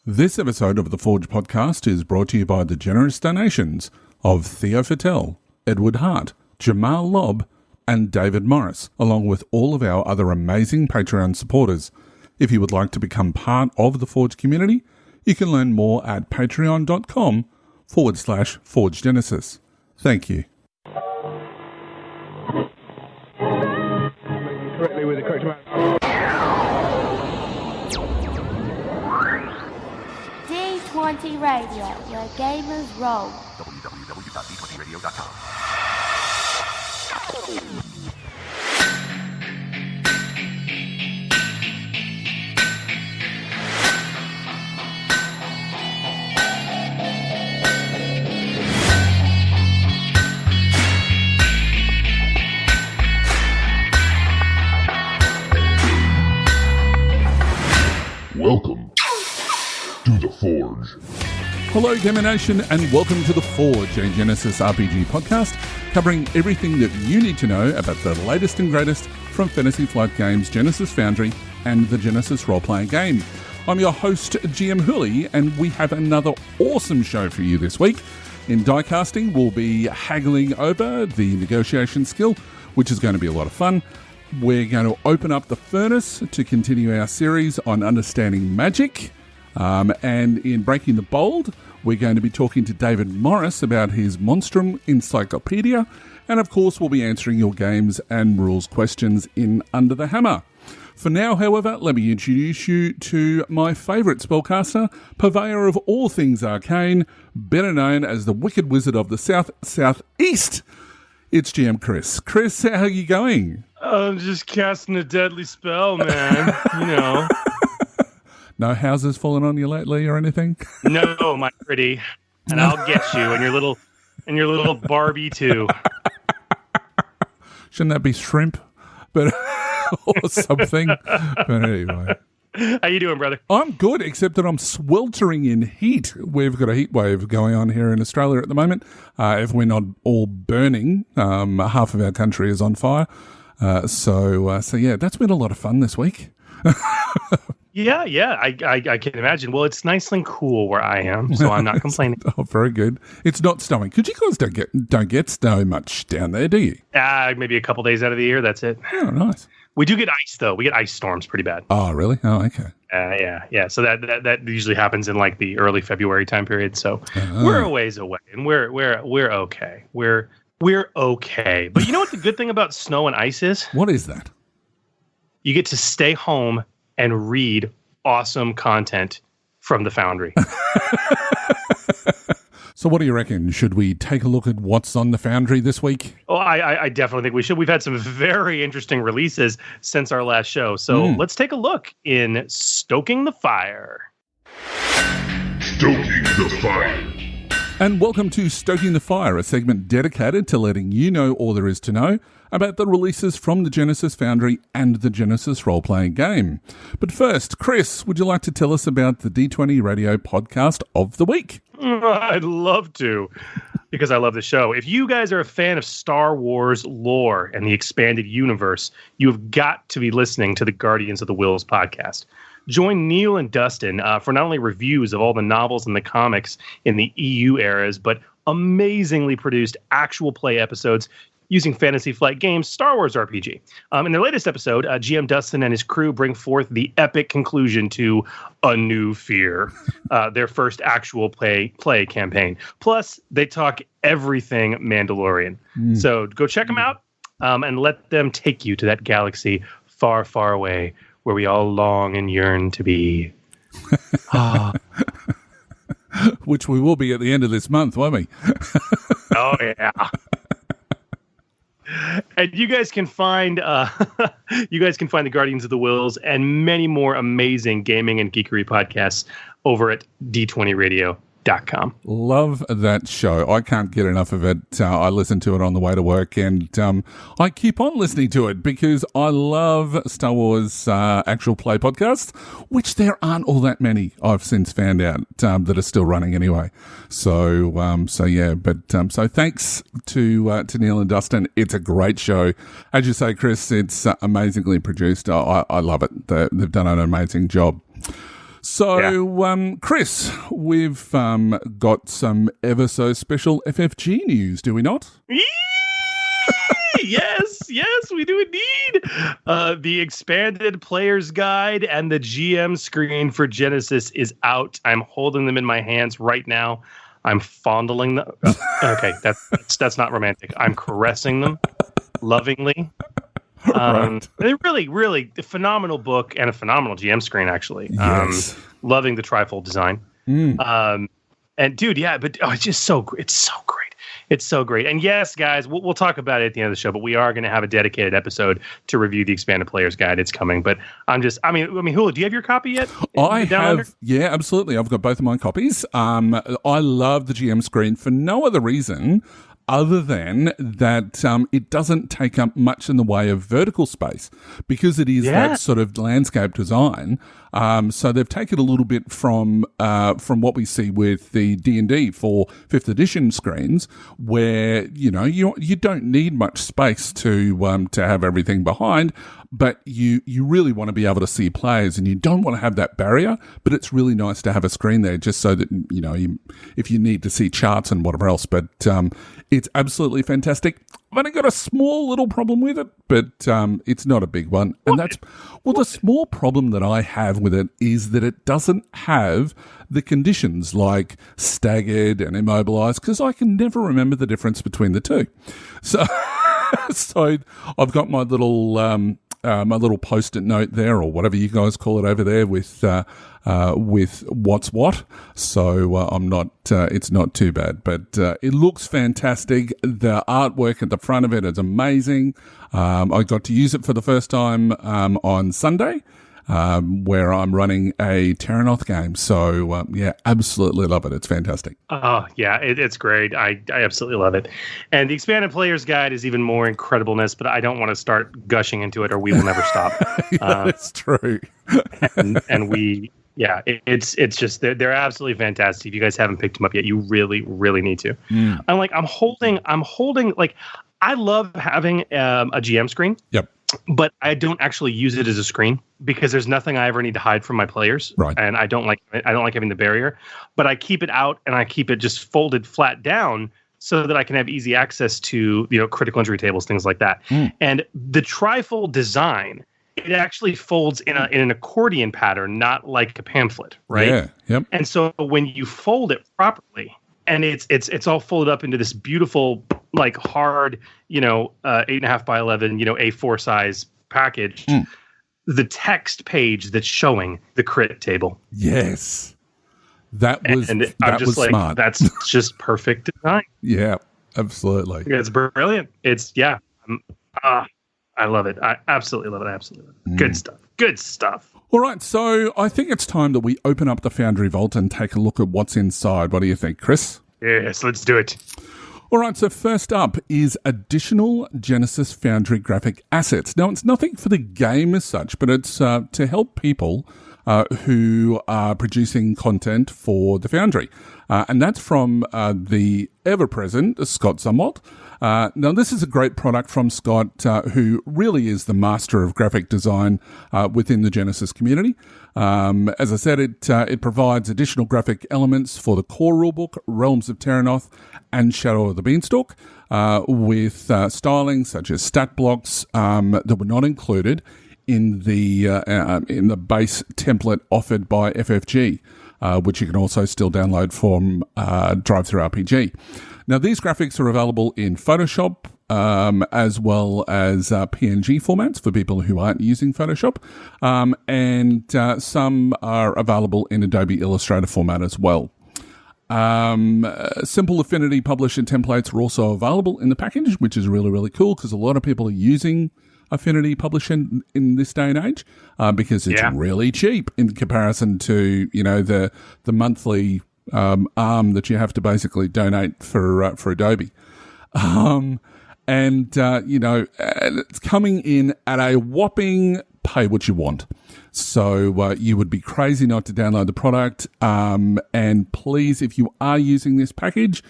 This episode of the Forge podcast is brought to you by the generous donations of Theo Fattel, Edward Hart, Jamal Lobb, and David Morris, along with all of our other amazing Patreon supporters. If you would like to become part of the Forge community, you can learn more at patreon.com/ForgeGenesis. Thank you. Correctly with the correct amount. D20 Radio, where gamers roll. www.d20radio.com. Welcome to the Forge. Hello, Gamer Nation, and welcome to the Forge, a Genesys RPG podcast covering everything that you need to know about the latest and greatest from Fantasy Flight Games, Genesys Foundry, and the Genesys Role Playing Game. I'm your host, GM Hooley, and we have another awesome show for you this week. In diecasting, we'll be haggling over the negotiation skill, which is going to be a lot of fun. We're going to open up the furnace to continue our series on understanding magic. And in Breaking the Bold, we're going to be talking to David Morris about his Monstrum encyclopedia. And of course, we'll be answering your games and rules questions in Under the Hammer. For now, however, let me introduce you to my favourite spellcaster, purveyor of all things arcane, better known as the Wicked Wizard of the Southeast. It's GM Chris. Chris, how are you going? I'm just casting a deadly spell, man. You know. No houses falling on you lately or anything? No, my pretty. And I'll get you and your little Barbie too. Shouldn't that be shrimp? But or something. But anyway. How you doing, brother? I'm good, except that I'm sweltering in heat. We've got a heat wave going on here in Australia at the moment. If we're not all burning, half of our country is on fire. So yeah, that's been a lot of fun this week. Yeah, I can imagine. Well, it's nice and cool where I am, so I'm not complaining. Oh, very good. It's not snowing. Because you guys don't get snow much down there, do you? Maybe a couple days out of the year, that's it. Oh, nice. We do get ice, though. We get ice storms pretty bad. Oh, really? Oh, okay. Yeah. So that usually happens in like the early February time period. So we're a ways away, and we're okay. We're okay. But you know what the good thing about snow and ice is? What is that? You get to stay home and read awesome content from the Foundry. So what do you reckon? Should we take a look at what's on the Foundry this week? Oh, I definitely think we should. We've had some very interesting releases since our last show. So let's take a look in Stoking the Fire. Stoking the Fire. And welcome to Stoking the Fire, a segment dedicated to letting you know all there is to know about the releases from the Genesys Foundry and the Genesys Role Playing Game. But first, Chris, would you like to tell us about the D20 Radio podcast of the week? I'd love to, because I love the show. If you guys are a fan of Star Wars lore and the expanded universe, you've got to be listening to the Guardians of the Whills podcast. Join Neil and Dustin for not only reviews of all the novels and the comics in the EU eras, but amazingly produced actual play episodes using Fantasy Flight Games' Star Wars RPG. In their latest episode, GM Dustin and his crew bring forth the epic conclusion to A New Fear, their first actual play campaign. Plus, they talk everything Mandalorian. So go check them out and let them take you to that galaxy far, far away where we all long and yearn to be. Which we will be at the end of this month, won't we? Oh, yeah. And you guys can find the Guardians of the Whills and many more amazing gaming and geekery podcasts over at D20Radio. Love that show. I can't get enough of it. I listen to it on the way to work, and I keep on listening to it because I love Star Wars actual play podcasts, which there aren't all that many. I've since found out that are still running anyway. So yeah. But so thanks to Neil and Dustin. It's a great show, as you say, Chris. It's amazingly produced. I love it. They've done an amazing job. So, Chris, we've got some ever so special FFG news, do we not? Yes, we do indeed. The expanded player's guide and the GM screen for Genesys is out. I'm holding them in my hands right now. I'm fondling them. Okay, that's not romantic. I'm caressing them lovingly. They're really a phenomenal book and a phenomenal GM screen, actually. Yes. Loving the trifold design. And dude, but it's just so great. It's so great. It's so great. And yes, guys, we'll talk about it at the end of the show, but we are going to have a dedicated episode to review the expanded player's guide. It's coming. But Hulu, do you have your copy yet? I have. Yeah, absolutely. I've got both of my copies. I love the GM screen for no other reason other than that it doesn't take up much in the way of vertical space because it is that sort of landscape design. So they've taken a little bit from what we see with the D&D for 5th edition screens, where you don't need much space to have everything behind, but you really want to be able to see players, and you don't want to have that barrier. But it's really nice to have a screen there, just so that if you need to see charts and whatever else. But it's absolutely fantastic. I've only got a small little problem with it, but it's not a big one. And the small problem that I have with it is that it doesn't have the conditions like staggered and immobilized, because I can never remember the difference between the two. So, so I've got my little post-it note there, or whatever you guys call it over there, with what's what. So I'm not. It's not too bad, but it looks fantastic. The artwork at the front of it is amazing. I got to use it for the first time on Sunday, where I'm running a Terranoth game. So absolutely love it. It's fantastic. Oh yeah, it's great. I absolutely love it. And the expanded player's guide is even more incredibleness, but I don't want to start gushing into it, or we will never stop. That's true. and we. Yeah, it's just they're absolutely fantastic. If you guys haven't picked them up yet, you really, really need to. I'm holding like, I love having a GM screen. Yep. But I don't actually use it as a screen because there's nothing I ever need to hide from my players. Right. And I don't like having the barrier, but I keep it out and I keep it just folded flat down so that I can have easy access to, critical injury tables, things like that. And the trifold design, it actually folds in an accordion pattern, not like a pamphlet, right? Yeah. Yep. And so when you fold it properly, and it's all folded up into this beautiful, like hard, 8.5 by 11, A4 size package, the text page that's showing the crit table. Yes. That was smart. That's just perfect design. Yeah, absolutely. It's brilliant. I love it. I absolutely love it. Good stuff. Good stuff. All right, so I think it's time that we open up the Foundry Vault and take a look at what's inside. What do you think, Chris? Yes, let's do it. All right, so first up is additional Genesys Foundry graphic assets. Now, it's nothing for the game as such, but it's to help people who are producing content for the Foundry. And that's from the ever-present Scott Zumwalt. Now, this is a great product from Scott, who really is the master of graphic design within the Genesys community. As I said, it provides additional graphic elements for the core rulebook, Realms of Terranoth, and Shadow of the Beanstalk, with styling such as stat blocks that were not included in the base template offered by FFG, which you can also still download from Drive-Thru RPG. Now, these graphics are available in Photoshop as well as PNG formats for people who aren't using Photoshop, and some are available in Adobe Illustrator format as well. Simple Affinity Publisher templates are also available in the package, which is really, really cool because a lot of people are using Affinity Publishing in this day and age because it's really cheap in comparison to the monthly arm that you have to basically donate for Adobe, it's coming in at a whopping pay what you want. So you would be crazy not to download the product. And please, if you are using this package,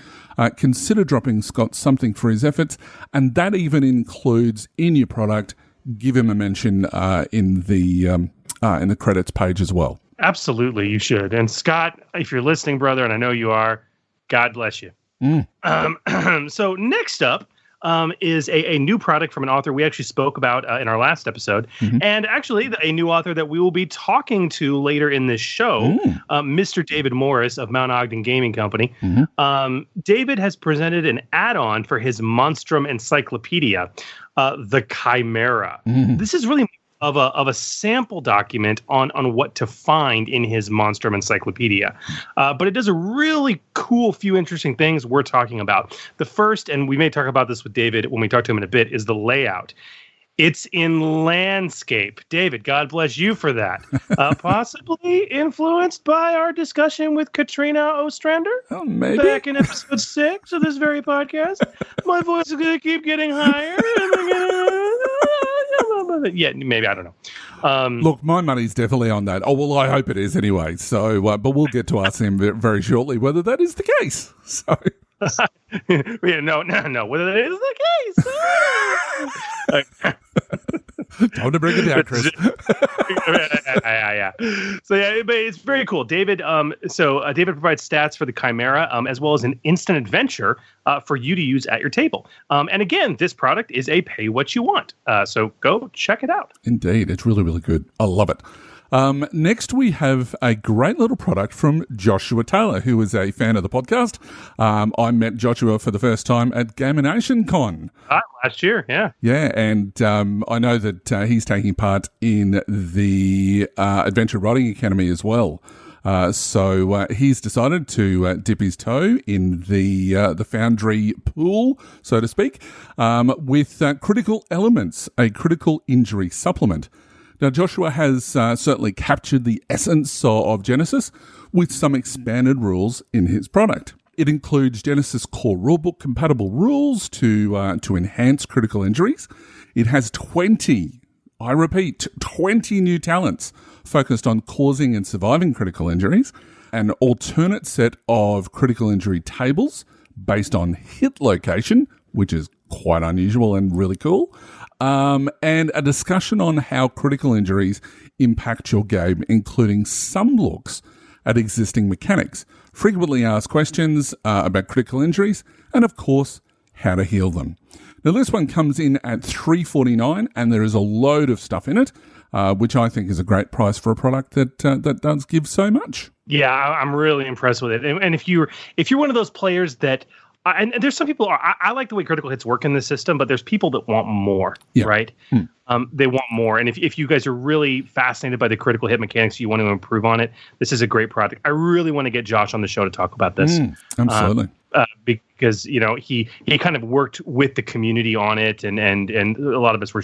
consider dropping Scott something for his efforts, and that even includes in your product. Give him a mention in the credits page as well. Absolutely, you should. And Scott, if you're listening, brother, and I know you are, God bless you. So next up is a new product from an author we actually spoke about in our last episode. And actually, a new author that we will be talking to later in this show, Mr. David Morris of Mount Ogden Gaming Company. David has presented an add-on for his Monstrum encyclopedia, the Chimera. This is really of a sample document on what to find in his Monstrum encyclopedia. But it does a really cool few interesting things we're talking about. The first, and we may talk about this with David when we talk to him in a bit, is the layout. It's in landscape. David, God bless you for that. Possibly influenced by our discussion with Katrina Ostrander Maybe. back in episode 6 of this very podcast. My voice is going to keep getting higher. Yeah, maybe, I don't know. Look, my money's definitely on that. Oh, well, I hope it is anyway. So, but we'll get to ask him very shortly whether that is the case. So, yeah, no, whether that is the case. time to bring it down, Chris. Yeah. So yeah, but it's very cool. David, David provides stats for the Chimera, as well as an instant adventure for you to use at your table. And again, this product is a pay what you want. So go check it out. Indeed, it's really, really good. I love it. Next, we have a great little product from Joshua Taylor, who is a fan of the podcast. I met Joshua for the first time at Gamination Con. Last year, yeah. Yeah, and I know that he's taking part in the Adventure Writing Academy as well. So he's decided to dip his toe in the Foundry pool, so to speak, with Critical Elements, a critical injury supplement. Now, Joshua has certainly captured the essence of Genesys with some expanded rules in his product. It includes Genesys core rulebook compatible rules to enhance critical injuries. It has 20 new talents focused on causing and surviving critical injuries, an alternate set of critical injury tables based on hit location, which is quite unusual and really cool, and a discussion on how critical injuries impact your game, including some looks at existing mechanics, frequently asked questions about critical injuries, and of course, how to heal them. Now, this one comes in at $3.49, and there is a load of stuff in it, which I think is a great price for a product that does give so much. Yeah, I'm really impressed with it. And if you're one of those players that, and there's some people, I like the way critical hits work in the system, but there's people that want more, right? They want more. And if you guys are really fascinated by the critical hit mechanics, you want to improve on it, this is a great product. I really want to get Josh on the show to talk about this. Absolutely. Because he kind of worked with the community on it, and a lot of us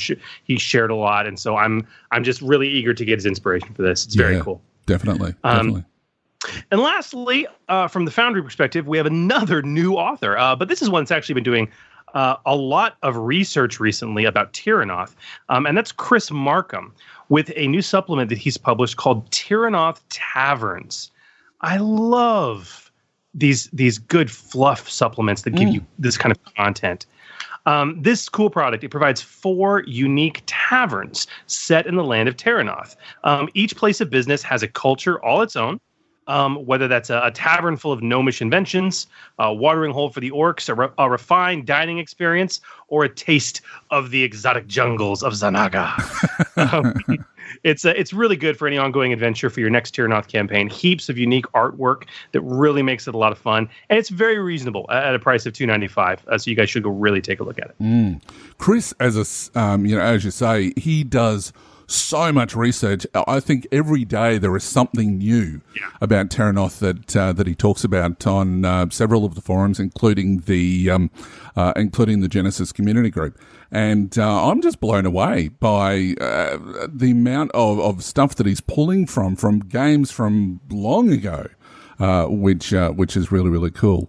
he shared a lot, and so I'm just really eager to get his inspiration for this. It's very cool. Definitely. And lastly, from the Foundry perspective, we have another new author, but this is one that's actually been doing a lot of research recently about Tyrannoth, and that's Chris Markham with a new supplement that he's published called Tyrannoth Taverns. I love these good fluff supplements that give you this kind of content. This cool product, it provides 4 unique taverns set in the land of Tyrannoth. Each place of business has a culture all its own, whether that's a tavern full of gnomish inventions, a watering hole for the orcs, a refined dining experience, or a taste of the exotic jungles of Zanaga. It's really good for any ongoing adventure for your next Tyrannoth campaign. Heaps of unique artwork that really makes it a lot of fun, and it's very reasonable at a price of $2.95. So you guys should go really take a look at it. Chris, as you say, he does so much research. I think every day there is something new about Tyrannoth that he talks about on several of the forums, including the Genesys community group. And I'm just blown away by the amount of stuff that he's pulling from games from long ago, which is really, really cool.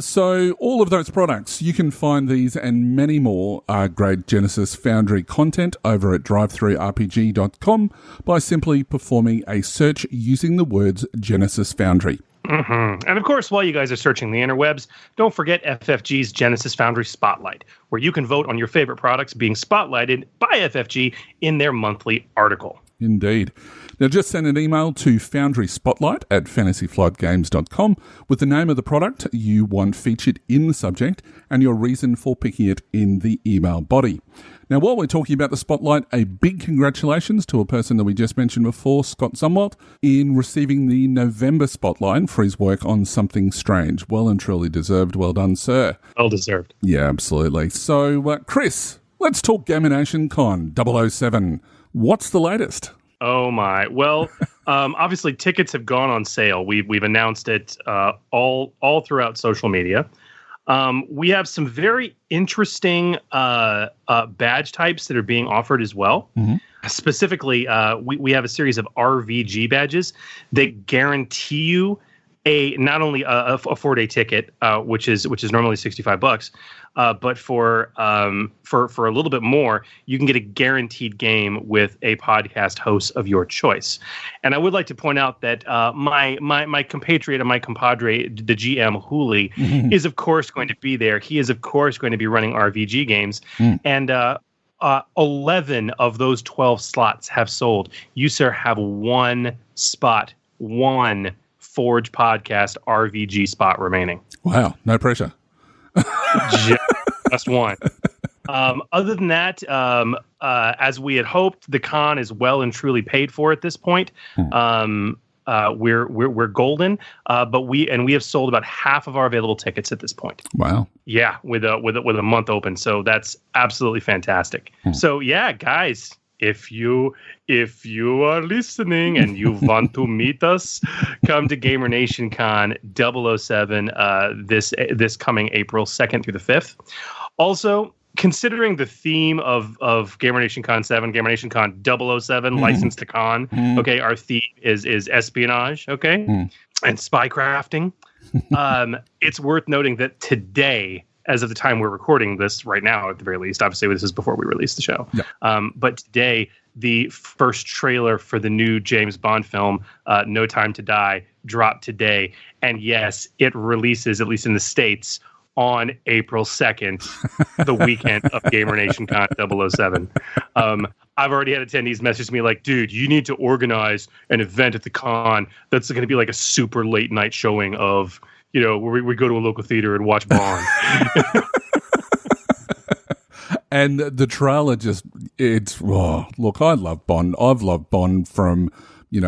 So all of those products, you can find these and many more great Genesys Foundry content over at drivethrurpg.com by simply performing a search using the words Genesys Foundry. And of course, while you guys are searching the interwebs, don't forget FFG's Genesys Foundry Spotlight, where you can vote on your favorite products being spotlighted by FFG in their monthly article. Indeed. Now, just send an email to foundryspotlight@fantasyflightgames.com with the name of the product you want featured in the subject and your reason for picking it in the email body. Now, while we're talking about the Spotlight, a big congratulations to a person that we just mentioned before, Scott Zumwalt, in receiving the November Spotlight for his work on Something Strange. Well and truly deserved. Well done, sir. Well deserved. Yeah, absolutely. So, Chris, let's talk Gamination Con 007. What's the latest? Oh my! Well, obviously tickets have gone on sale. We've announced it all throughout social media. We have some very interesting badge types that are being offered as well. Mm-hmm. Specifically, we have a series of RVG badges that guarantee you not only a 4-day ticket, which is normally $65, but for a little bit more, you can get a guaranteed game with a podcast host of your choice. And I would like to point out that my compatriot and my compadre, the GM Hooley, is of course going to be there. He is of course going to be running RVG games, and 11 of those 12 slots have sold. You, sir, have one spot, one Forge Podcast RVG spot remaining. Wow, no pressure. Just one. Other than that, as we had hoped, the con is well and truly paid for at this point. We're golden, but we have sold about half of our available tickets at this point. Wow. Yeah, with a month open, so that's absolutely fantastic. So yeah, guys, if you are listening and you want to meet us, come to Gamer Nation Con 007 this coming April 2nd through the 5th. Also, considering the theme of Gamer Nation Con 7, Gamer Nation Con 007, License to Con, okay, our theme is espionage, okay, and spy crafting. It's worth noting that today, as of the time we're recording this right now, at the very least, obviously this is before we release the show. Yeah. But today, the first trailer for the new James Bond film, No Time to Die, dropped today. And yes, it releases, at least in the States, on April 2nd, the weekend of Gamer Nation Con 007. I've already had attendees message me like, dude, you need to organize an event at the con that's going to be like a super late night showing of, where we go to a local theater and watch Bond. And the trailer look, I love Bond. I've loved Bond from,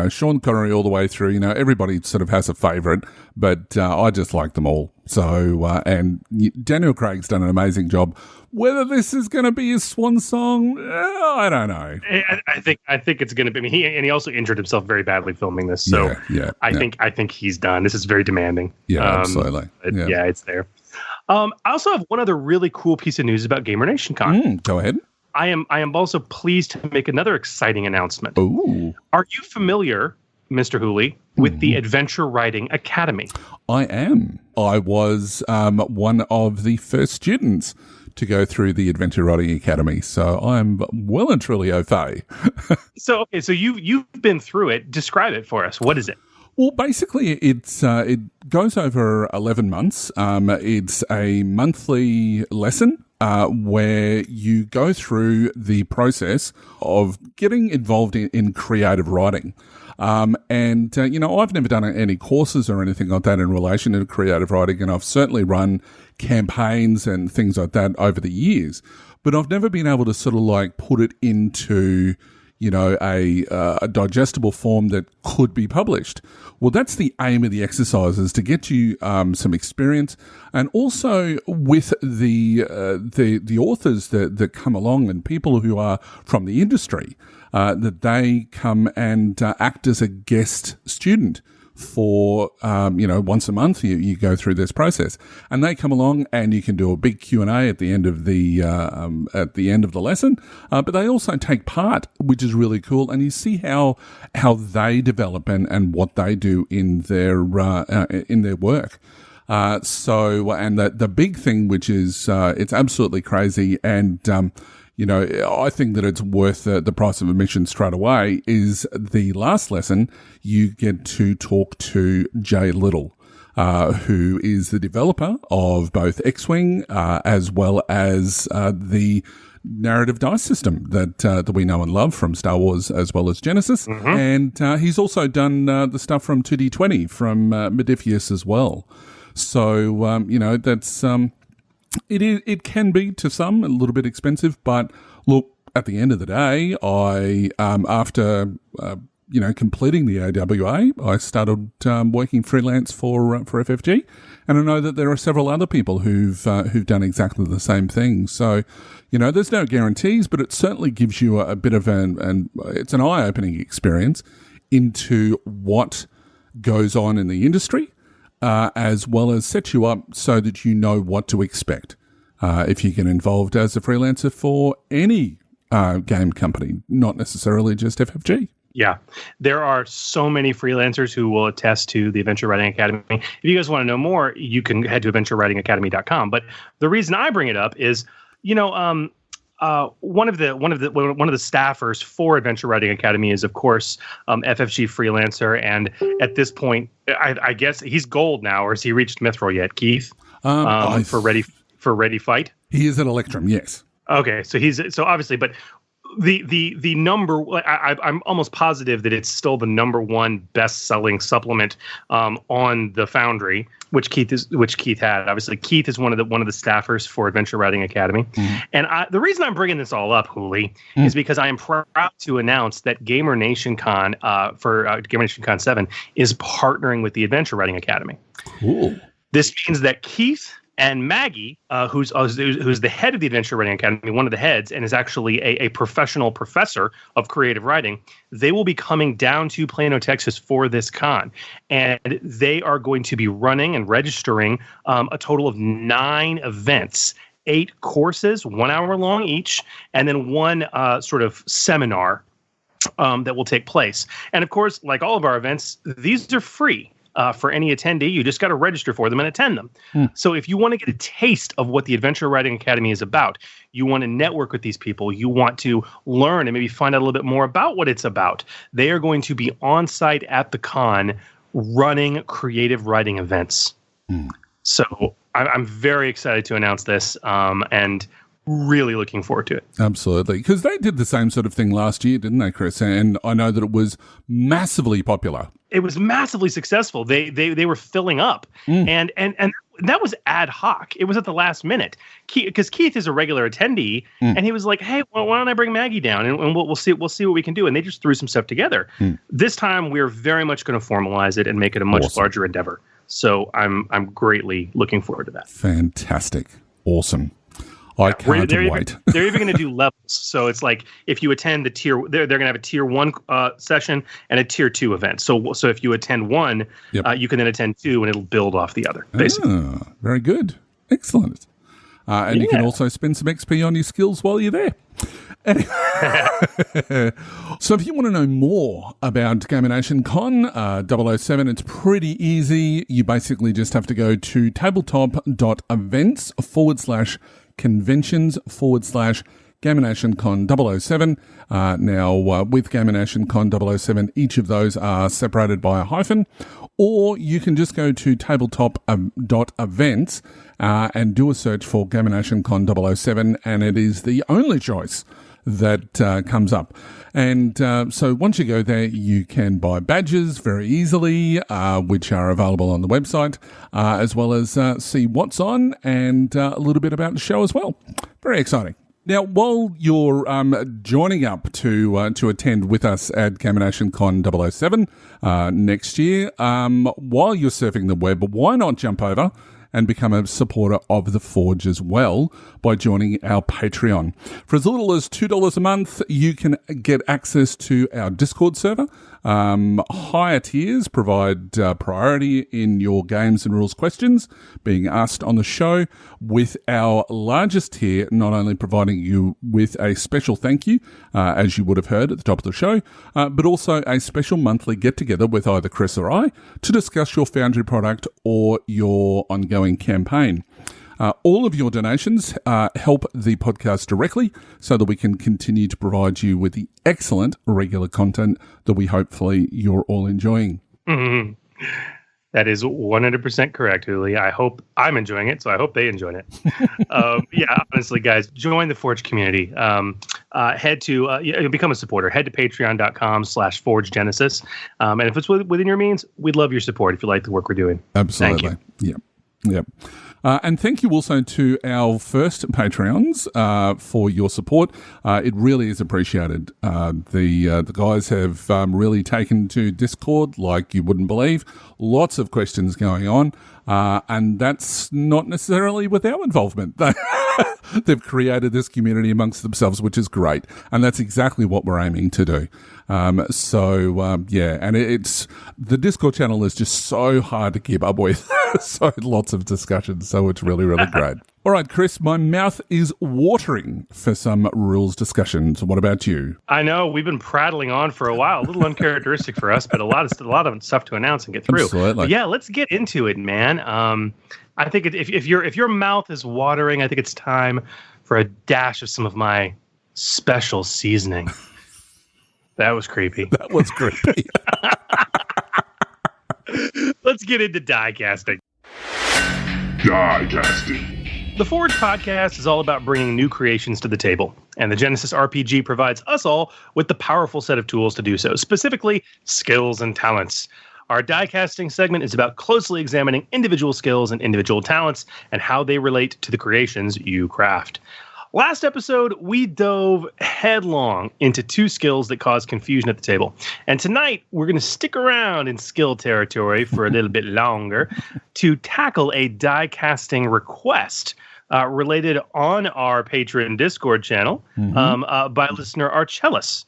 Sean Connery all the way through. Everybody sort of has a favorite, but I just like them all. So, and Daniel Craig's done an amazing job. Whether this is going to be his swan song, I don't know. I think it's going to be. He also injured himself very badly filming this. So I think he's done. This is very demanding. Yeah, absolutely. Yeah, it's there. I also have one other really cool piece of news about Gamer Nation Con. Go ahead. I am also pleased to make another exciting announcement. Ooh. Are you familiar, Mr. Hooley, with the Adventure Writing Academy? I am. I was one of the first students to go through the Adventure Writing Academy, so I'm well and truly au fait. So you've been through it. Describe it for us. What is it? Well, basically, it goes over 11 months. It's a monthly lesson where you go through the process of getting involved in creative writing. I've never done any courses or anything like that in relation to creative writing, and I've certainly run campaigns and things like that over the years, but I've never been able to sort of like put it into, a digestible form that could be published. Well, that's the aim of the exercise, is to get you some experience, and also with the authors that come along and people who are from the industry, that they come and act as a guest student for, once a month you go through this process, and they come along and you can do a big Q&A at the end of the lesson. But they also take part, which is really cool. And you see how they develop and what they do in their work. And the big thing, which is, it's absolutely crazy. And, I think that it's worth the price of admission straight away, is the last lesson. You get to talk to Jay Little, who is the developer of both X-Wing, as well as the narrative dice system that we know and love from Star Wars as well as Genesis. And he's also done the stuff from 2D20 from Modiphius as well. So, that's it can be to some a little bit expensive, but look, at the end of the day, I after completing the AWA, I started working freelance for FFG, and I know that there are several other people who've done exactly the same thing. So, there's no guarantees, but it certainly gives you a bit of it's an eye-opening experience into what goes on in the industry, as well as set you up so that you know what to expect if you get involved as a freelancer for any game company, not necessarily just FFG. Yeah, there are so many freelancers who will attest to the Adventure Writing Academy. If you guys want to know more, you can head to adventurewritingacademy.com. But the reason I bring it up is, one of the staffers for Adventure Writing Academy is, of course, FFG freelancer, and at this point, I guess he's gold now, or has he reached Mithril yet, Keith? For Ready Fight. He is at Electrum, yes. Okay, so obviously, but the number, I'm almost positive that it's still the number one best-selling supplement on the Foundry, which Keith had. Obviously, Keith is one of the staffers for Adventure Writing Academy, and the reason I'm bringing this all up, Hooli, is because I am proud to announce that Gamer Nation Con for Gamer Nation Con 7 is partnering with the Adventure Writing Academy. Cool. This means that Keith and Maggie, who's the head of the Adventure Writing Academy, one of the heads, and is actually a professional professor of creative writing, they will be coming down to Plano, Texas for this con. And they are going to be running and registering a total of 9 events, 8 courses, 1 hour long each, and then one sort of seminar that will take place. And of course, like all of our events, these are free. For any attendee, you just got to register for them and attend them. So if you want to get a taste of what the Adventure Writing Academy is about, you want to network with these people, you want to learn and maybe find out a little bit more about what it's about, they are going to be on site at the con running creative writing events. So I'm very excited to announce this and really looking forward to it. Absolutely. Because they did the same sort of thing last year, didn't they, Chris? And I know that it was massively popular. It was massively successful. They were filling up, and that was ad hoc. It was at the last minute because Keith is a regular attendee, and he was like, "Hey, well, why don't I bring Maggie down and we'll see what we can do." And they just threw some stuff together. This time, we're very much going to formalize it and make it a much larger endeavor. So I'm greatly looking forward to that. Fantastic, awesome. I can't wait. They're even going to do levels. So it's like if you attend the tier, they're going to have a tier 1 session and a tier 2 event. So if you attend one, you can then attend 2, and it'll build off the other. Basically, very good, excellent. And you can also spend some XP on your skills while you're there. So if you want to know more about Gamer Nation Con 007, it's pretty easy. You basically just have to go to tabletop.events/conventions/Gamer Nation Con 007. Now, with Gamer Nation Con 007, each of those are separated by a hyphen, or you can just go to tabletop.events and do a search for Gamer Nation Con 007, and it is the only choice that comes up. And so once you go there, you can buy badges very easily, which are available on the website, as well as see what's on and a little bit about the show as well. Very exciting. Now, while you're joining up to attend with us at Gamer Nation Con 007 next year, while you're surfing the web, why not jump over and become a supporter of The Forge as well by joining our Patreon. For as little as $2 a month, you can get access to our Discord server. Higher tiers provide priority in your games and rules questions being asked on the show, with our largest tier not only providing you with a special thank you, as you would have heard at the top of the show, but also a special monthly get-together with either Chris or I to discuss your Foundry product or your ongoing campaign. All of your donations help the podcast directly so that we can continue to provide you with the excellent regular content that we hopefully you're all enjoying. Mm-hmm. That is 100% correct, Huli. I hope I'm enjoying it, so I hope they enjoy it. Yeah, honestly, guys, join the Forge community. Head to become a supporter. Head to patreon.com/ForgeGenesis. And if it's within your means, we'd love your support if you like the work we're doing. Absolutely. Thank you. Yep. And thank you also to our first Patreons for your support. It really is appreciated. The guys have really taken to Discord like you wouldn't believe. Lots of questions going on, and that's not necessarily with our involvement. They've created this community amongst themselves, which is great, and that's exactly what we're aiming to do. And it's the Discord channel is just so hard to keep up with. So lots of discussions. So it's really, really great. All right, Chris, my mouth is watering for some rules discussions. What about you? I know we've been prattling on for a while. A little uncharacteristic for us, but a lot of stuff to announce and get through. Absolutely. But yeah, let's get into it, man. I think if your mouth is watering, I think it's time for a dash of some of my special seasoning. That was creepy. That was creepy. Let's get into die casting. Die casting. The Forge podcast is all about bringing new creations to the table, and the Genesys RPG provides us all with the powerful set of tools to do so, specifically skills and talents. Our die casting segment is about closely examining individual skills and individual talents and how they relate to the creations you craft. Last episode, we dove headlong into two skills that cause confusion at the table. And tonight, we're going to stick around in skill territory for a little bit longer to tackle a die casting request related on our Patreon Discord channel by listener Archellus.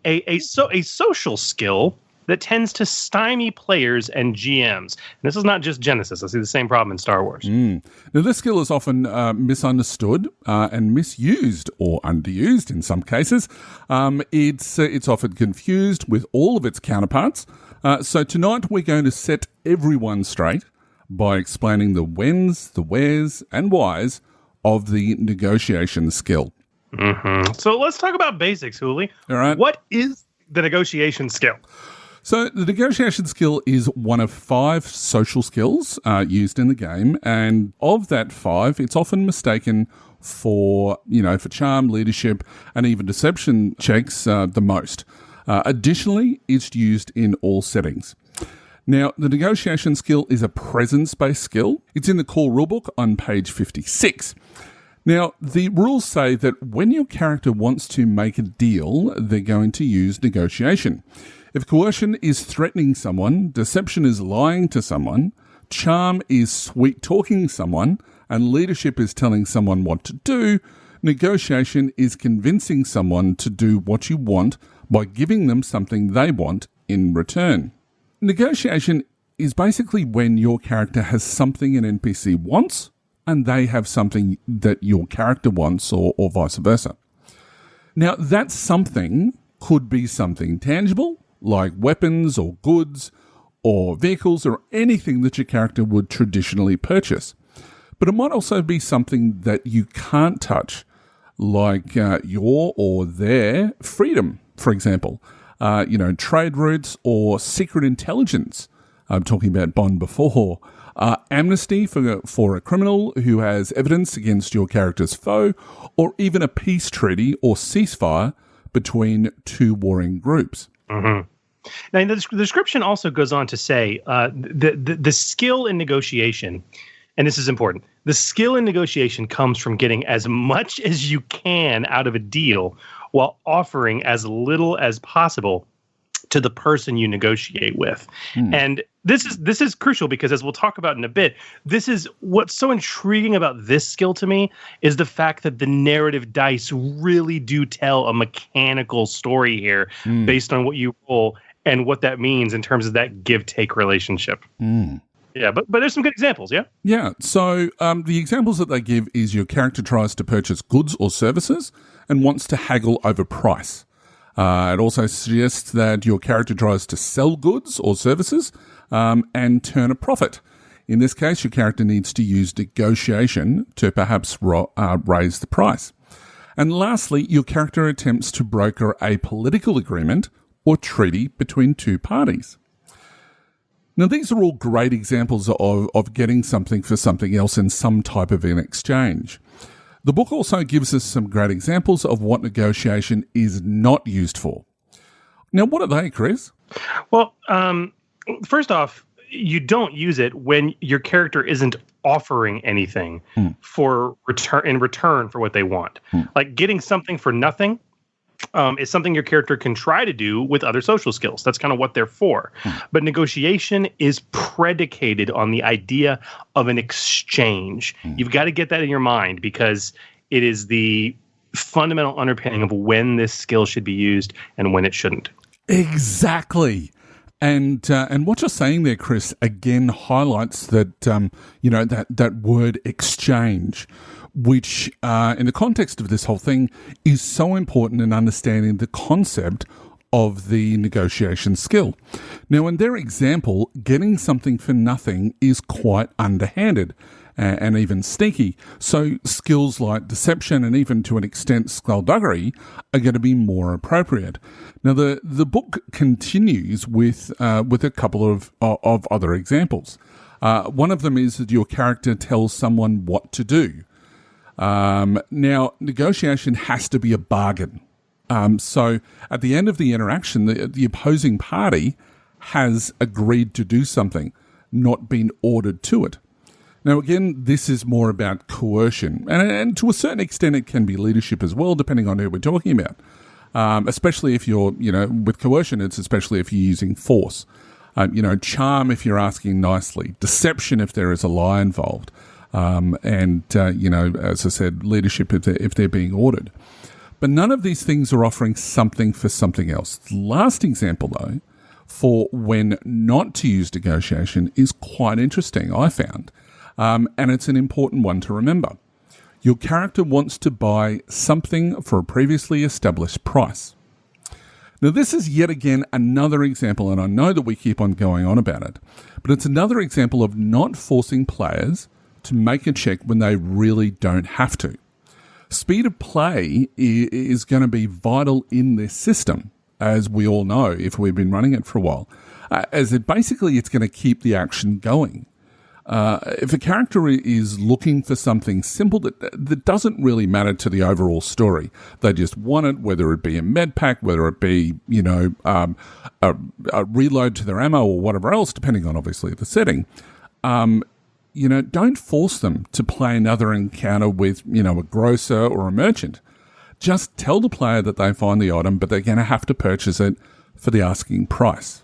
A social skill that tends to stymie players and GMs. And this is not just Genesys. I see the same problem in Star Wars. Now, this skill is often misunderstood and misused or underused in some cases. It's often confused with all of its counterparts. So tonight we're going to set everyone straight by explaining the whens, the wheres, and whys of the negotiation skill. So let's talk about basics, Huli. All right. What is the negotiation skill? So the negotiation skill is one of 5 social skills used in the game, and of that 5, it's often mistaken for charm, leadership, and even deception checks the most. Additionally, it's used in all settings. Now, the negotiation skill is a presence-based skill. It's in the core rulebook on page 56. Now, the rules say that when your character wants to make a deal, they're going to use negotiation. If coercion is threatening someone, deception is lying to someone, charm is sweet-talking someone, and leadership is telling someone what to do, negotiation is convincing someone to do what you want by giving them something they want in return. Negotiation is basically when your character has something an NPC wants, and they have something that your character wants, or vice versa. Now, that something could be something tangible, like weapons or goods or vehicles or anything that your character would traditionally purchase. But it might also be something that you can't touch, like your or their freedom, for example. Trade routes or secret intelligence. I'm talking about Bond before. Amnesty for a criminal who has evidence against your character's foe, or even a peace treaty or ceasefire between 2 warring groups. Now, the description also goes on to say the skill in negotiation, and this is important, the skill in negotiation comes from getting as much as you can out of a deal while offering as little as possible to the person you negotiate with. And this is crucial because, as we'll talk about in a bit, this is what's so intriguing about this skill to me is the fact that the narrative dice really do tell a mechanical story here based on what you roll and what that means in terms of that give-take relationship. Yeah, but there's some good examples, yeah? Yeah, so the examples that they give is your character tries to purchase goods or services and wants to haggle over price. It also suggests that your character tries to sell goods or services and turn a profit. In this case, your character needs to use negotiation to perhaps raise the price. And lastly, your character attempts to broker a political agreement or treaty between 2 parties. Now, these are all great examples of getting something for something else in some type of an exchange. The book also gives us some great examples of what negotiation is not used for. Now, what are they, Chris? Well, first off, you don't use it when your character isn't offering anything for return for what they want. Like getting something for nothing is something your character can try to do with other social skills. That's kind of what they're for. But negotiation is predicated on the idea of an exchange. You've got to get that in your mind because it is the fundamental underpinning of when this skill should be used and when it shouldn't. Exactly. And what you're saying there, Chris, again highlights that that word exchange, which in the context of this whole thing is so important in understanding the concept of the negotiation skill. Now, in their example, getting something for nothing is quite underhanded and even sneaky. So skills like deception and even to an extent skullduggery are going to be more appropriate. Now, the book continues with a couple of other examples. One of them is that your character tells someone what to do. Now, negotiation has to be a bargain. So at the end of the interaction, the opposing party has agreed to do something, not been ordered to it. Now, again, this is more about coercion, and to a certain extent it can be leadership as well, depending on who we're talking about. Especially if you're, with coercion, it's especially if you're using force. Charm if you're asking nicely, deception if there is a lie involved, as I said, leadership if they're being ordered. But none of these things are offering something for something else. The last example, though, for when not to use negotiation is quite interesting, I found. And it's an important one to remember. Your character wants to buy something for a previously established price. Now, this is yet again another example, and I know that we keep on going on about it, but it's another example of not forcing players to make a check when they really don't have to. Speed of play is going to be vital in this system, as we all know if we've been running it for a while, as it's going to keep the action going. If a character is looking for something simple that doesn't really matter to the overall story, they just want it, whether it be a med pack, whether it be, a reload to their ammo or whatever else, depending on obviously the setting, don't force them to play another encounter with, a grocer or a merchant. Just tell the player that they find the item, but they're going to have to purchase it for the asking price.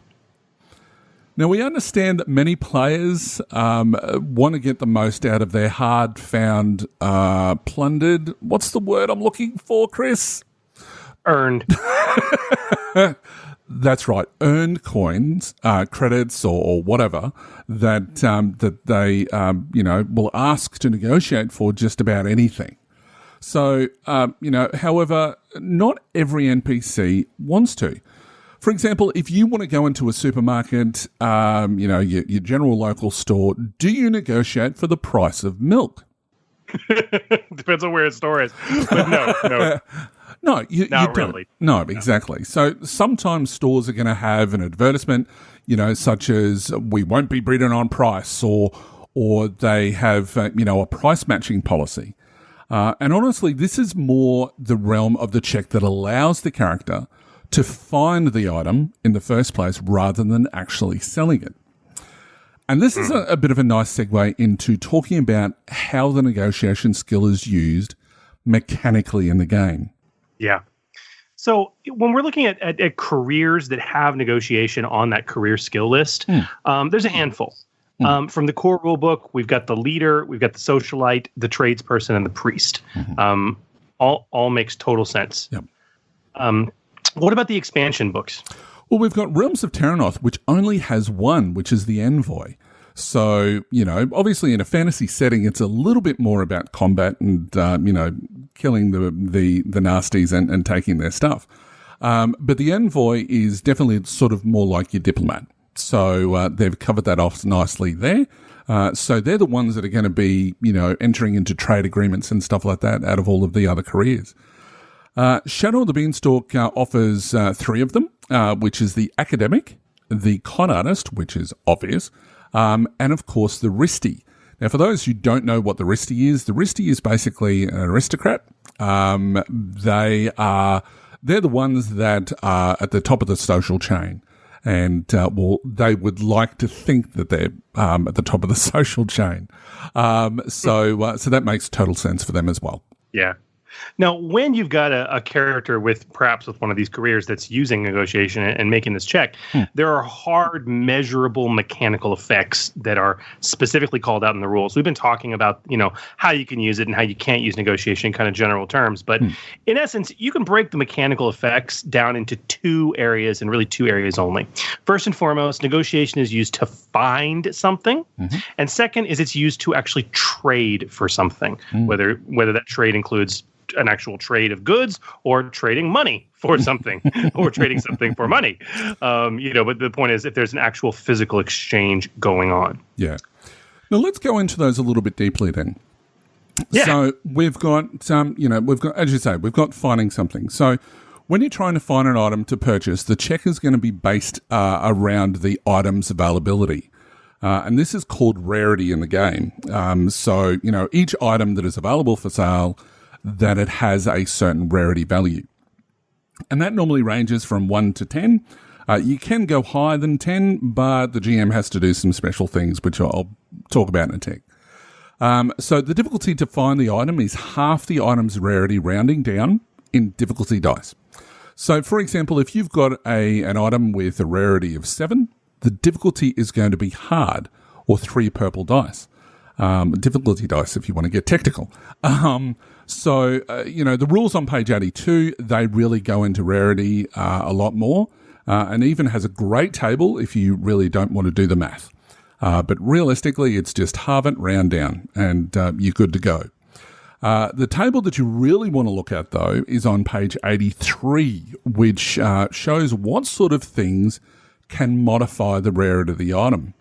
Now, we understand that many players want to get the most out of their hard-found, plundered... What's the word I'm looking for, Chris? Earned. That's right. Earned coins, credits or whatever that they, will ask to negotiate for just about anything. So, however, not every NPC wants to. For example, if you want to go into a supermarket, your general local store, do you negotiate for the price of milk? Depends on where a store is. But no. No, you don't. Really. No, exactly. So sometimes stores are going to have an advertisement, such as we won't be bidding on price, or they have, a price matching policy. And honestly, this is more the realm of the check that allows the character to find the item in the first place rather than actually selling it. And this is a bit of a nice segue into talking about how the negotiation skill is used mechanically in the game. Yeah. So when we're looking at careers that have negotiation on that career skill list, there's a handful. From the core rule book, we've got the leader, we've got the socialite, the tradesperson, and the priest. All makes total sense. Yep. What about the expansion books? Well, we've got Realms of Terranoth, which only has one, which is the Envoy. So, obviously in a fantasy setting, it's a little bit more about combat and, killing the nasties and taking their stuff. But the Envoy is definitely sort of more like your diplomat. So they've covered that off nicely there. So they're the ones that are going to be, entering into trade agreements and stuff like that out of all of the other careers. Shadow of the Beanstalk offers 3 of them, which is the academic, the con artist, which is obvious, and of course the Risty. Now, for those who don't know what the Risty is basically an aristocrat. They're the ones that are at the top of the social chain. And, they would like to think that they're at the top of the social chain. So that makes total sense for them as well. Yeah. Now, when you've got a character with one of these careers that's using negotiation and making this check, there are hard, measurable mechanical effects that are specifically called out in the rules. We've been talking about, how you can use it and how you can't use negotiation in kind of general terms. But in essence, you can break the mechanical effects down into two areas, and really two areas only. First and foremost, negotiation is used to find something. And second is it's used to actually trade for something, whether that trade includes an actual trade of goods or trading money for something or trading something for money. But the point is if there's an actual physical exchange going on. Yeah. Now let's go into those a little bit deeply then. Yeah. So we've got as you say, we've got finding something. So when you're trying to find an item to purchase, the check is going to be based around the item's availability. And this is called rarity in the game. So each item that is available for sale, that it has a certain rarity value. And that normally ranges from 1 to 10. You can go higher than 10, but the GM has to do some special things, which I'll talk about in a tick. So the difficulty to find the item is half the item's rarity rounding down in difficulty dice. So, for example, if you've got an item with a rarity of 7, the difficulty is going to be hard, or 3 purple dice. Difficulty dice, if you want to get technical. The rules on page 82, they really go into rarity a lot more, and even has a great table if you really don't want to do the math. But realistically, it's just halve it, round down, and you're good to go. The table that you really want to look at, though, is on page 83, which shows what sort of things can modify the rarity of the item.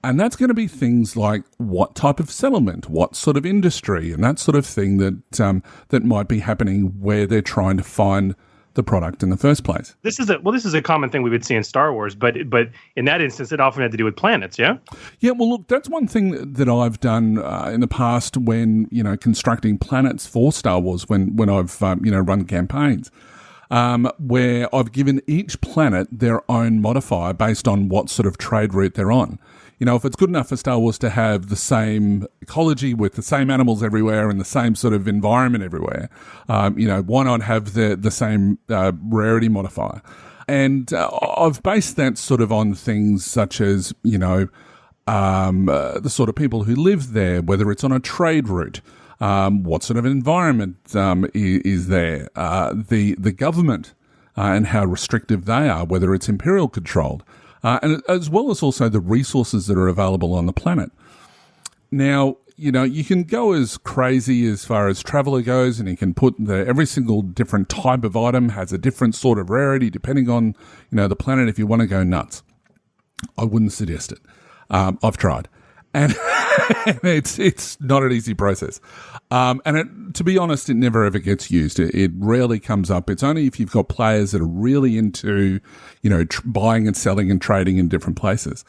And that's going to be things like what type of settlement, what sort of industry, and that sort of thing that might be happening where they're trying to find the product in the first place. This is a common thing we would see in Star Wars, but in that instance, it often had to do with planets, yeah? Yeah, well, look, that's one thing that I've done in the past when, constructing planets for Star Wars, when I've, run campaigns. Where I've given each planet their own modifier based on what sort of trade route they're on. If it's good enough for Star Wars to have the same ecology with the same animals everywhere and the same sort of environment everywhere, why not have the same rarity modifier? And I've based that sort of on things such as, the sort of people who live there, whether it's on a trade route, what sort of environment is there, the government and how restrictive they are, whether it's imperial controlled, and as well as also the resources that are available on the planet. Now, you can go as crazy as far as Traveller goes, and you can put every single different type of item has a different sort of rarity depending on, the planet if you want to go nuts. I wouldn't suggest it. I've tried. And it's not an easy process. To be honest, it never ever gets used. It rarely comes up. It's only if you've got players that are really into, buying and selling and trading in different places.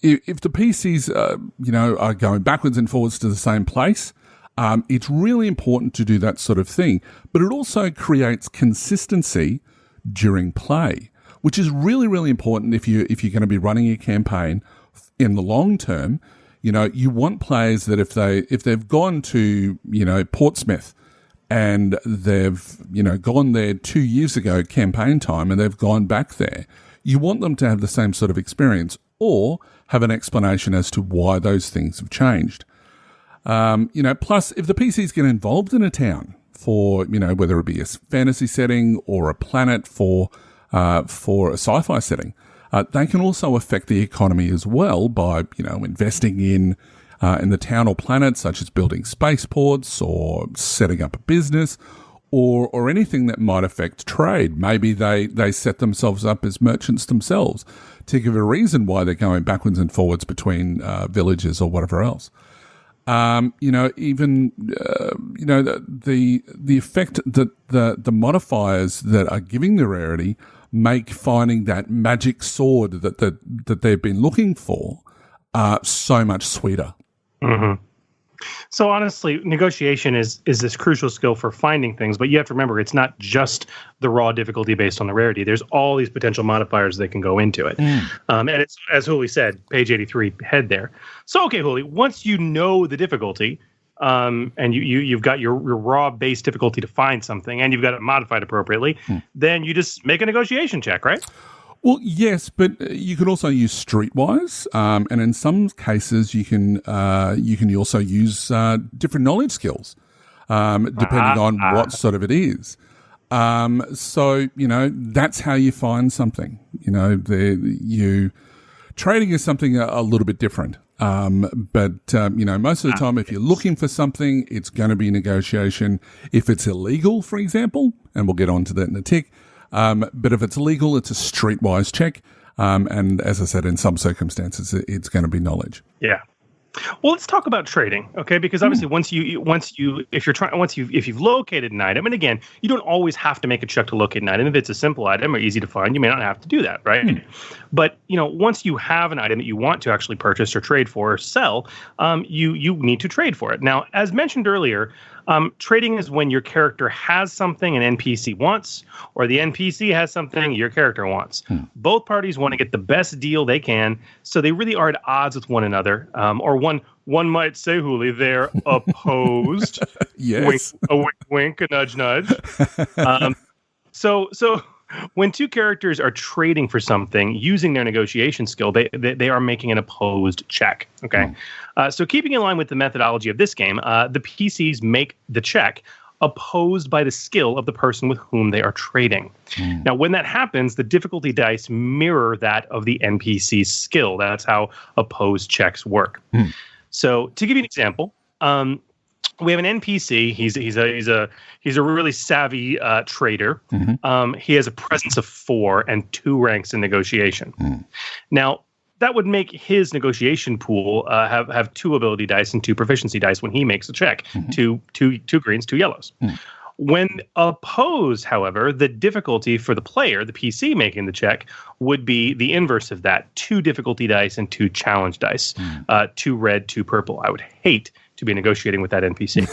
If the PCs, are going backwards and forwards to the same place, it's really important to do that sort of thing. But it also creates consistency during play, which is really, really important if you're going to be running a campaign in the long term. You want players that if they've gone to, Portsmouth and they've, gone there 2 years ago campaign time and they've gone back there, you want them to have the same sort of experience or have an explanation as to why those things have changed. Plus if the PCs get involved in a town for, whether it be a fantasy setting or a planet for a sci-fi setting, they can also affect the economy as well by, investing in the town or planet, such as building spaceports or setting up a business or anything that might affect trade. Maybe they set themselves up as merchants themselves to give a reason why they're going backwards and forwards between villages or whatever else. The effect that the modifiers that are giving the rarity make finding that magic sword that they've been looking for so much sweeter. Mm-hmm. So honestly, negotiation is this crucial skill for finding things, but you have to remember it's not just the raw difficulty based on the rarity. There's all these potential modifiers that can go into it. And it's, as Huli said, page 83, head there. So, okay, Huli, once you know the difficulty, and you've got your raw base difficulty to find something, and you've got it modified appropriately, then you just make a negotiation check, right? Well, yes, but you can also use streetwise, and in some cases you can also use different knowledge skills, depending on what sort of it is. So that's how you find something. Trading is something a little bit different. But most of the time, if you're looking for something, it's going to be negotiation. If it's illegal, for example, and we'll get on to that in a tick. But if it's legal, it's a streetwise check. And as I said, in some circumstances, it's going to be knowledge. Yeah. Well, let's talk about trading, okay? Because obviously, if you've located an item, and again, you don't always have to make a check to locate an item. If it's a simple item or easy to find, you may not have to do that, right? But once you have an item that you want to actually purchase or trade for or sell, you need to trade for it. Now, as mentioned earlier, trading is when your character has something an NPC wants, or the NPC has something your character wants. Both parties want to get the best deal they can, so they really are at odds with one another. Or one might say, Huli, they're opposed. Yes. A wink, wink, a nudge, nudge. So when two characters are trading for something using their negotiation skill, they are making an opposed check. Okay. So keeping in line with the methodology of this game, the PCs make the check opposed by the skill of the person with whom they are trading. Now, when that happens, the difficulty dice mirror that of the NPC's skill. That's how opposed checks work. So to give you an example, we have an NPC. He's a really savvy trader. He has a presence of 4 and 2 ranks in negotiation. Now, that would make his negotiation pool have 2 ability dice and 2 proficiency dice when he makes a check. Two greens, 2 yellows. When opposed, however, the difficulty for the player, the PC making the check, would be the inverse of that: 2 difficulty dice and 2 challenge dice. 2 red, 2 purple. I would hate to be negotiating with that NPC.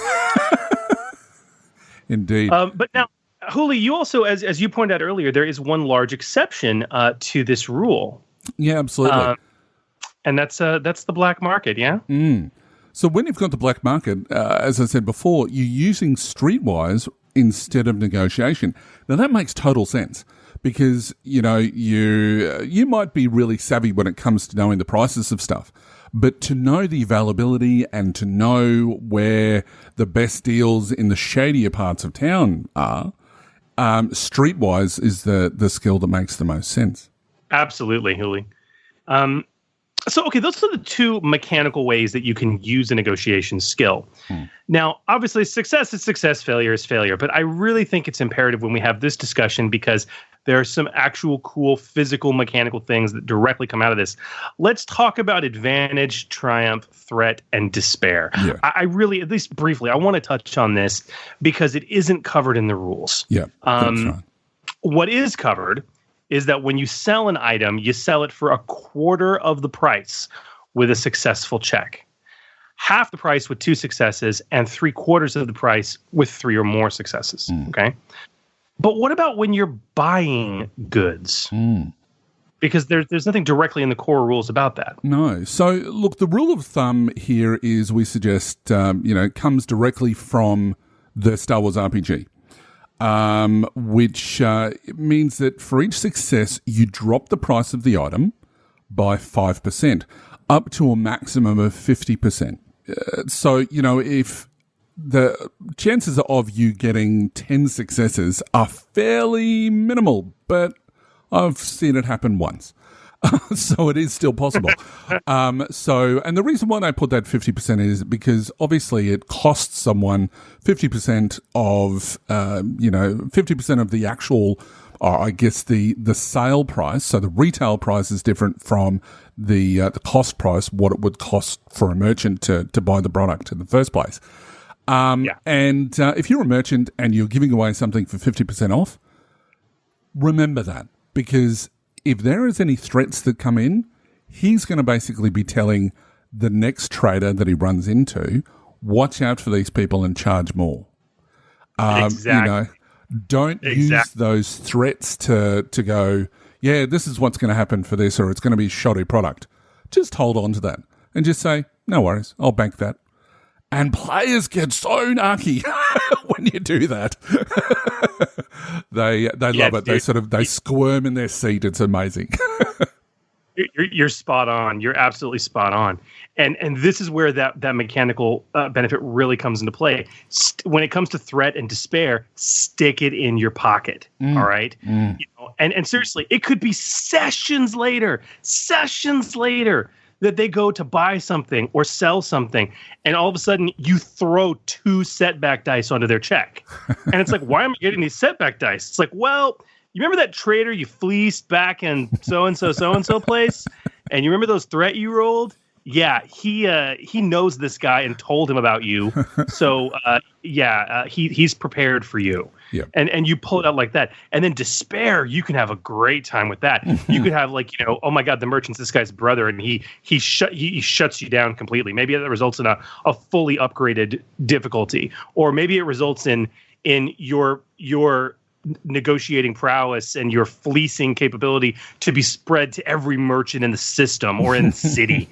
Indeed. But now, Huli, you also, as you pointed out earlier, there is one large exception to this rule. Yeah, absolutely. And that's the black market, yeah? So when you've got the black market, as I said before, you're using streetwise instead of negotiation. Now, that makes total sense because, you might be really savvy when it comes to knowing the prices of stuff. But to know the availability and to know where the best deals in the shadier parts of town are, streetwise is the skill that makes the most sense. Absolutely, Huli. So, okay, those are the 2 mechanical ways that you can use a negotiation skill. Now, obviously, success is success, failure is failure. But I really think it's imperative when we have this discussion because there are some actual cool physical, mechanical things that directly come out of this. Let's talk about advantage, triumph, threat, and despair. Yeah. I really, at least briefly, I want to touch on this because it isn't covered in the rules. Yeah, that's right. What is covered is that when you sell an item, you sell it for a quarter of the price with a successful check, half the price with 2 successes, and 3/4 of the price with 3 or more successes. Okay. But what about when you're buying goods? Because there's nothing directly in the core rules about that. No. So, look, the rule of thumb here is we suggest, comes directly from the Star Wars RPG. Which means that for each success, you drop the price of the item by 5%, up to a maximum of 50%. So, if the chances of you getting 10 successes are fairly minimal, but I've seen it happen once. So it is still possible. And the reason why I put that 50% is because obviously it costs someone 50% of, 50% of the actual, the sale price. So the retail price is different from the cost price, what it would cost for a merchant to buy the product in the first place. And if you're a merchant and you're giving away something for 50% off, remember that. because if there is any threats that come in, he's going to basically be telling the next trader that he runs into, watch out for these people and charge more. Exactly. Don't use those threats to go, yeah, this is what's going to happen for this, or it's going to be shoddy product. Just hold on to that and just say, no worries, I'll bank that. And players get so narky when you do that. They love it. They squirm in their seat. It's amazing. You're spot on. You're absolutely spot on. And this is where that mechanical benefit really comes into play. When it comes to threat and despair, stick it in your pocket. All right. You know, and seriously, it could be sessions later that they go to buy something or sell something, and all of a sudden you throw 2 setback dice onto their check. And it's like, why am I getting these setback dice? It's like, well, you remember that trader you fleeced back in so-and-so place? And you remember those threat you rolled? Yeah, he knows this guy and told him about you. So, he's prepared for you. Yep. And you pull it out like that. And then despair, you can have a great time with that. You could have like, oh my God, the merchant's this guy's brother, and he shuts you down completely. Maybe that results in a fully upgraded difficulty, or maybe it results in your negotiating prowess and your fleecing capability to be spread to every merchant in the system or in the city.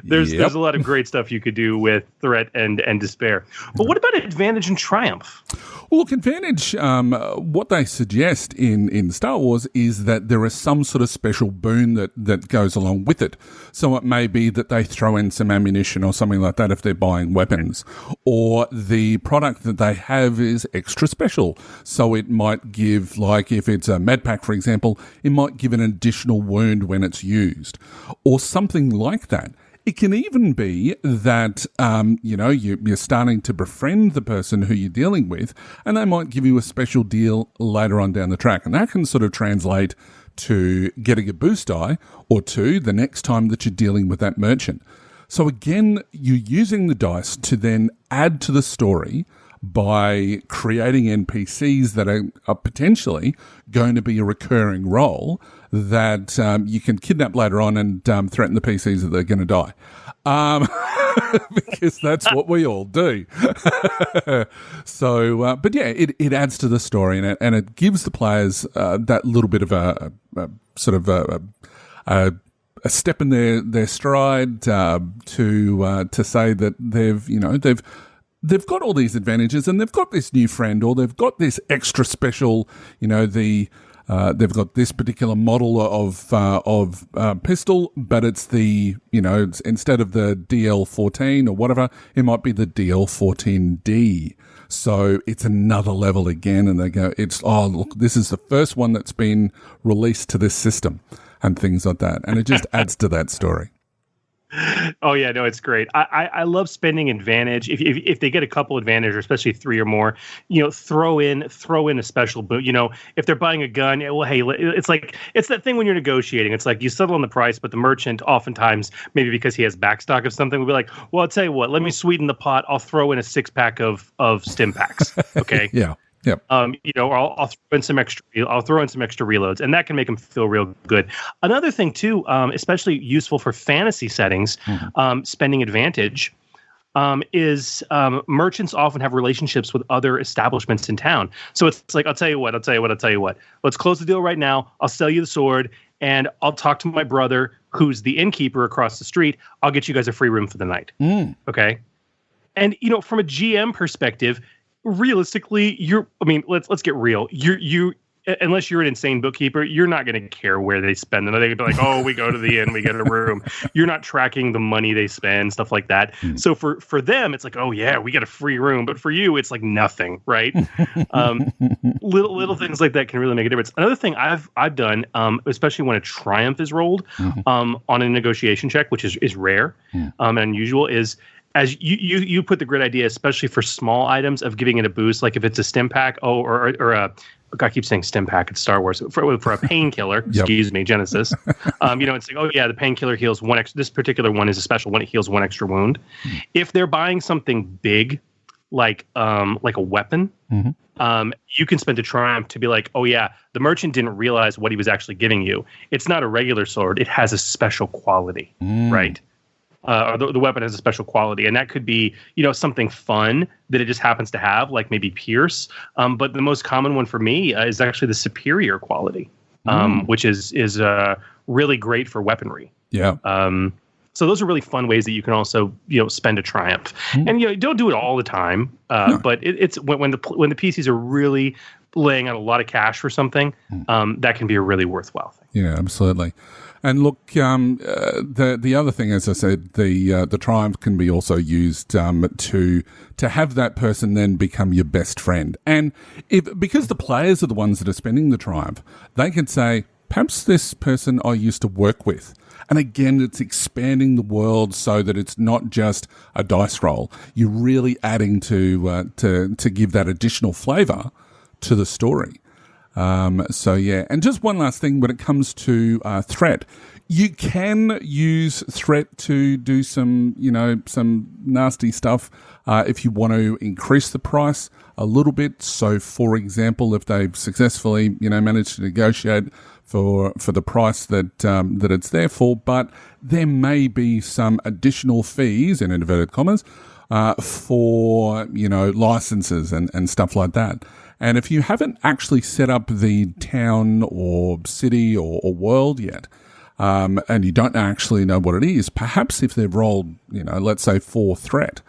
There's a lot of great stuff you could do with threat and despair. But what about advantage and triumph? Well, look, advantage, what they suggest in Star Wars is that there is some sort of special boon that goes along with it. So it may be that they throw in some ammunition or something like that if they're buying weapons, or the product that they have is extra special. So it might give, like if it's a med pack, for example, it might give an additional wound when it's used, or something like that. It can even be that, you're starting to befriend the person who you're dealing with, and they might give you a special deal later on down the track. And that can sort of translate to getting a boost die or two the next time that you're dealing with that merchant. So again, you're using the dice to then add to the story by creating NPCs that are potentially going to be a recurring role that you can kidnap later on and threaten the PCs that they're going to die. Because that's what we all do. So, but yeah, it adds to the story, and it gives the players that little bit of a sort of a step in their stride to say that they've got all these advantages, and they've got this new friend, or they've got this extra special, they've got this particular model of pistol, but it's it's instead of the DL14 or whatever, it might be the DL14D. So it's another level again, and they go, look, this is the first one that's been released to this system, and things like that. And it just adds to that story. Oh yeah, no, it's great. I love spending advantage. If they get a couple advantage, or especially 3 or more, throw in a special boot. If they're buying a gun, well, hey, it's that thing when you're negotiating. It's like you settle on the price, but the merchant oftentimes, maybe because he has backstock of something, will be like, well, I'll tell you what, let me sweeten the pot. I'll throw in a 6-pack of stim packs. Okay. Yeah. Yep. I'll throw in some extra reloads, and that can make them feel real good. Another thing too, especially useful for fantasy settings, spending advantage, is merchants often have relationships with other establishments in town. So it's like, I'll tell you what. Let's close the deal right now. I'll sell you the sword, and I'll talk to my brother, who's the innkeeper across the street. I'll get you guys a free room for the night. Okay. And from a GM perspective, realistically, let's get real. You unless you're an insane bookkeeper, you're not going to care where they spend it. They're going to be like, oh, we go to the inn, we get a room. You're not tracking the money they spend, stuff like that. So for them, it's like, oh yeah, we get a free room. But for you, it's like nothing, right? Little things like that can really make a difference. Another thing I've done, especially when a triumph is rolled on a negotiation check, which is rare and unusual, is as you put the great idea, especially for small items, of giving it a boost, like if it's a stim pack, or a, I keep saying stim pack, it's Star Wars, for a painkiller, excuse me, Genesys. It's like, oh yeah, the painkiller heals one extra, this particular one is a special one, it heals one extra wound. If they're buying something big, like a weapon, you can spend a triumph to be like, oh yeah, the merchant didn't realize what he was actually giving you. It's not a regular sword; it has a special quality, right? Or the weapon has a special quality, and that could be, something fun that it just happens to have, like maybe pierce. But the most common one for me is actually the superior quality, which is really great for weaponry. Yeah. So those are really fun ways that you can also, spend a triumph. And don't do it all the time, but it's when the PCs are really laying out a lot of cash for something, that can be a really worthwhile thing. Yeah, absolutely. And look, the other thing, as I said, the triumph can be also used to have that person then become your best friend. And because the players are the ones that are spending the triumph, they can say, perhaps this person I used to work with. And again, it's expanding the world so that it's not just a dice roll. You're really adding to give that additional flavour to the story. So yeah, and just one last thing when it comes to threat, you can use threat to do some nasty stuff if you want to increase the price a little bit. So, for example, if they've successfully managed to negotiate for the price that it's there for, but there may be some additional fees in inverted commas for licenses and stuff like that. And if you haven't actually set up the town or city or world yet, and you don't actually know what it is, perhaps if they've rolled, let's say 4 threat,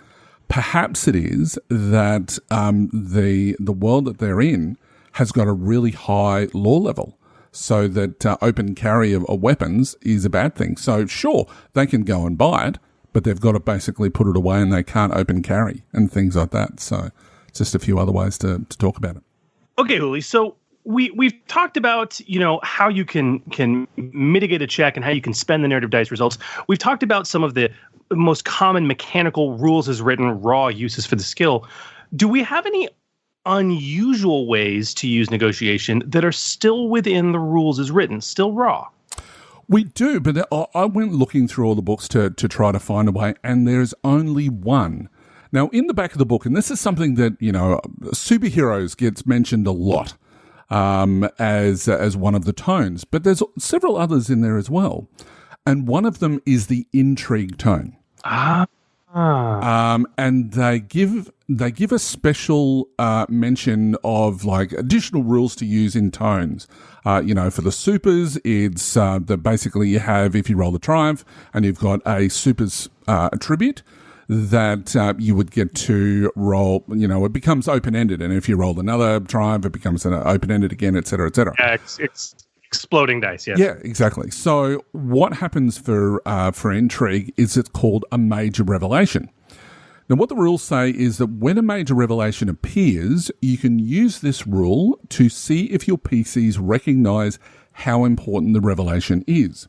perhaps it is that the world that they're in has got a really high law level, so that open carry of weapons is a bad thing. So sure, they can go and buy it, but they've got to basically put it away and they can't open carry and things like that. So just a few other ways to talk about it. Okay, Uli. So we've talked about how you can mitigate a check and how you can spend the narrative dice results. We've talked about some of the most common mechanical rules as written, raw uses for the skill. Do we have any unusual ways to use negotiation that are still within the rules as written, still raw? We do, but I went looking through all the books to try to find a way, and there's only one. Now, in the back of the book, and this is something that, superheroes gets mentioned a lot as one of the tones, but there's several others in there as well. And one of them is the intrigue tone. And they give a special mention of like additional rules to use in tones. For the supers, it's that basically you have, if you roll the triumph and you've got a supers attribute, that you would get to roll, it becomes open-ended. And if you roll another triumph, it becomes an open-ended again, et cetera, et cetera. Yeah, it's exploding dice, yes. Yeah, exactly. So what happens for intrigue is it's called a major revelation. Now, what the rules say is that when a major revelation appears, you can use this rule to see if your PCs recognize how important the revelation is.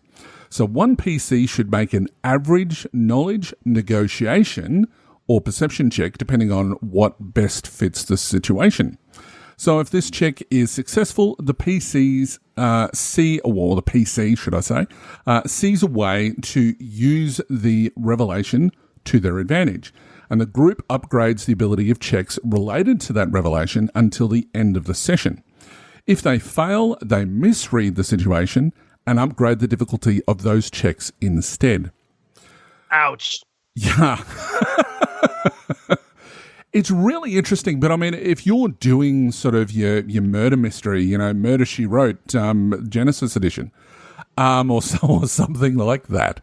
So one PC should make an average knowledge, negotiation, or perception check, depending on what best fits the situation. So if this check is successful, the PCs sees a way to use the revelation to their advantage. And the group upgrades the ability of checks related to that revelation until the end of the session. If they fail, they misread the situation and upgrade the difficulty of those checks instead. Ouch. Yeah. It's really interesting, but I mean, if you're doing sort of your murder mystery, Murder, She Wrote, Genesys edition, or something like that,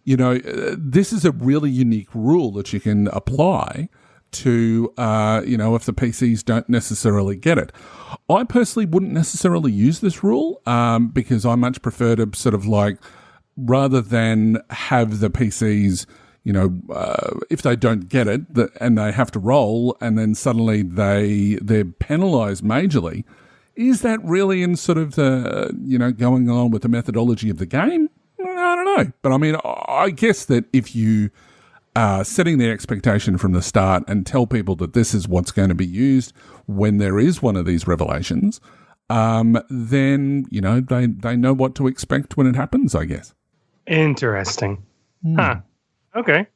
this is a really unique rule that you can apply to, if the PCs don't necessarily get it. I personally wouldn't necessarily use this rule because I much prefer to sort of like, rather than have the PCs, if they don't get it and they have to roll and then suddenly they're penalised majorly, is that really in sort of the, going along with the methodology of the game? I don't know. But I mean, I guess that if you setting the expectation from the start and tell people that this is what's going to be used when there is one of these revelations, then, they know what to expect when it happens, I guess. Interesting. Huh. Okay.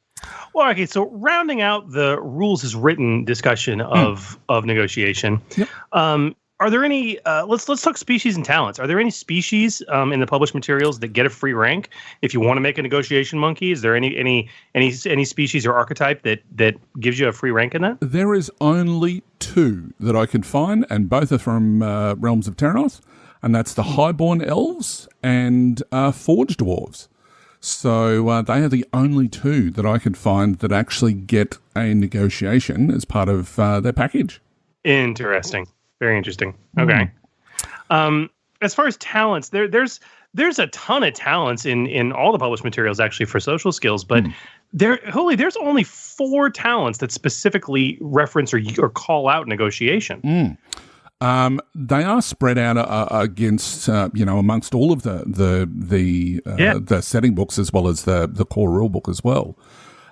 Well, okay, so rounding out the rules as written discussion of negotiation, are there any? Let's talk species and talents. Are there any species in the published materials that get a free rank if you want to make a negotiation monkey? Is there any species or archetype that gives you a free rank in that? There is only 2 that I can find, and both are from Realms of Terranoth, and that's the Highborn Elves and Forge Dwarves. So they are the only 2 that I could find that actually get a negotiation as part of their package. Interesting. Very interesting. Okay. As far as talents, there's a ton of talents in all the published materials actually for social skills, but there's only 4 talents that specifically reference or call out negotiation. They are spread out against, amongst all of the setting books as well as the core rule book as well.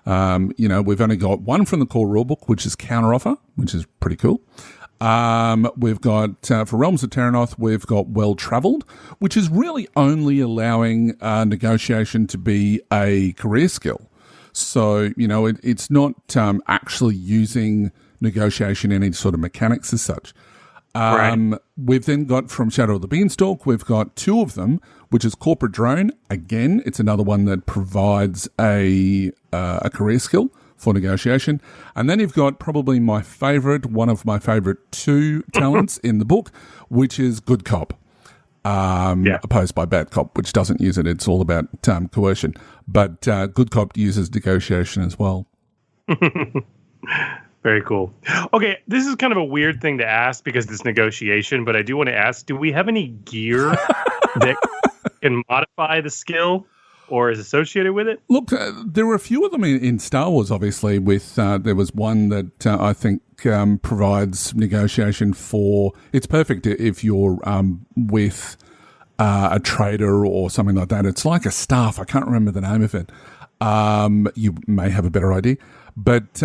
We've only got 1 from the core rule book, which is counteroffer, which is pretty cool. We've got, for Realms of Terranoth, we've got well-travelled, which is really only allowing negotiation to be a career skill. So, it's not actually using negotiation in any sort of mechanics as such. We've then got from Shadow of the Beanstalk, we've got 2 of them, which is Corporate Drone. Again, it's another one that provides a career skill for negotiation. And then you've got probably one of my favourite 2 talents in the book, which is Good Cop, opposed by Bad Cop, which doesn't use it. It's all about coercion. But Good Cop uses negotiation as well. Very cool. Okay, this is kind of a weird thing to ask because it's negotiation, but I do want to ask, do we have any gear that can modify the skill or is associated with it? Look, there were a few of them in Star Wars, obviously, with there was one that I think provides negotiation for... It's perfect if you're with a trader or something like that. It's like a staff. I can't remember the name of it. You may have a better idea. But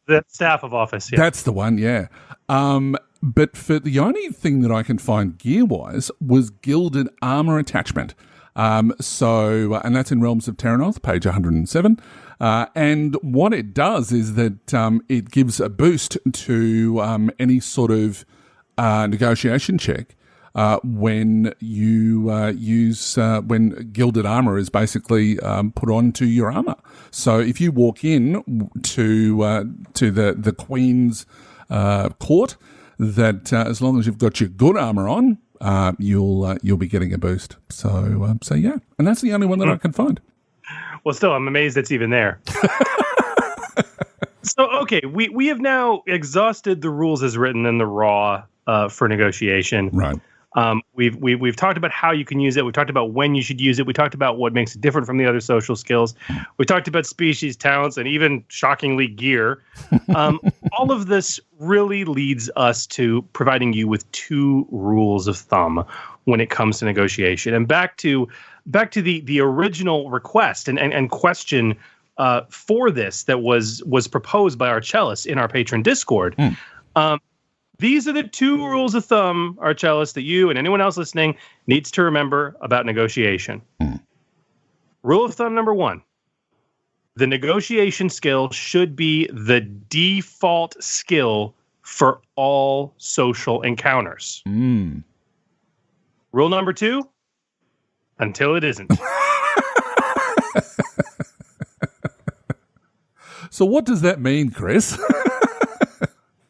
the staff of office, yeah. That's the one, yeah. But for the only thing that I can find gear-wise was gilded armor attachment. And that's in Realms of Terranoth, page 107. And what it does is that it gives a boost to any sort of negotiation check when you when gilded armor is basically put onto your armor. So if you walk in to the Queen's court, that as long as you've got your good armor on, you'll be getting a boost. So yeah, and that's the only one that I can find. Well, still, I'm amazed it's even there. So okay, we have now exhausted the rules as written in the raw for negotiation. Right. We've talked about how you can use it. We talked about when you should use it. We talked about what makes it different from the other social skills. We talked about species, talents, and even shockingly gear. All of this really leads us to providing you with 2 rules of thumb when it comes to negotiation. And back to the original request and question for this that was proposed by our cellist in our patron Discord. These are the 2 rules of thumb, Archellus, that you and anyone else listening needs to remember about negotiation. Rule of thumb number 1. The negotiation skill should be the default skill for all social encounters. Rule number 2, until it isn't. So what does that mean, Chris?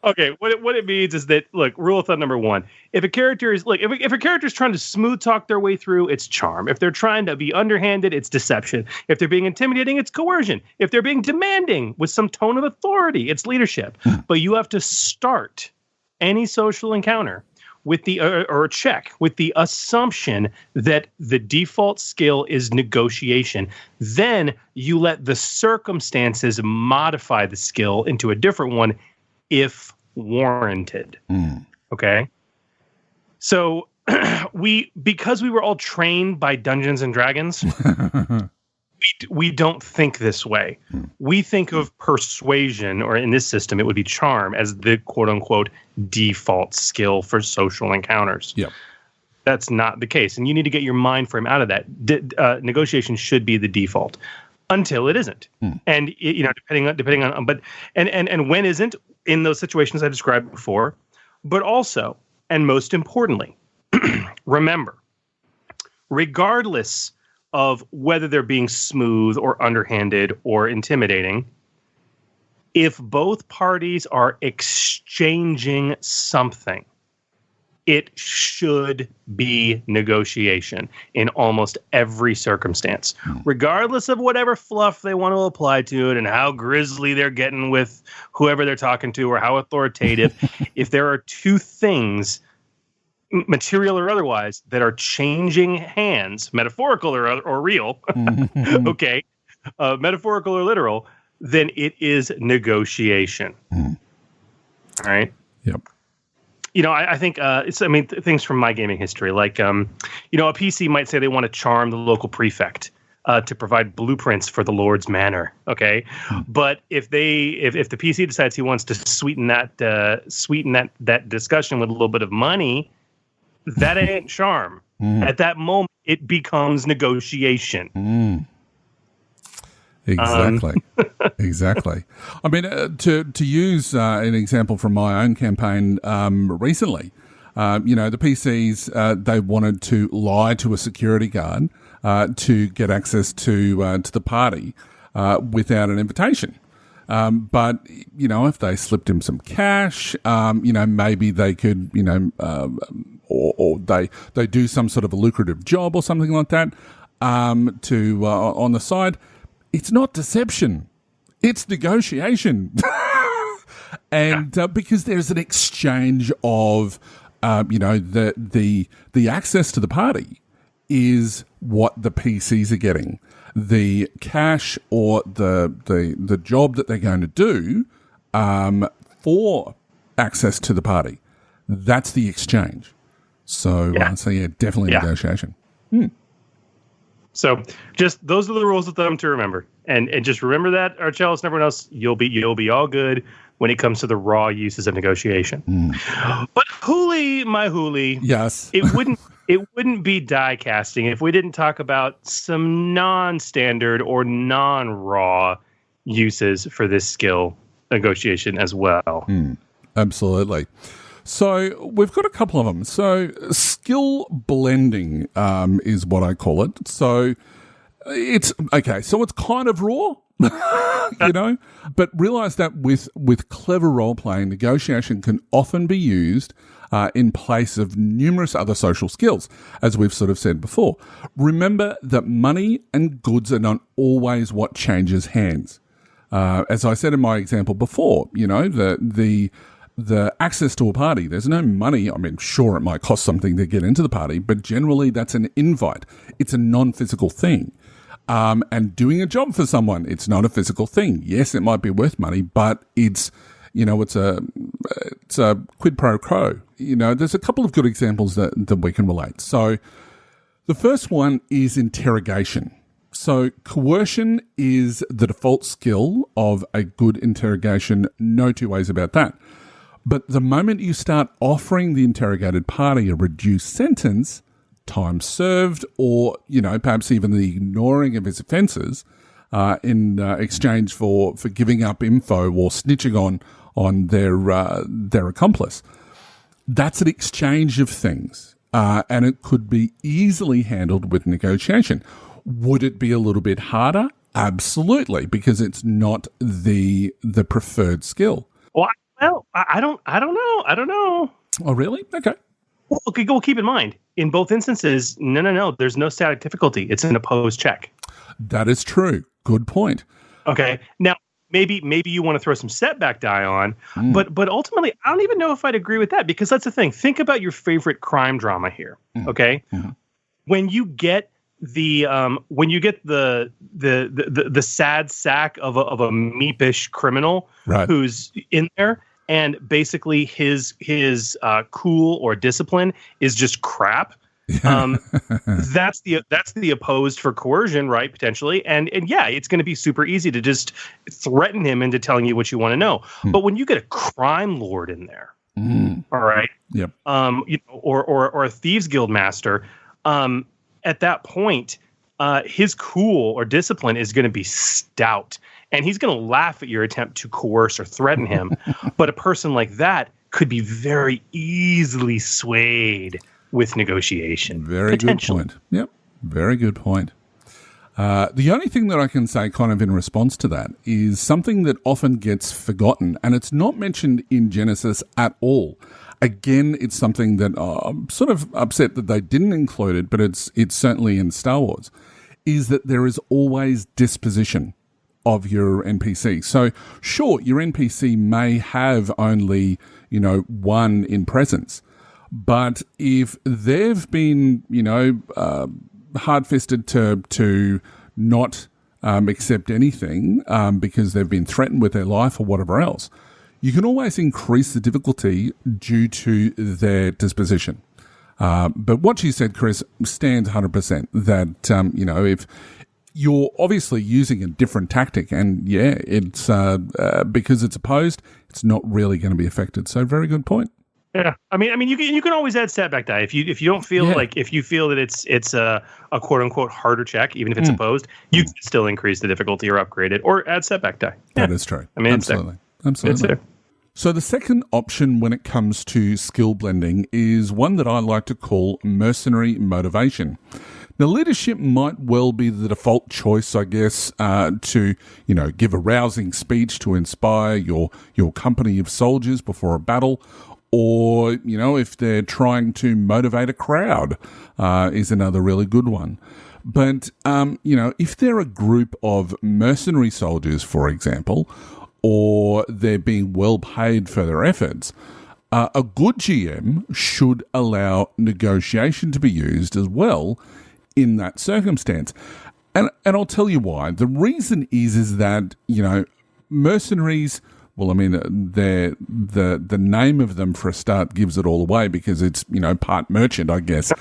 Okay, what it means is that, look, rule of thumb number 1, if a character is if a character is trying to smooth talk their way through, it's charm. If they're trying to be underhanded, it's deception. If they're being intimidating, it's coercion. If they're being demanding with some tone of authority, it's leadership. But you have to start any social encounter with the or check with the assumption that the default skill is negotiation. Then you let the circumstances modify the skill into a different one if warranted. Okay. So because we were all trained by Dungeons and Dragons, we don't think this way. We think of persuasion, or in this system, it would be charm, as the quote unquote default skill for social encounters. Yep. That's not the case. And you need to get your mind frame out of that. Negotiation should be the default. until it isn't. And depending on but and when isn't in those situations I described before, but also, and most importantly, remember, regardless of whether they're being smooth or underhanded or intimidating, if both parties are exchanging something, it should be negotiation in almost every circumstance, regardless of whatever fluff they want to apply to it and how grisly they're getting with whoever they're talking to or how authoritative. If there are two things, material or otherwise, that are changing hands, metaphorical or real, okay, metaphorical or literal, then it is negotiation. All right? Yep. I think things from my gaming history, like, a PC might say they want to charm the local prefect to provide blueprints for the Lord's manor. Okay. But if the PC decides he wants to sweeten that discussion with a little bit of money, that ain't charm. At that moment, it becomes negotiation. Exactly. Exactly. I mean, to use an example from my own campaign recently, the PCs, they wanted to lie to a security guard to get access to the party without an invitation. But, if they slipped him some cash, maybe they could, or they do some sort of a lucrative job or something like that to on the side. It's not deception. It's negotiation. And because there's an exchange of, the access to the party is what the PCs are getting. The cash or the job that they're going to do for access to the party, that's the exchange. So, definitely negotiation. So just those are the rules of thumb to remember. And just remember that, Archelaus and everyone else, you'll be all good when it comes to the raw uses of negotiation. But Hooli, my Hooli, yes, it wouldn't be die casting if we didn't talk about some non-standard or non-raw uses for this skill, negotiation, as well. Absolutely. So we've got a couple of them. So skill blending is what I call it. So it's okay. So it's kind of raw, but realize that with clever role playing, negotiation can often be used in place of numerous other social skills, as we've sort of said before. Remember that money and goods are not always what changes hands. As I said in my example before, the access to a party, there's no money. I mean, sure, it might cost something to get into the party, but generally that's an invite. It's a non-physical thing. And doing a job for someone, it's not a physical thing. Yes, it might be worth money, but it's a quid pro quo. There's a couple of good examples that we can relate. So the first one is interrogation. So coercion is the default skill of a good interrogation. No two ways about that. But the moment you start offering the interrogated party a reduced sentence, time served, or, perhaps even the ignoring of his offences in exchange for giving up info or snitching on their accomplice, that's an exchange of things. And it could be easily handled with negotiation. Would it be a little bit harder? Absolutely, because it's not the preferred skill. Well, I don't know. Oh, really? Okay. Well, keep in mind, in both instances, no, there's no static difficulty. It's an opposed check. That is true. Good point. Okay. Now, maybe you want to throw some setback die on, but ultimately, I don't even know if I'd agree with that, because that's the thing. Think about your favorite crime drama here. Okay. When you get the sad sack of a meepish criminal who's in there, and basically his cool or discipline is just crap. That's the opposed for coercion, right? Potentially, and yeah, it's going to be super easy to just threaten him into telling you what you want to know. But when you get a crime lord in there, all right, yep, or a thieves guild master, at that point, his cool or discipline is going to be stout, and he's going to laugh at your attempt to coerce or threaten him. But a person like that could be very easily swayed with negotiation. Very good point. Yep, very good point. The only thing that I can say kind of in response to that is something that often gets forgotten, and it's not mentioned in Genesys at all. Again, it's something that I'm sort of upset that they didn't include it, but it's certainly in Star Wars, is that there is always disposition of your NPC. So sure, your NPC may have only, one in presence, but if they've been, hard-fisted to not accept anything because they've been threatened with their life or whatever else, you can always increase the difficulty due to their disposition. But what you said, Chris, stands 100%, that, if you're obviously using a different tactic and, it's because it's opposed, it's not really going to be affected. So very good point. Yeah, I mean, you can always add setback die if you don't feel if you feel that it's a quote unquote harder check, even if it's opposed, you can still increase the difficulty or upgrade it or add setback die. That is true. I mean, absolutely. It's there. So the second option when it comes to skill blending is one that I like to call mercenary motivation. Now, leadership might well be the default choice, I guess, to, give a rousing speech to inspire your company of soldiers before a battle, or, if they're trying to motivate a crowd, is another really good one. But, if they're a group of mercenary soldiers, for example, or they're being well paid for their efforts, a good GM should allow negotiation to be used as well in that circumstance. And I'll tell you why. The reason is that, mercenaries, well, I mean, the name of them for a start gives it all away because it's, part merchant, I guess.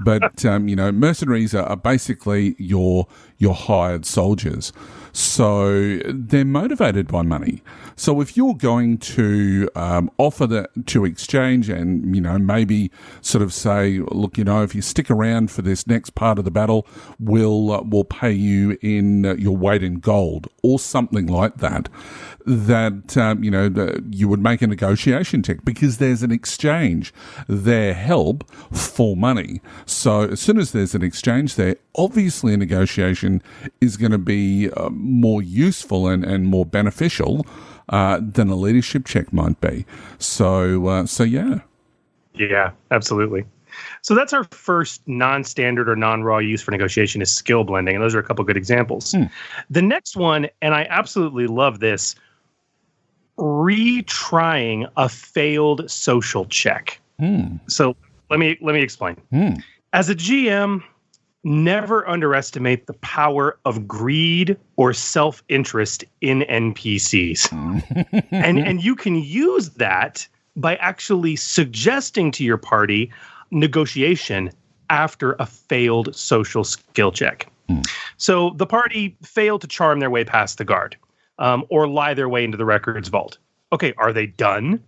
But, mercenaries are basically your hired soldiers. So they're motivated by money. So if you're going to offer to exchange and, maybe sort of say, look, if you stick around for this next part of the battle, we'll pay you in your weight in gold or something like that, you would make a negotiation check because there's an exchange, their help for money. So as soon as there's an exchange there, obviously a negotiation is going to be more useful and more beneficial than a leadership check might be. So yeah. Yeah, absolutely. So that's our first non-standard or non-raw use for negotiation is skill blending, and those are a couple good examples. The next one, and I absolutely love this, retrying a failed social check. So let me explain. As a GM, never underestimate the power of greed or self-interest in NPCs. and you can use that by actually suggesting to your party negotiation after a failed social skill check. So the party failed to charm their way past the guard or lie their way into the records vault. Okay, are they done?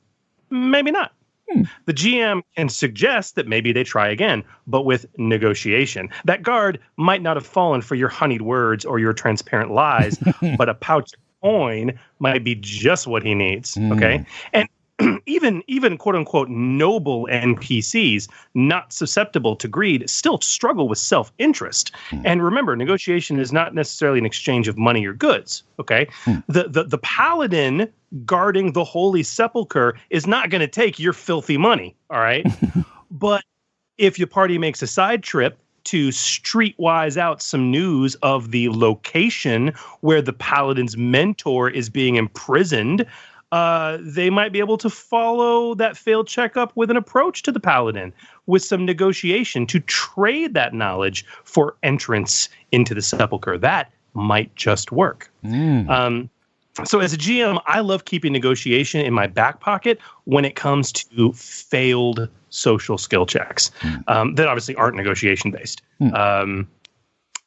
Maybe not. The GM can suggest that maybe they try again, but with negotiation. That guard might not have fallen for your honeyed words or your transparent lies, but a pouch of coin might be just what he needs. Okay, and even quote unquote noble NPCs not susceptible to greed still struggle with self-interest. And remember, negotiation is not necessarily an exchange of money or goods. Okay, the paladin guarding the holy sepulcher is not going to take your filthy money. All right, but if your party makes a side trip to streetwise out some news of the location where the paladin's mentor is being imprisoned, they might be able to follow that failed checkup with an approach to the paladin with some negotiation to trade that knowledge for entrance into the sepulcher. That might just work. So as a GM, I love keeping negotiation in my back pocket when it comes to failed social skill checks that obviously aren't negotiation based. And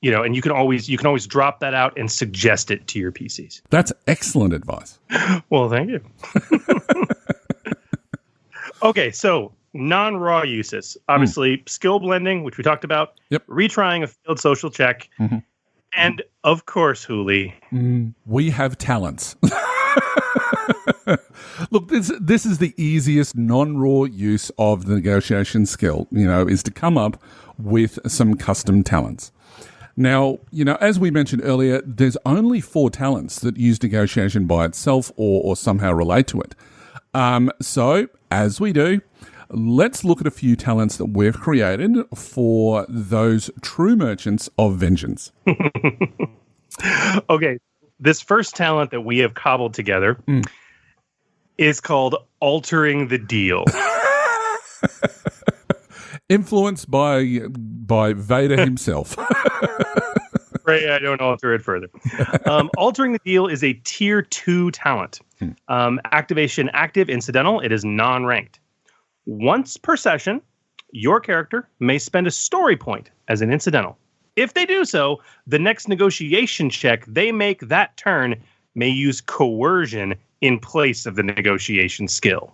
you can always drop that out and suggest it to your PCs. That's excellent advice. Well, thank you. Okay, so non-raw uses. Obviously, skill blending, which we talked about. Yep. Retrying a field social check. Mm-hmm. And, of course, Hooli. We have talents. Look, this is the easiest non-raw use of the negotiation skill, is to come up with some custom talents. Now, as we mentioned earlier, there's only 4 talents that use negotiation by itself or somehow relate to it. So, as we do, let's look at a few talents that we've created for those true merchants of vengeance. Okay, this first talent that we have cobbled together is called Altering the Deal. Influenced by Vader himself. Right, I don't alter it further. Altering the Deal is a tier 2 talent. Activation active, incidental. It is non-ranked. Once per session, your character may spend a story point as an incidental. If they do so, the next negotiation check they make that turn may use coercion in place of the negotiation skill.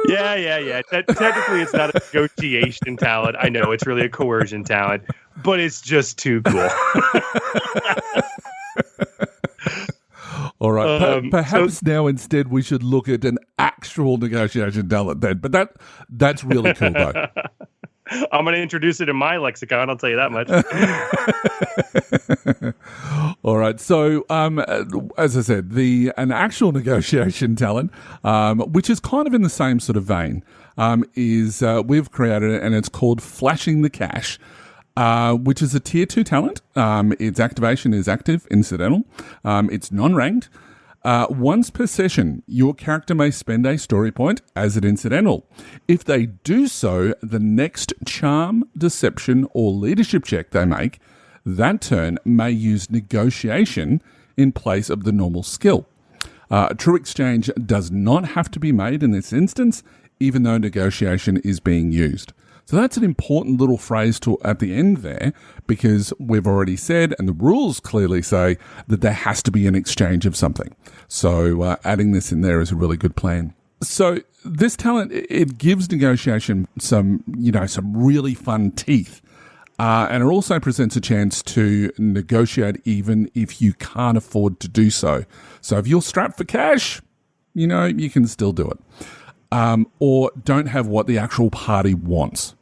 Yeah. Technically, it's not a negotiation talent. I know it's really a coercion talent, but it's just too cool. All right. Perhaps now instead we should look at an actual negotiation talent then. But that's really cool, though. I'm going to introduce it in my lexicon, I'll tell you that much. All right. So, as I said, an actual negotiation talent, which is kind of in the same sort of vein, is we've created it, and it's called Flashing the Cash, which is a tier 2 talent. Its activation is active, incidental. It's non-ranked. Once per session, your character may spend a story point as an incidental. If they do so, the next charm, deception, or leadership check they make that turn may use negotiation in place of the normal skill. A true exchange does not have to be made in this instance, even though negotiation is being used. So that's an important little phrase at the end there, because we've already said, and the rules clearly say, that there has to be an exchange of something. So adding this in there is a really good plan. So this talent, it gives negotiation some really fun teeth. And it also presents a chance to negotiate even if you can't afford to do so. So if you're strapped for cash, you can still do it. Or don't have what the actual party wants.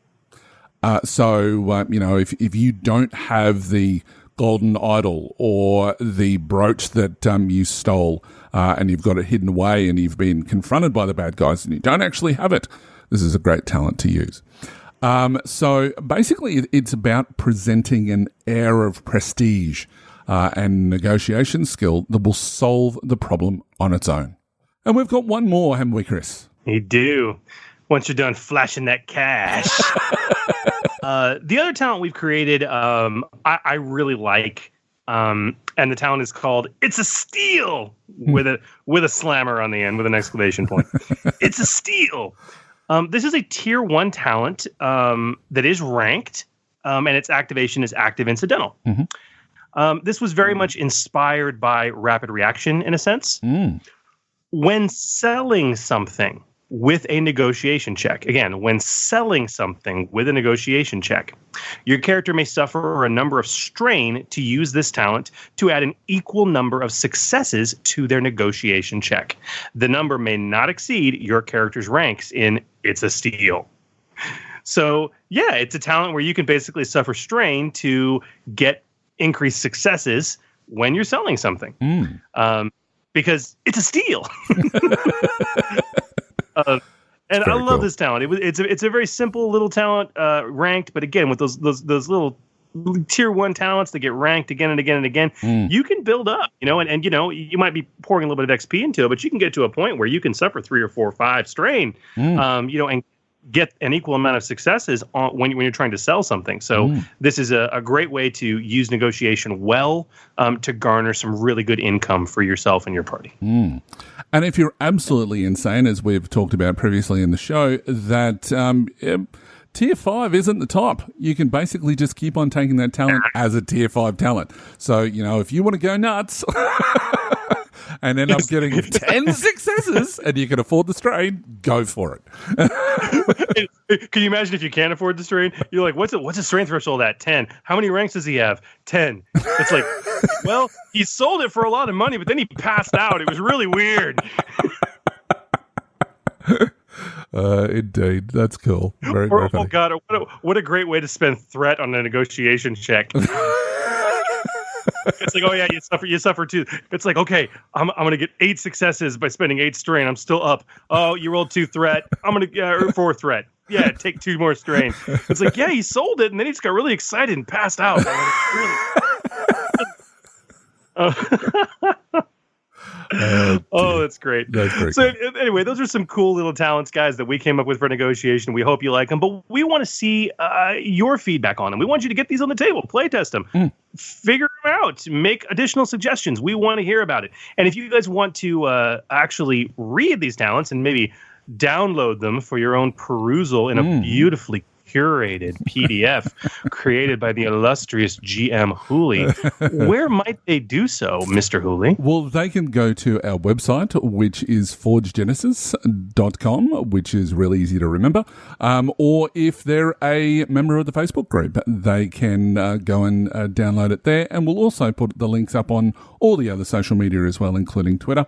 If you don't have the golden idol or the brooch that you stole and you've got it hidden away and you've been confronted by the bad guys and you don't actually have it, this is a great talent to use. So basically it's about presenting an air of prestige and negotiation skill that will solve the problem on its own. And we've got one more, haven't we, Chris? You do. Once you're done flashing that cash. The other talent we've created, I really like, and the talent is called "It's a Steal" with a slammer on the end with an exclamation point. It's a steal. This is a tier 1 talent that is ranked, and its activation is active incidental. Mm-hmm. This was very much inspired by rapid reaction in a sense. When selling something with a negotiation check. Again, when selling something with a negotiation check, your character may suffer a number of strain to use this talent to add an equal number of successes to their negotiation check. The number may not exceed your character's ranks in It's a Steal. So, yeah, it's a talent where you can basically suffer strain to get increased successes when you're selling something. Because it's a steal. And I love this talent. It's a very simple little talent, ranked, but again, with those little tier 1 talents that get ranked again and again and again, you can build up, and you might be pouring a little bit of XP into it, but you can get to a point where you can suffer 3 or 4 or 5 strain, and get an equal amount of successes when you're trying to sell something. So this is a great way to use negotiation well to garner some really good income for yourself and your party. And if you're absolutely insane, as we've talked about previously in the show, that tier 5 isn't the top. You can basically just keep on taking that talent as a tier 5 talent. So, if you want to go nuts, and end up getting 10 successes and you can afford the strain, go for it. Can you imagine if you can't afford the strain? You're like, what's a strain threshold at? 10. How many ranks does he have? 10. It's like, well, he sold it for a lot of money, but then he passed out. It was really weird. Indeed. That's cool. Very, very funny. Oh, God. What a great way to spend threat on a negotiation check. It's like, oh, yeah, you suffer too. It's like, okay, I'm going to get 8 successes by spending 8 strain. I'm still up. Oh, you rolled 2 threat. I'm going to 4 threat. Yeah, take 2 more strain. It's like, yeah, he sold it, and then he just got really excited and passed out. That's great. That's great. So anyway, those are some cool little talents, guys, that we came up with for negotiation. We hope you like them, but we want to see your feedback on them. We want you to get these on the table, play test them, figure them out, make additional suggestions. We want to hear about it. And if you guys want to actually read these talents and maybe download them for your own perusal in a beautifully curated PDF created by the illustrious GM Hooley, where might they do so, Mr. Hooley? Well, they can go to our website, which is forgegenesis.com, which is really easy to remember. Or if they're a member of the Facebook group, they can go and download it there. And we'll also put the links up on all the other social media as well, including Twitter.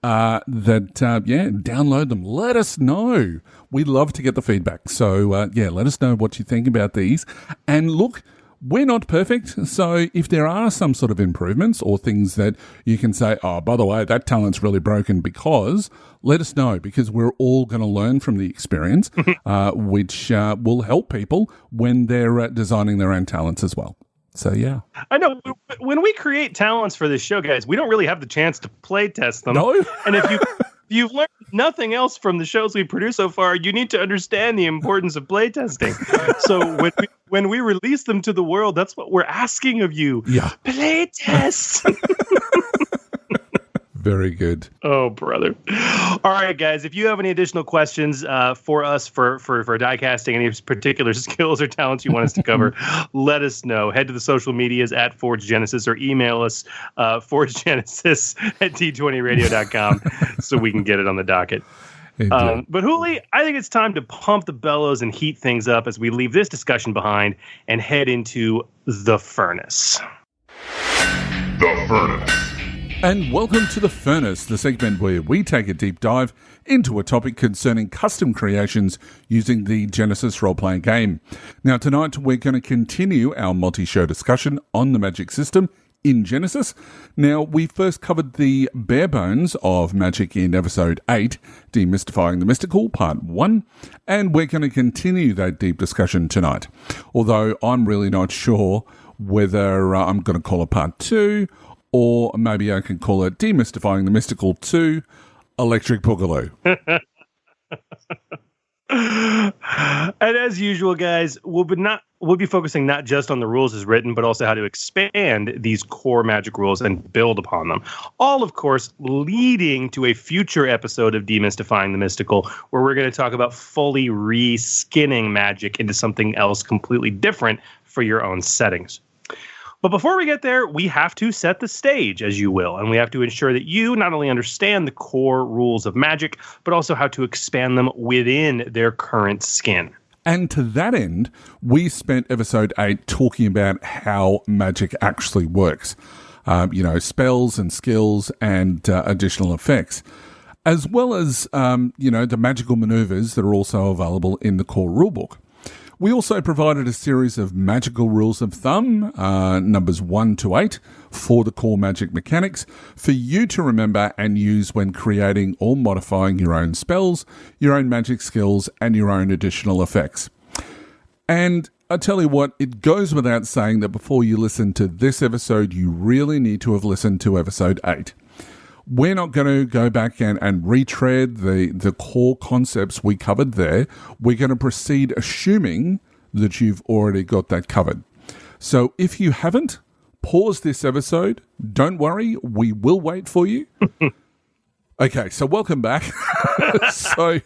Download them. Let us know. We love to get the feedback. So, let us know what you think about these. And look, we're not perfect. So if there are some sort of improvements or things that you can say, oh, by the way, that talent's really broken because, let us know, because we're all going to learn from the experience, which will help people when they're designing their own talents as well. So, yeah. I know. When we create talents for this show, guys, we don't really have the chance to play test them. No. And if you've learned nothing else from the shows we produce so far, you need to understand the importance of play testing. So when we release them to the world, that's what we're asking of you. Yeah. Play test. Very good. Oh, brother. All right, guys, if you have any additional questions for us for die casting, any particular skills or talents you want us to cover, let us know. Head to the social medias at ForgeGenesis or email us forgegenesis@d20radio.com so we can get it on the docket. But Hooley, I think it's time to pump the bellows and heat things up as we leave this discussion behind and head into the furnace. The Furnace. And welcome to The Furnace, the segment where we take a deep dive into a topic concerning custom creations using the Genesys Role Playing Game. Now, tonight we're going to continue our multi-show discussion on the magic system in Genesys. Now, we first covered the bare bones of magic in episode 8, De-mystifying the Mystical, part 1, and we're going to continue that deep discussion tonight. Although I'm really not sure whether I'm going to call it part 2, or maybe I can call it De-mystifying the Mystical 2, Electric Boogaloo. And as usual, guys, we'll be focusing not just on the rules as written, but also how to expand these core magic rules and build upon them. All, of course, leading to a future episode of Demystifying the Mystical, where we're going to talk about fully re-skinning magic into something else completely different for your own settings. But before we get there, we have to set the stage, as you will, and we have to ensure that you not only understand the core rules of magic, but also how to expand them within their current skin. And to that end, we spent episode 8 talking about how magic actually works. Spells and skills and additional effects, as well as, the magical maneuvers that are also available in the core rulebook. We also provided a series of magical rules of thumb, numbers 1 to 8, for the core magic mechanics, for you to remember and use when creating or modifying your own spells, your own magic skills, and your own additional effects. And I tell you what, it goes without saying that before you listen to this episode, you really need to have listened to episode 8. We're not going to go back and retread the core concepts we covered there. We're going to proceed assuming that you've already got that covered. So if you haven't, pause this episode. Don't worry, we will wait for you. Okay, so welcome back. So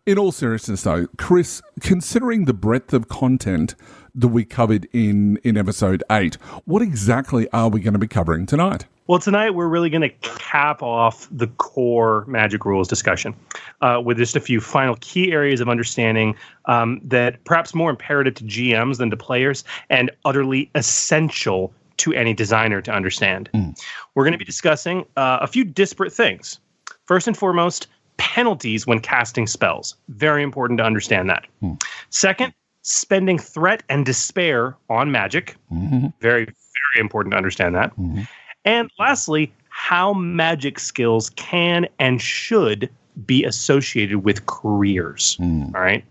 in all seriousness though, Chris, considering the breadth of content that we covered in episode 8, what exactly are we going to be covering tonight? Well, tonight we're really going to cap off the core Magic rules discussion with just a few final key areas of understanding that perhaps more imperative to GMs than to players and utterly essential to any designer to understand. We're going to be discussing a few disparate things. First and foremost, penalties when casting spells. Very important to understand that. Second, spending threat and despair on magic. Very, very important to understand that. And lastly, how magic skills can and should be associated with careers. All right.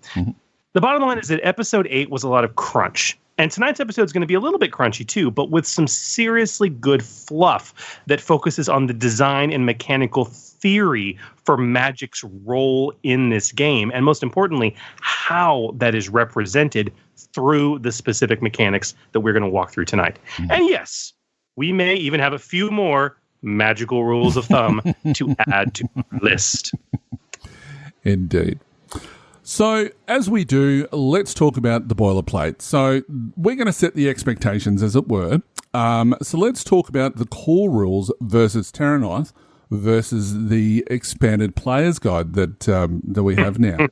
The bottom line is that episode 8 was a lot of crunch. And tonight's episode is going to be a little bit crunchy too, but with some seriously good fluff that focuses on the design and mechanical theory for Magic's role in this game. And most importantly, how that is represented through the specific mechanics that we're going to walk through tonight. And yes, we may even have a few more magical rules of thumb to add to our list. Indeed. So, as we do, let's talk about the boilerplate. So, we're going to set the expectations, as it were. So, let's talk about the core rules versus Terranoth versus the expanded player's guide that we have now.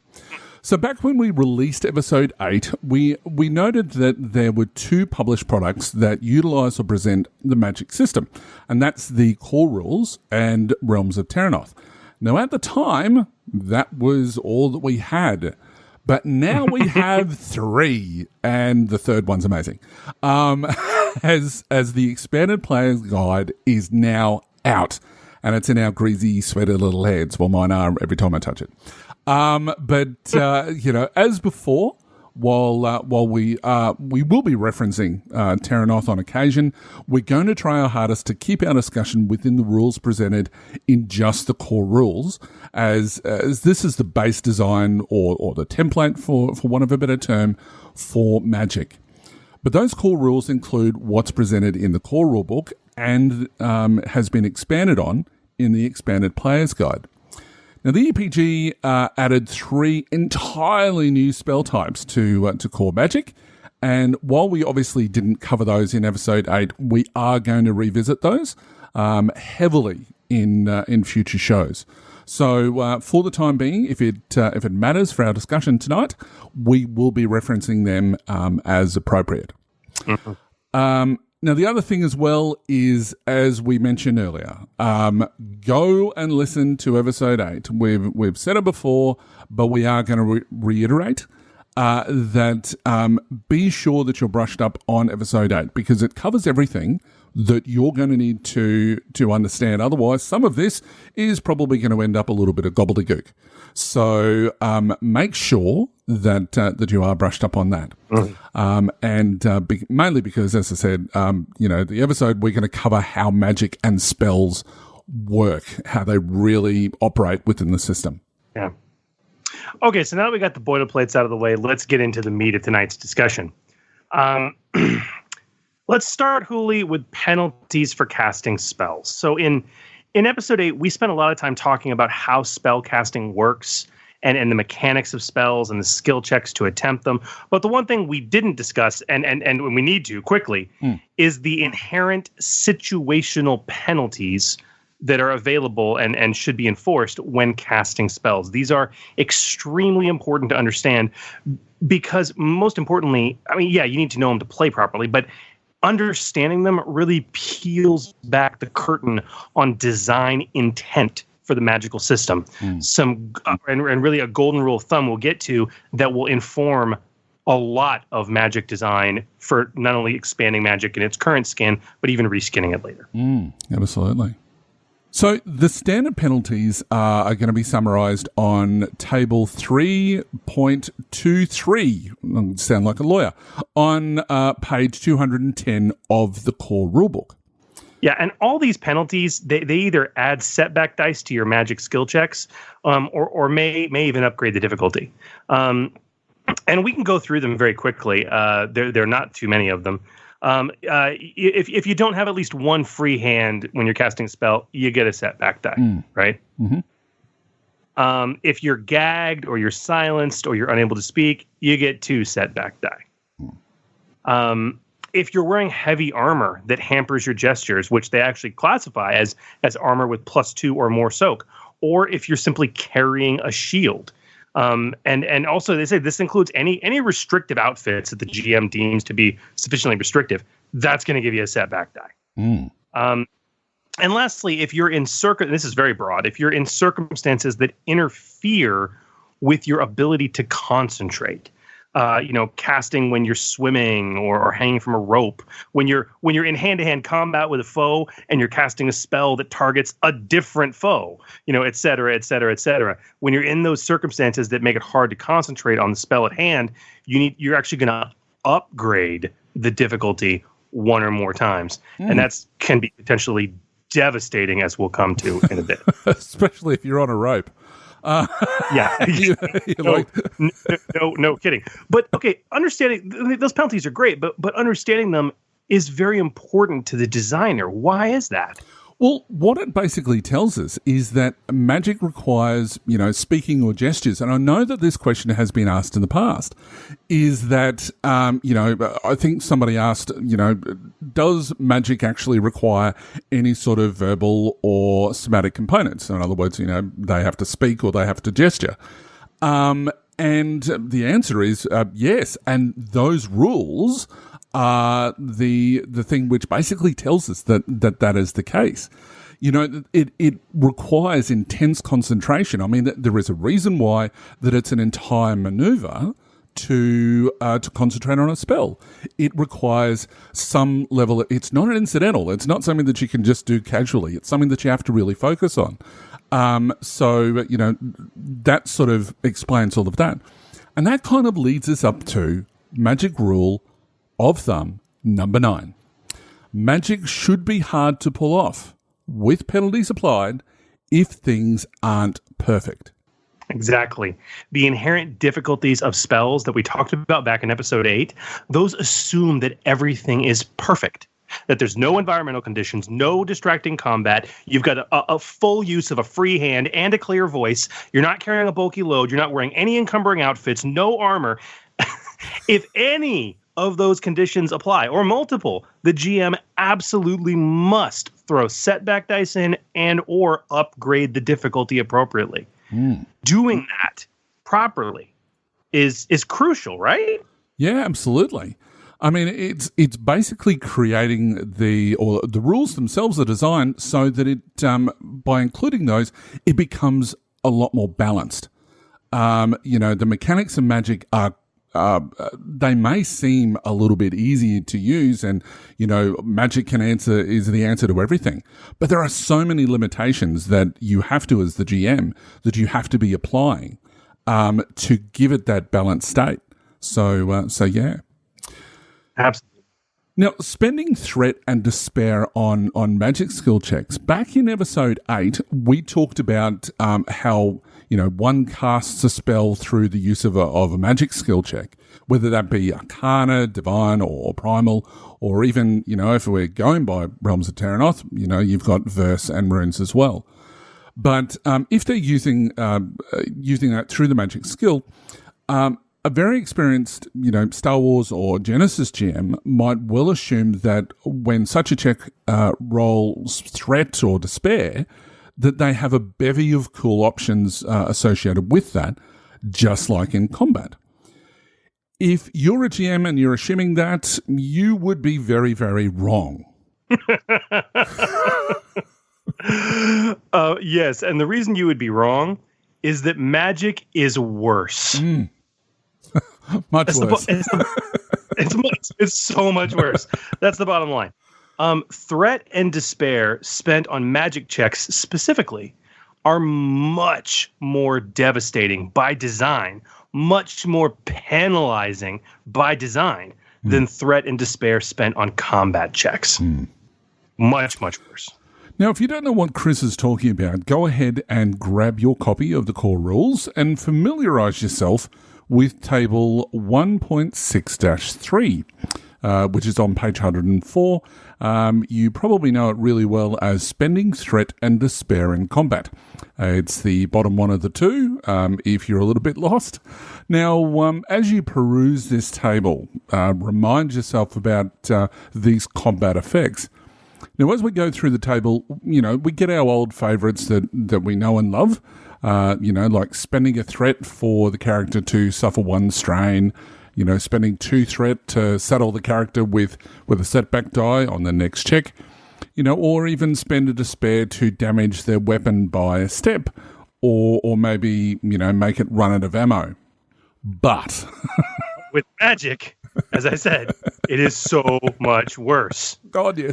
So back when we released episode 8, we noted that there were 2 published products that utilize or present the Magic system, and that's the Core Rules and Realms of Terranoth. Now, at the time, that was all that we had, but now we have 3, and the third one's amazing. As the expanded player's guide is now out, and it's in our greasy, sweaty little heads. Well, mine are every time I touch it. But as before, while we will be referencing Terranoth on occasion, we're going to try our hardest to keep our discussion within the rules presented in just the core rules, as this is the base design or the template, for want of a better term, for Magic. But those core rules include what's presented in the core rulebook and has been expanded on in the expanded player's guide. Now, the EPG added 3 entirely new spell types to core Magic, and while we obviously didn't cover those in episode 8, we are going to revisit those heavily in future shows. So, for the time being, if it matters for our discussion tonight, we will be referencing them as appropriate. Now, the other thing as well is, as we mentioned earlier, go and listen to episode 8. We've said it before, but we are going to reiterate that be sure that you're brushed up on episode 8, because it covers everything that you're going to need to understand. Otherwise, some of this is probably going to end up a little bit of gobbledygook. So make sure that you are brushed up on that. Mainly because, as I said, the episode, we're going to cover how magic and spells work, how they really operate within the system. Yeah. Okay, so now that we got the boilerplates out of the way, let's get into the meat of tonight's discussion. Let's start, Hooli, with penalties for casting spells. So in episode 8, we spent a lot of time talking about how spell casting works and the mechanics of spells and the skill checks to attempt them. But the one thing we didn't discuss, and we need to quickly, is the inherent situational penalties that are available and should be enforced when casting spells. These are extremely important to understand because, most importantly, you need to know them to play properly, but understanding them really peels back the curtain on design intent for the magical system. And really a golden rule of thumb we'll get to that will inform a lot of Magic design for not only expanding Magic in its current skin, but even reskinning it later. Absolutely. So the standard penalties are going to be summarized on table 3.23, sound like a lawyer, on page 210 of the core rulebook. Yeah, and all these penalties, they either add setback dice to your Magic skill checks or may even upgrade the difficulty. And we can go through them very quickly. There are not too many of them. If you don't have at least one free hand when you're casting a spell, you get a setback die, right? If you're gagged or you're silenced or you're unable to speak, you get 2 setback die. if you're wearing heavy armor that hampers your gestures, which they actually classify as armor with +2 or more soak, or if you're simply carrying a shield. And also they say this includes any restrictive outfits that the GM deems to be sufficiently restrictive. That's going to give you a setback die. And lastly, if you're in this is very broad, if you're in circumstances that interfere with your ability to concentrate, casting when you're swimming or hanging from a rope, when you're in hand-to-hand combat with a foe and you're casting a spell that targets a different foe, et cetera, et cetera, et cetera. When you're in those circumstances that make it hard to concentrate on the spell at hand, you're actually going to upgrade the difficulty one or more times. And that can be potentially devastating, as we'll come to in a bit. Especially if you're on a rope. Yeah. No kidding. But okay, understanding those penalties are great, but understanding them is very important to the designer. Why is that? Well, what it basically tells us is that magic requires, speaking or gestures. And I know that this question has been asked in the past, is that, I think somebody asked, does magic actually require any sort of verbal or somatic components? In other words, they have to speak or they have to gesture. And the answer is yes. And those rules are the thing which basically tells us that is the case. It requires intense concentration. I mean, there is a reason why that it's an entire maneuver to concentrate on a spell. It requires some level. It's not an incidental. It's not something that you can just do casually. It's something that you have to really focus on. So that sort of explains all of that. And that kind of leads us up to magic rule of thumb number 9. Magic should be hard to pull off, with penalties applied, if things aren't perfect. Exactly. The inherent difficulties of spells that we talked about back in episode 8, those assume that everything is perfect, that there's no environmental conditions, no distracting combat. You've got a full use of a free hand and a clear voice. You're not carrying a bulky load. You're not wearing any encumbering outfits, no armor. If any of those conditions apply, or multiple, the GM absolutely must throw setback dice in and or upgrade the difficulty appropriately. Doing that properly is crucial, right? Yeah, absolutely. I mean, it's basically creating the rules themselves are designed so that it by including those, it becomes a lot more balanced. The mechanics of magic are they may seem a little bit easier to use, and magic is the answer to everything. But there are so many limitations that you have to, as the GM, that you have to be applying to give it that balanced state. So yeah, absolutely. Now, spending threat and despair on magic skill checks. Back in episode 8, we talked about how one casts a spell through the use of a magic skill check, whether that be Arcana, Divine, or Primal, or even, if we're going by Realms of Terranoth, you've got Verse and Runes as well. But if they're using that through the magic skill, a very experienced, Star Wars or Genesys GM might well assume that when such a check rolls threat or despair, that they have a bevy of cool options associated with that, just like in combat. If you're a GM and you're assuming that, you would be very, very wrong. Yes, and the reason you would be wrong is that magic is worse. Much worse. It's so much worse. That's the bottom line. Threat and despair spent on magic checks specifically are much more devastating by design, much more penalizing by design than threat and despair spent on combat checks. Much, much worse. Now, if you don't know what Chris is talking about, go ahead and grab your copy of the core rules and familiarize yourself with table 1.6-3. which is on page 104. You probably know it really well as spending, threat, and despair in combat. It's the bottom one of the two, if you're a little bit lost. Now, as you peruse this table, remind yourself about these combat effects. Now, as we go through the table, we get our old favourites that we know and love, like spending a threat for the character to suffer 1 strain, spending 2 threat to saddle the character with a setback die on the next check, or even spend a despair to damage their weapon by a step, or maybe, make it run out of ammo. But with magic, as I said, it is so much worse. God, yes.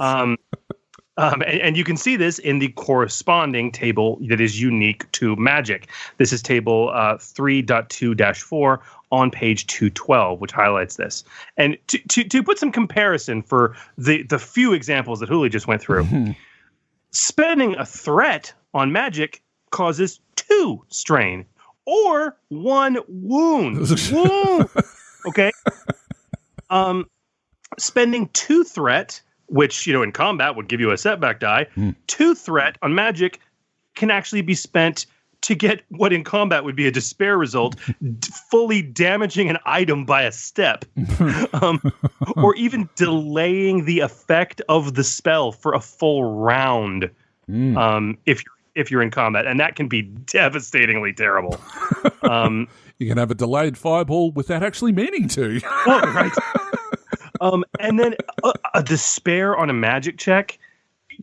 And you can see this in the corresponding table that is unique to magic. This is table 3.2-4 on page 212, which highlights this. And to put some comparison for the few examples that Huli just went through, spending a threat on magic causes 2 strain or 1 wound. Okay? Spending 2 threat, which, in combat would give you a setback die, 2 threat on magic can actually be spent to get what in combat would be a despair result, fully damaging an item by a step, or even delaying the effect of the spell for a full round, if you're in combat, and that can be devastatingly terrible. You can have a delayed fireball without actually meaning to. Oh, right. And then a despair on a magic check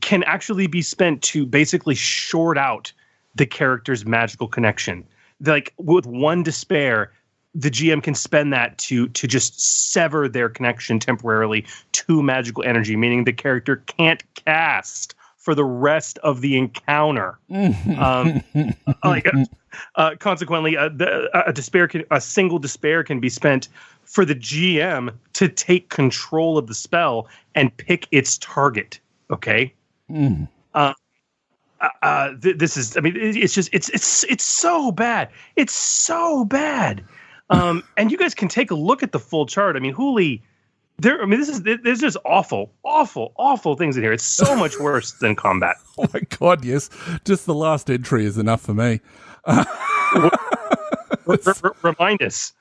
can actually be spent to basically short out the character's magical connection. Like with 1 despair, the GM can spend that to just sever their connection temporarily to magical energy, meaning the character can't cast for the rest of the encounter. Consequently, a single despair can be spent for the GM to take control of the spell and pick its target. Okay. This is, it's just, it's so bad. It's so bad. And you guys can take a look at the full chart. Huli, there's just awful, awful, awful things in here. It's so much worse than combat. Oh my God, yes. Just the last entry is enough for me. Remind us.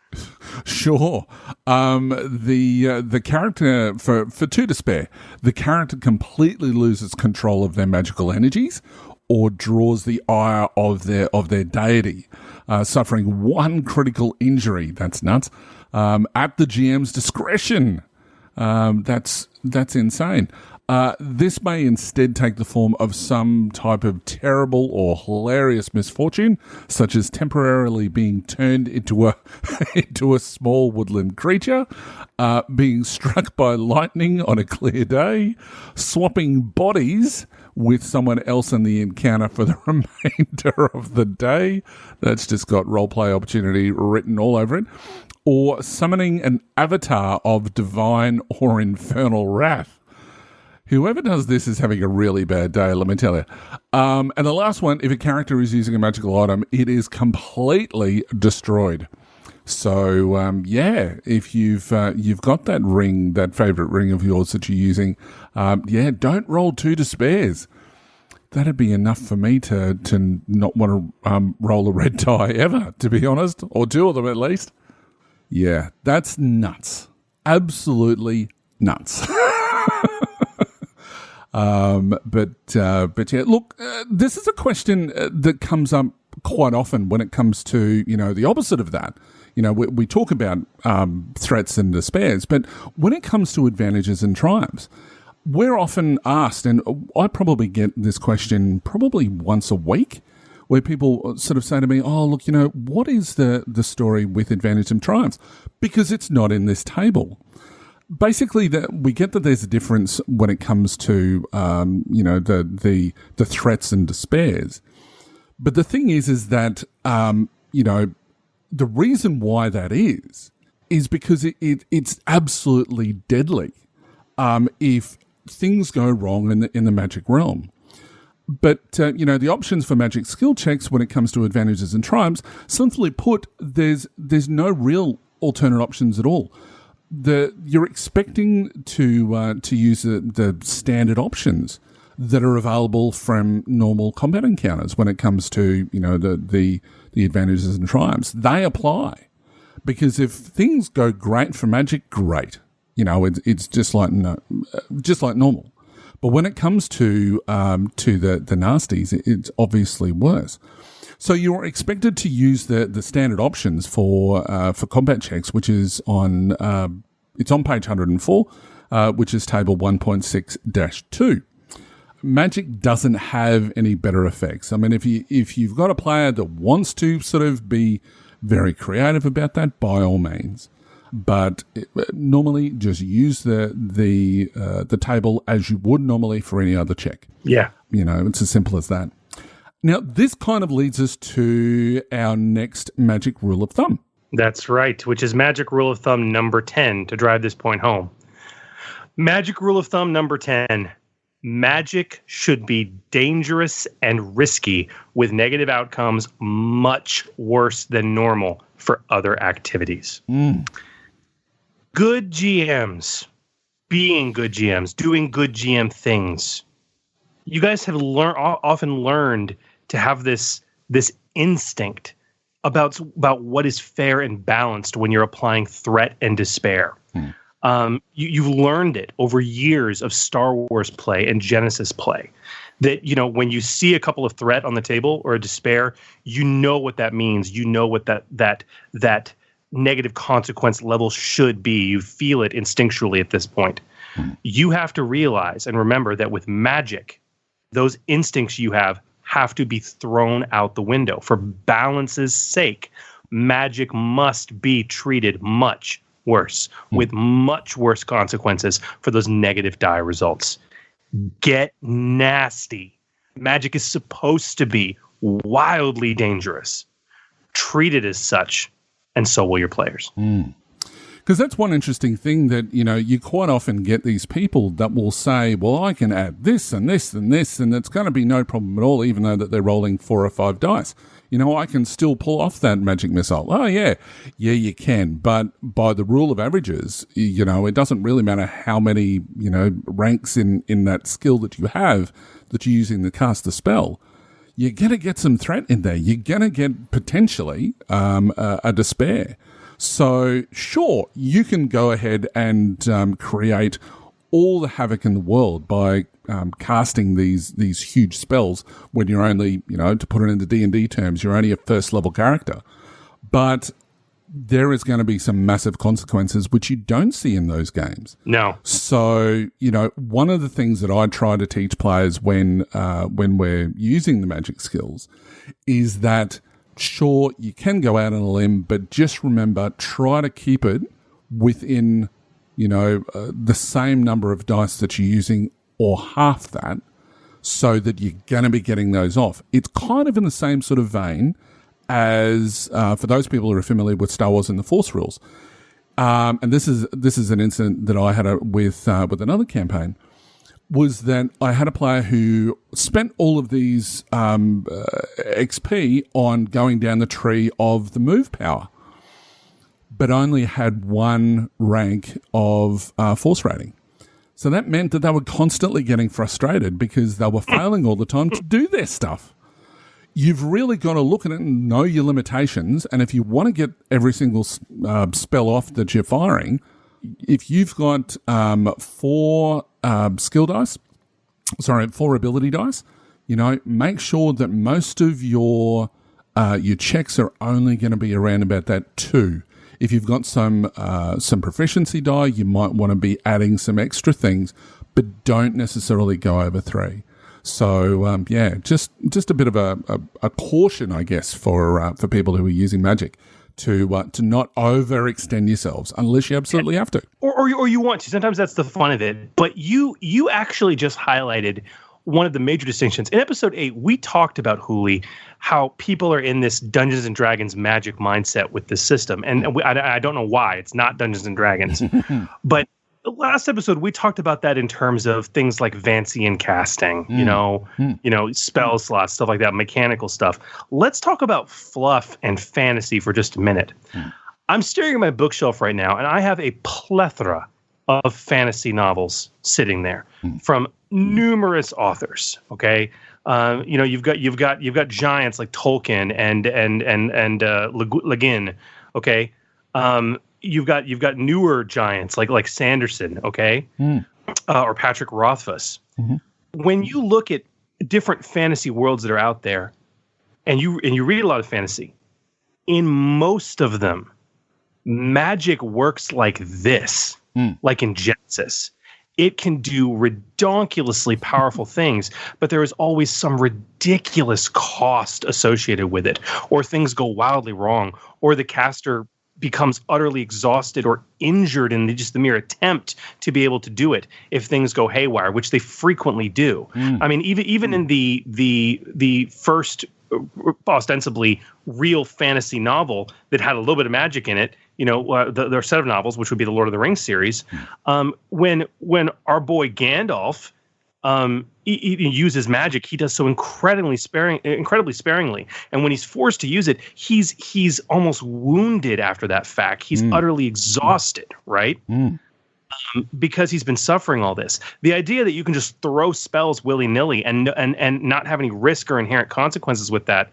Sure. The character, for 2 despair, the character completely loses control of their magical energies or draws the ire of their deity, suffering 1 critical injury. That's nuts. At the GM's discretion. That's insane. This may instead take the form of some type of terrible or hilarious misfortune, such as temporarily being turned into a small woodland creature, being struck by lightning on a clear day, swapping bodies with someone else in the encounter for the remainder of the day. That's just got roleplay opportunity written all over it. Or summoning an avatar of divine or infernal wrath. Whoever does this is having a really bad day, let me tell you. And the last one, if a character is using a magical item, it is completely destroyed. So, if you've got that ring, that favourite ring of yours that you're using, don't roll 2 despairs. That'd be enough for me to not want to roll a red die ever, to be honest, or 2 of them at least. Yeah, that's nuts. Absolutely nuts. But yeah, look, this is a question that comes up quite often when it comes to, the opposite of that. We talk about threats and despairs, but when it comes to advantages and triumphs, we're often asked, and I probably get this question probably once a week, where people sort of say to me, oh, look, what is the story with advantage and triumphs? Because it's not in this table. Basically, we get that there's a difference when it comes to, the threats and despairs. But the thing is that, the reason why that is because it's absolutely deadly if things go wrong in the magic realm. But, the options for magic skill checks when it comes to advantages and triumphs, simply put, there's no real alternate options at all. you're expecting to use the standard options that are available from normal combat encounters when it comes to the advantages and triumphs. They apply because if things go great for magic, great. It's just like normal. But when it comes to the nasties, it's obviously worse. So you're expected to use the standard options for combat checks, which is on it's on page 104, which is table 1.6-2. Magic doesn't have any better effects. I mean, if you've got a player that wants to sort of be very creative about that, by all means. But normally, just use the table as you would normally for any other check. Yeah, it's as simple as that. Now, this kind of leads us to our next magic rule of thumb. That's right, which is magic rule of thumb number 10 to drive this point home. Magic rule of thumb number 10. Magic should be dangerous and risky with negative outcomes much worse than normal for other activities. Good GMs, being good GMs, doing good GM things. You guys have often learned to have this instinct about what is fair and balanced when you're applying threat and despair. You've learned it over years of Star Wars play and Genesys play. That, when you see a couple of threat on the table or a despair, you know what that means. You know what that negative consequence level should be. You feel it instinctually at this point. You have to realize and remember that with magic, those instincts you have to be thrown out the window. For balance's sake, magic must be treated much worse, with much worse consequences for those negative die results. Get nasty. Magic is supposed to be wildly dangerous. Treat it as such, and so will your players. Because that's one interesting thing that, you quite often get these people that will say, well, I can add this and this and this, and it's going to be no problem at all, even though that they're rolling 4 or 5 dice. I can still pull off that magic missile. Oh, yeah, you can. But by the rule of averages, it doesn't really matter how many, ranks in that skill that you have that you're using to cast the spell. You're going to get some threat in there. You're going to get potentially a despair. So, sure, you can go ahead and create all the havoc in the world by casting these huge spells when you're only, to put it into D&D terms, you're only a first-level character. But there is going to be some massive consequences which you don't see in those games. No. So, one of the things that I try to teach players when we're using the magic skills is that, sure, you can go out on a limb, but just remember, try to keep it within, the same number of dice that you're using or half that so that you're going to be getting those off. It's kind of in the same sort of vein as, for those people who are familiar with Star Wars and the Force rules. And this is an incident that I had with another campaign, was that I had a player who spent all of these XP on going down the tree of the move power, but only had 1 rank of Force rating. So that meant that they were constantly getting frustrated because they were failing all the time to do their stuff. You've really got to look at it and know your limitations, and if you want to get every single spell off that you're firing, if you've got 4 skill dice, 4 ability dice, make sure that most of your checks are only going to be around about that 2. If you've got some proficiency die, you might want to be adding some extra things, but don't necessarily go over 3. So just a bit of a caution, I guess, for people who are using magic. To not overextend yourselves unless you absolutely have to, or you want to. Sometimes that's the fun of it. But you actually just highlighted one of the major distinctions in episode 8. We talked about, Hooli, how people are in this Dungeons and Dragons magic mindset with this system, and I don't know why it's not Dungeons and Dragons, but. The last episode, we talked about that in terms of things like Vancian casting, spell slots, stuff like that, mechanical stuff. Let's talk about fluff and fantasy for just a minute. I'm staring at my bookshelf right now, and I have a plethora of fantasy novels sitting there from numerous authors. Okay, you've got giants like Tolkien and Le Guin. Okay, you've got newer giants like Sanderson. Okay, or Patrick Rothfuss. When you look at different fantasy worlds that are out there, and you read a lot of fantasy, in most of them, magic works like this, like in Genesis. It can do ridiculously powerful things, but there is always some ridiculous cost associated with it, or things go wildly wrong, or the caster becomes utterly exhausted or injured in just the mere attempt to be able to do it if things go haywire, which they frequently do. I mean, even in the first ostensibly real fantasy novel that had a little bit of magic in it, their set of novels, which would be the Lord of the Rings series, when our boy Gandalf he uses magic, he does so incredibly sparingly, and when he's forced to use it, he's almost wounded after that fact. He's utterly exhausted, right? Because he's been suffering all this. The idea that you can just throw spells willy-nilly and not have any risk or inherent consequences with that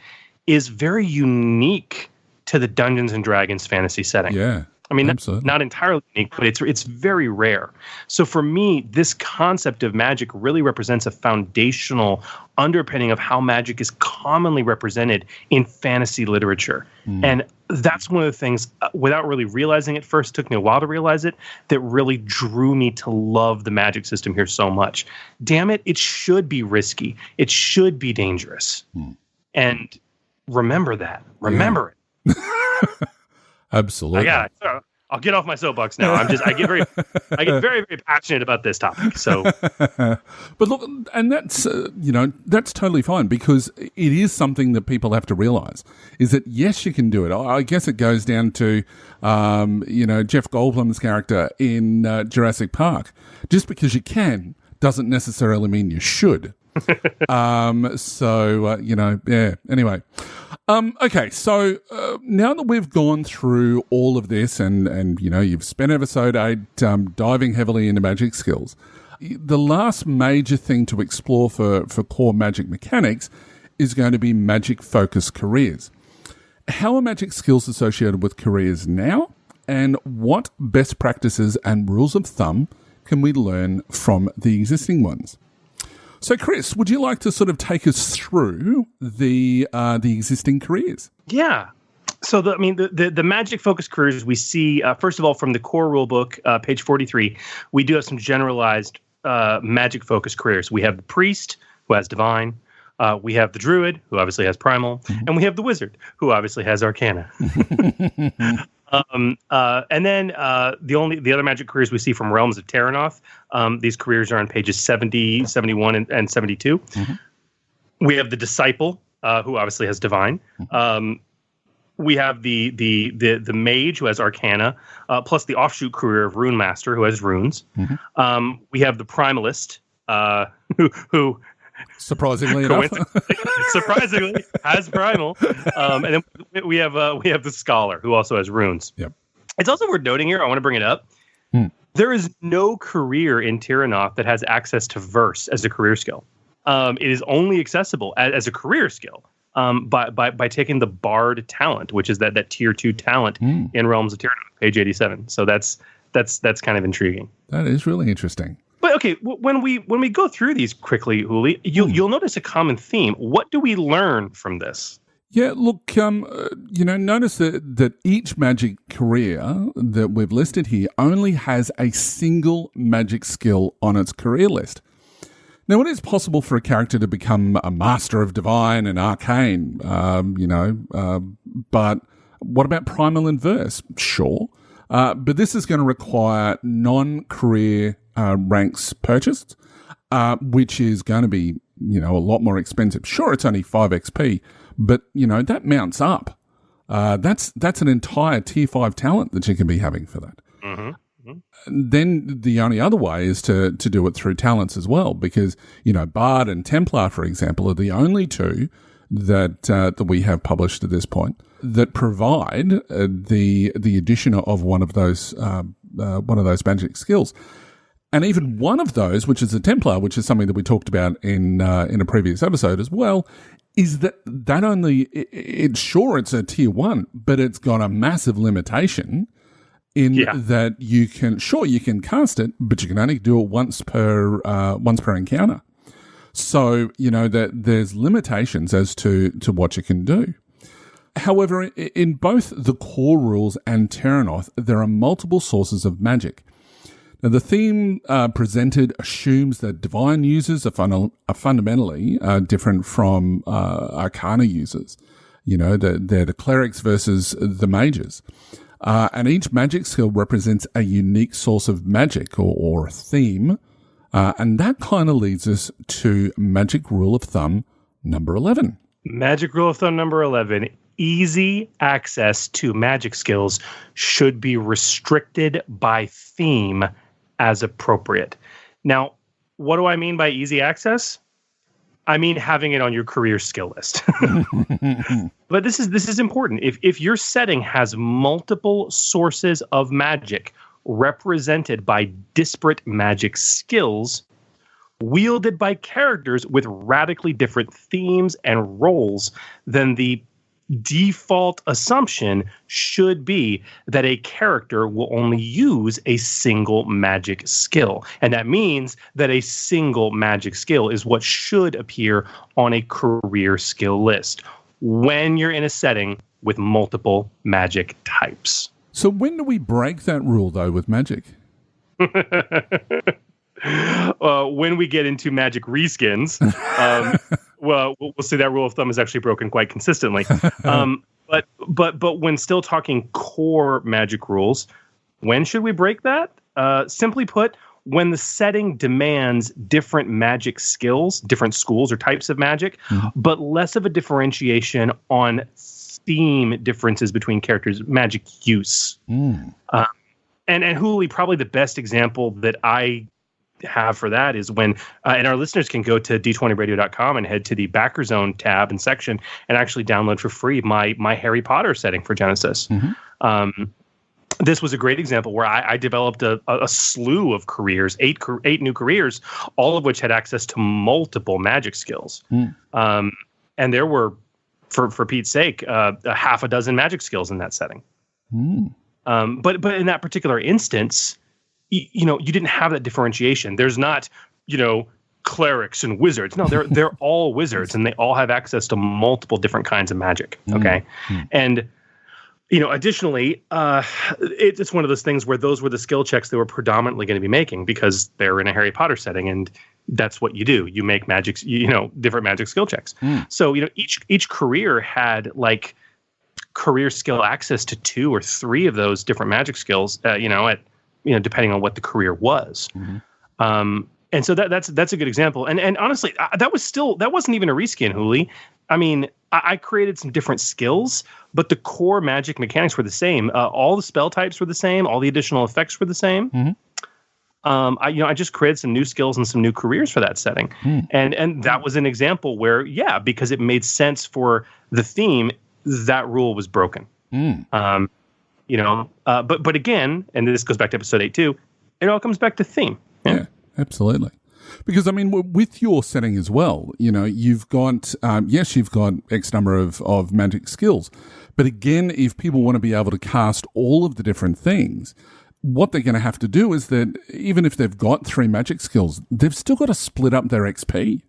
is very unique to the Dungeons and Dragons fantasy setting. Yeah. I mean, absolutely. not entirely unique, but it's very rare. So for me, this concept of magic really represents a foundational underpinning of how magic is commonly represented in fantasy literature. And that's one of the things, without really realizing it first, it took me a while to realize it, that really drew me to love the magic system here so much. Damn it, it should be risky. It should be dangerous. And remember that. Remember it. Absolutely. I'll get off my soapbox now. I get very, very passionate about this topic. So, but look, and that's that's totally fine, because it is something that people have to realize is that yes, you can do it. I guess it goes down to Jeff Goldblum's character in Jurassic Park. Just because you can doesn't necessarily mean you should. Anyway. Okay, so now that we've gone through all of this and you've spent episode 8 diving heavily into magic skills, the last major thing to explore for core magic mechanics is going to be magic-focused careers. How are magic skills associated with careers now, and what best practices and rules of thumb can we learn from the existing ones? So, Chris, would you like to sort of take us through the existing careers? Yeah. So, the magic-focused careers we see, first of all, from the core rulebook, page 43, we do have some generalized magic-focused careers. We have the priest, who has divine. We have the druid, who obviously has primal. And we have the wizard, who obviously has arcana. And then the other magic careers we see from Realms of Terranoth. These careers are on pages 70, 71, and 72. We have the disciple, who obviously has divine. We have the mage, who has arcana, plus the offshoot career of rune master, who has runes. We have the primalist, who surprisingly enough, surprisingly has primal, and then we have the scholar, who also has runes. Yep. It's also worth noting here, I want to bring it up, there is no career in Terranoth that has access to verse as a career skill. It is only accessible as a career skill by taking the bard talent, which is that tier 2 talent in Realms of Terranoth, page 87. So that's kind of intriguing. That is really interesting. But okay, when we go through these quickly, Uli, you'll notice a common theme. What do we learn from this? Yeah, look, notice that each magic career that we've listed here only has a single magic skill on its career list. Now, it is possible for a character to become a master of divine and arcane, but what about primal and verse? Sure. But this is going to require non-career ranks purchased, which is going to be, a lot more expensive. Sure, it's only 5 XP, but, that mounts up. That's an entire tier 5 talent that you can be having for that. Then the only other way is to do it through talents as well, because, Bard and Templar, for example, are the only two that we have published to this point that provide the addition of one of those magic skills. And even one of those, which is a Templar, which is something that we talked about in a previous episode as well, is that it's a tier 1, but it's got a massive limitation in that you can cast it, but you can only do it once per encounter. So, that there's limitations as to what you can do. However, in both the core rules and Terranoth, there are multiple sources of magic. Now, the theme presented assumes that divine users are fundamentally different from arcana users. They're the clerics versus the mages. And each magic skill represents a unique source of magic or a theme. And that kind of leads us to magic rule of thumb number 11. Magic rule of thumb number 11. Easy access to magic skills should be restricted by theme as appropriate. Now, what do I mean by easy access? I mean having it on your career skill list. But this is important. If your setting has multiple sources of magic represented by disparate magic skills, wielded by characters with radically different themes and roles, then the default assumption should be that a character will only use a single magic skill. And that means that a single magic skill is what should appear on a career skill list when you're in a setting with multiple magic types. So when do we break that rule, though, with magic? When we get into magic reskins, well, we'll see that rule of thumb is actually broken quite consistently. But when still talking core magic rules, when should we break that? Simply put, when the setting demands different magic skills, different schools or types of magic, but less of a differentiation on theme differences between characters' magic use. And Hooli, probably the best example that I have for that is when, and our listeners can go to d20radio.com and head to the Backer Zone tab and section and actually download for free my Harry Potter setting for Genesys. This was a great example where I developed a slew of careers, eight new careers, all of which had access to multiple magic skills. And there were, for Pete's sake, a half a dozen magic skills in that setting. But in that particular instance, you didn't have that differentiation. There's not, clerics and wizards. No, they're all wizards, and they all have access to multiple different kinds of magic. Okay, and additionally, it's one of those things where those were the skill checks they were predominantly going to be making because they're in a Harry Potter setting, and that's what you do. You make magic, different magic skill checks. So each career had like career skill access to 2 or 3 of those different magic skills. Depending on what the career was. And so that's a good example. And honestly, that wasn't even a reskin, Hooli. I mean, I created some different skills, but the core magic mechanics were the same. All the spell types were the same. All the additional effects were the same. I just created some new skills and some new careers for that setting. And that was an example where, because it made sense for the theme, that rule was broken. But again, and this goes back to episode 8 too, it all comes back to theme. Yeah, absolutely. Because, I mean, with your setting as well, you've got, you've got X number of magic skills. But again, if people want to be able to cast all of the different things, what they're going to have to do is that even if they've got 3 magic skills, they've still got to split up their XP.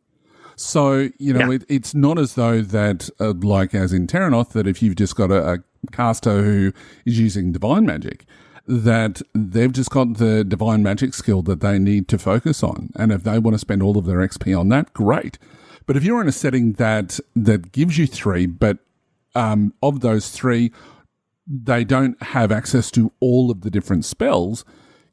So, it's not as though that, like as in Terranoth, that if you've just got a caster who is using divine magic, that they've just got the divine magic skill that they need to focus on. And if they want to spend all of their XP on that, great. But if you're in a setting that gives you 3, but of those 3, they don't have access to all of the different spells,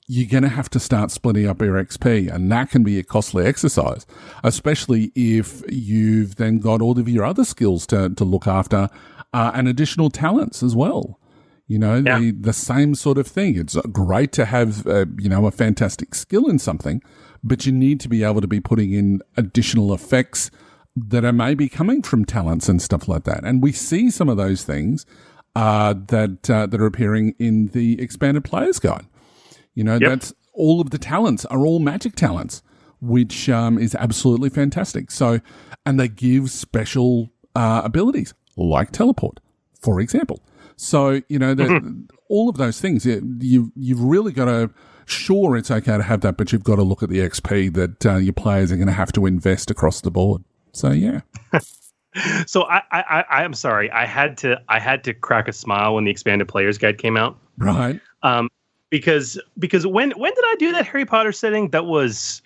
you're going to have to start splitting up your XP, and that can be a costly exercise, especially if you've then got all of your other skills to look after and additional talents as well. The same sort of thing. It's great to have, a fantastic skill in something, but you need to be able to be putting in additional effects that are maybe coming from talents and stuff like that. And we see some of those things that are appearing in the expanded player's guide. That's all of the talents are all magic talents, which is absolutely fantastic. So, and they give special abilities like teleport, for example. So, all of those things, you've really got to, sure, it's okay to have that, but you've got to look at the XP that your players are going to have to invest across the board. So, yeah. So I'm sorry. I had to crack a smile when the expanded players guide came out. Right. Because when did I do that Harry Potter setting? That was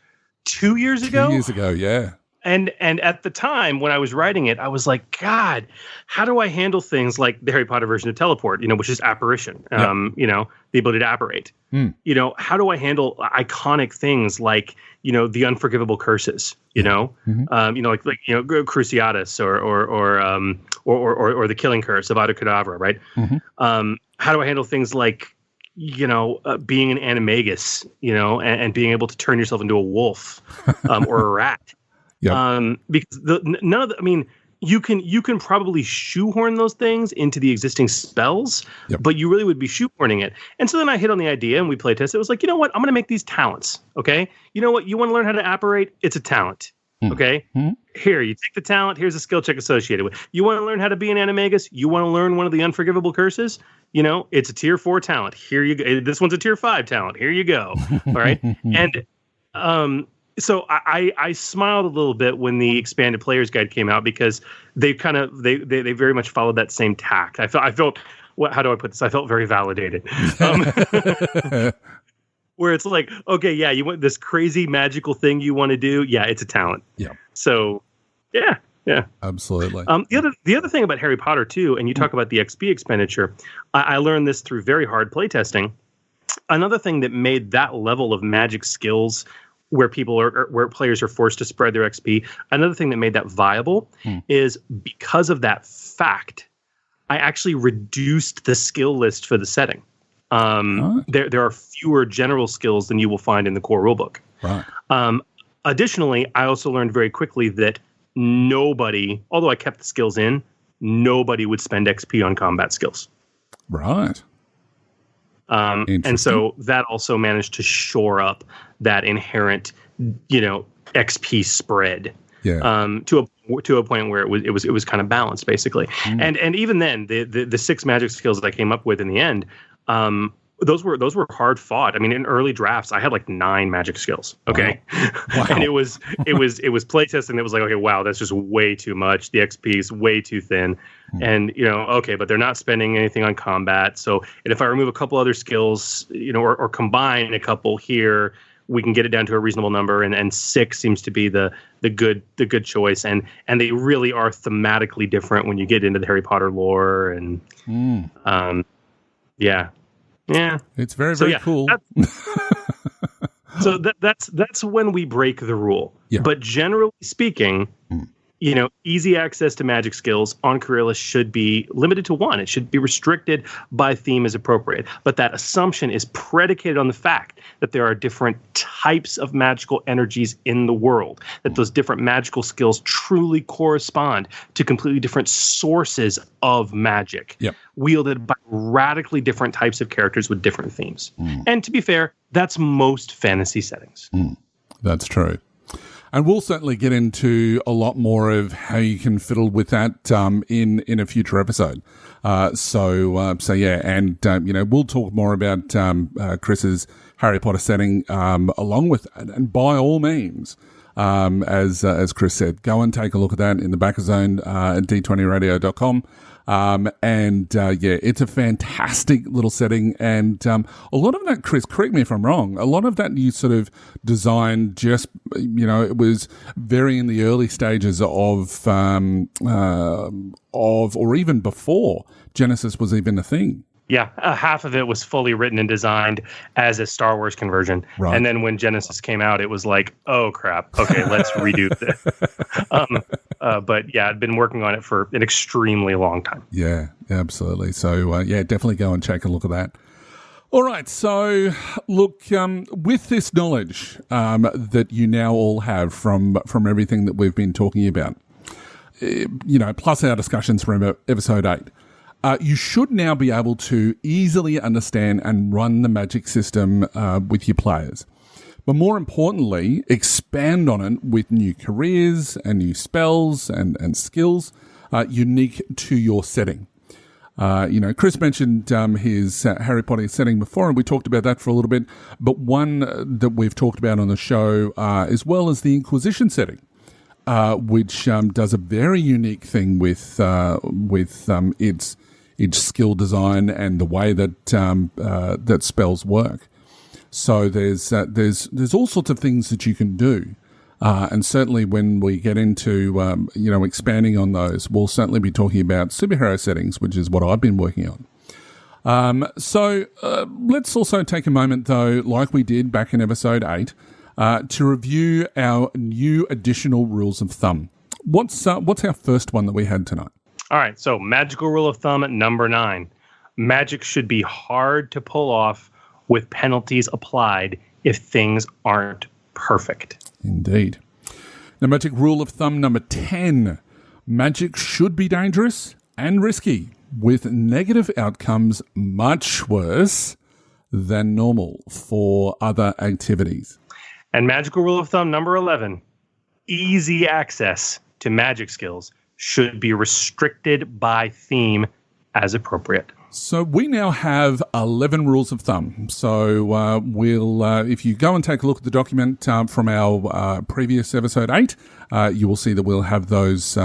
2 years ago. 2 years ago, yeah. And at the time when I was writing it, I was like, God, how do I handle things like the Harry Potter version of teleport, which is apparition, the ability to apparate. How do I handle iconic things like, the unforgivable curses, like Cruciatus or the killing curse of Ada Kedavra, right? How do I handle things like, being an animagus, and being able to turn yourself into a wolf or a rat? Yep. Because you can probably shoehorn those things into the existing spells, but you really would be shoehorning it. And so then I hit on the idea and we play test. It was like, you know what? I'm going to make these talents. Okay. You know what? You want to learn how to apparate? It's a talent. Okay. Here, you take the talent. Here's a skill check associated with. You want to learn how to be an animagus? You want to learn one of the unforgivable curses? It's a tier 4 talent. Here you go. This one's a tier 5 talent. Here you go. All right. And, so I smiled a little bit when the expanded players guide came out because they very much followed that same tact. I felt how do I put this? I felt very validated. Where it's like, okay, yeah, you want this crazy magical thing you want to do? Yeah, it's a talent. Yeah. So, yeah. Absolutely. The other thing about Harry Potter too, and you talk about the XP expenditure, I learned this through very hard playtesting. Another thing that made that level of magic skills where players are forced to spread their XP. Another thing that made that viable is because of that fact, I actually reduced the skill list for the setting. There are fewer general skills than you will find in the core rulebook. Right. Additionally, I also learned very quickly that nobody, although I kept the skills in, nobody would spend XP on combat skills. Right. And so that also managed to shore up that inherent, XP spread. Yeah. To a point where it was kind of balanced basically. And even then the 6 magic skills that I came up with in the end, those were hard fought. I mean, in early drafts, I had like 9 magic skills. Okay. Wow. And it was playtesting that was like, okay, wow, that's just way too much. The XP is way too thin. And, okay, but they're not spending anything on combat. So, and if I remove a couple other skills, or combine a couple here, we can get it down to a reasonable number. And 6 seems to be the good choice. And they really are thematically different when you get into the Harry Potter lore. And, yeah. It's very, very cool. So that's when we break the rule. Yeah. But generally speaking, easy access to magic skills on Coryllis should be limited to 1. It should be restricted by theme as appropriate. But that assumption is predicated on the fact that there are different types of magical energies in the world, that those different magical skills truly correspond to completely different sources of magic, wielded by radically different types of characters with different themes. And to be fair, that's most fantasy settings. That's true. And we'll certainly get into a lot more of how you can fiddle with that in a future episode. So yeah, and we'll talk more about Chris's Harry Potter setting along with, and by all means, as Chris said, go and take a look at that in the backer zone at d20radio.com. It's a fantastic little setting. And a lot of that, Chris, correct me if I'm wrong, a lot of that you sort of designed just, it was very in the early stages of or even before Genesys was even a thing. Yeah, half of it was fully written and designed as a Star Wars conversion. Right. And then when Genesys came out, it was like, oh, crap. Okay, let's redo this. But yeah, I'd been working on it for an extremely long time. Yeah, absolutely. So, definitely go and take a look at that. All right, so look, with this knowledge that you now all have from everything that we've been talking about, plus our discussions from episode 8, you should now be able to easily understand and run the magic system with your players. But more importantly, expand on it with new careers and new spells and skills unique to your setting. Chris mentioned his Harry Potter setting before, and we talked about that for a little bit. But one that we've talked about on the show, as well as the Inquisition setting, which does a very unique thing with its skill design and the way that that spells work. So there's all sorts of things that you can do. And certainly when we get into, expanding on those, we'll certainly be talking about superhero settings, which is what I've been working on. So let's also take a moment, though, like we did back in episode 8, to review our new additional rules of thumb. What's our first one that we had tonight? All right, so magical rule of thumb at number 9. Magic should be hard to pull off with penalties applied if things aren't perfect. Indeed. Now, magic rule of thumb number 10. Magic should be dangerous and risky, with negative outcomes much worse than normal for other activities. And magical rule of thumb number 11. Easy access to magic skills should be restricted by theme as appropriate. So we now have 11 rules of thumb. So we'll, if you go and take a look at the document from our previous episode 8, you will see that we'll have those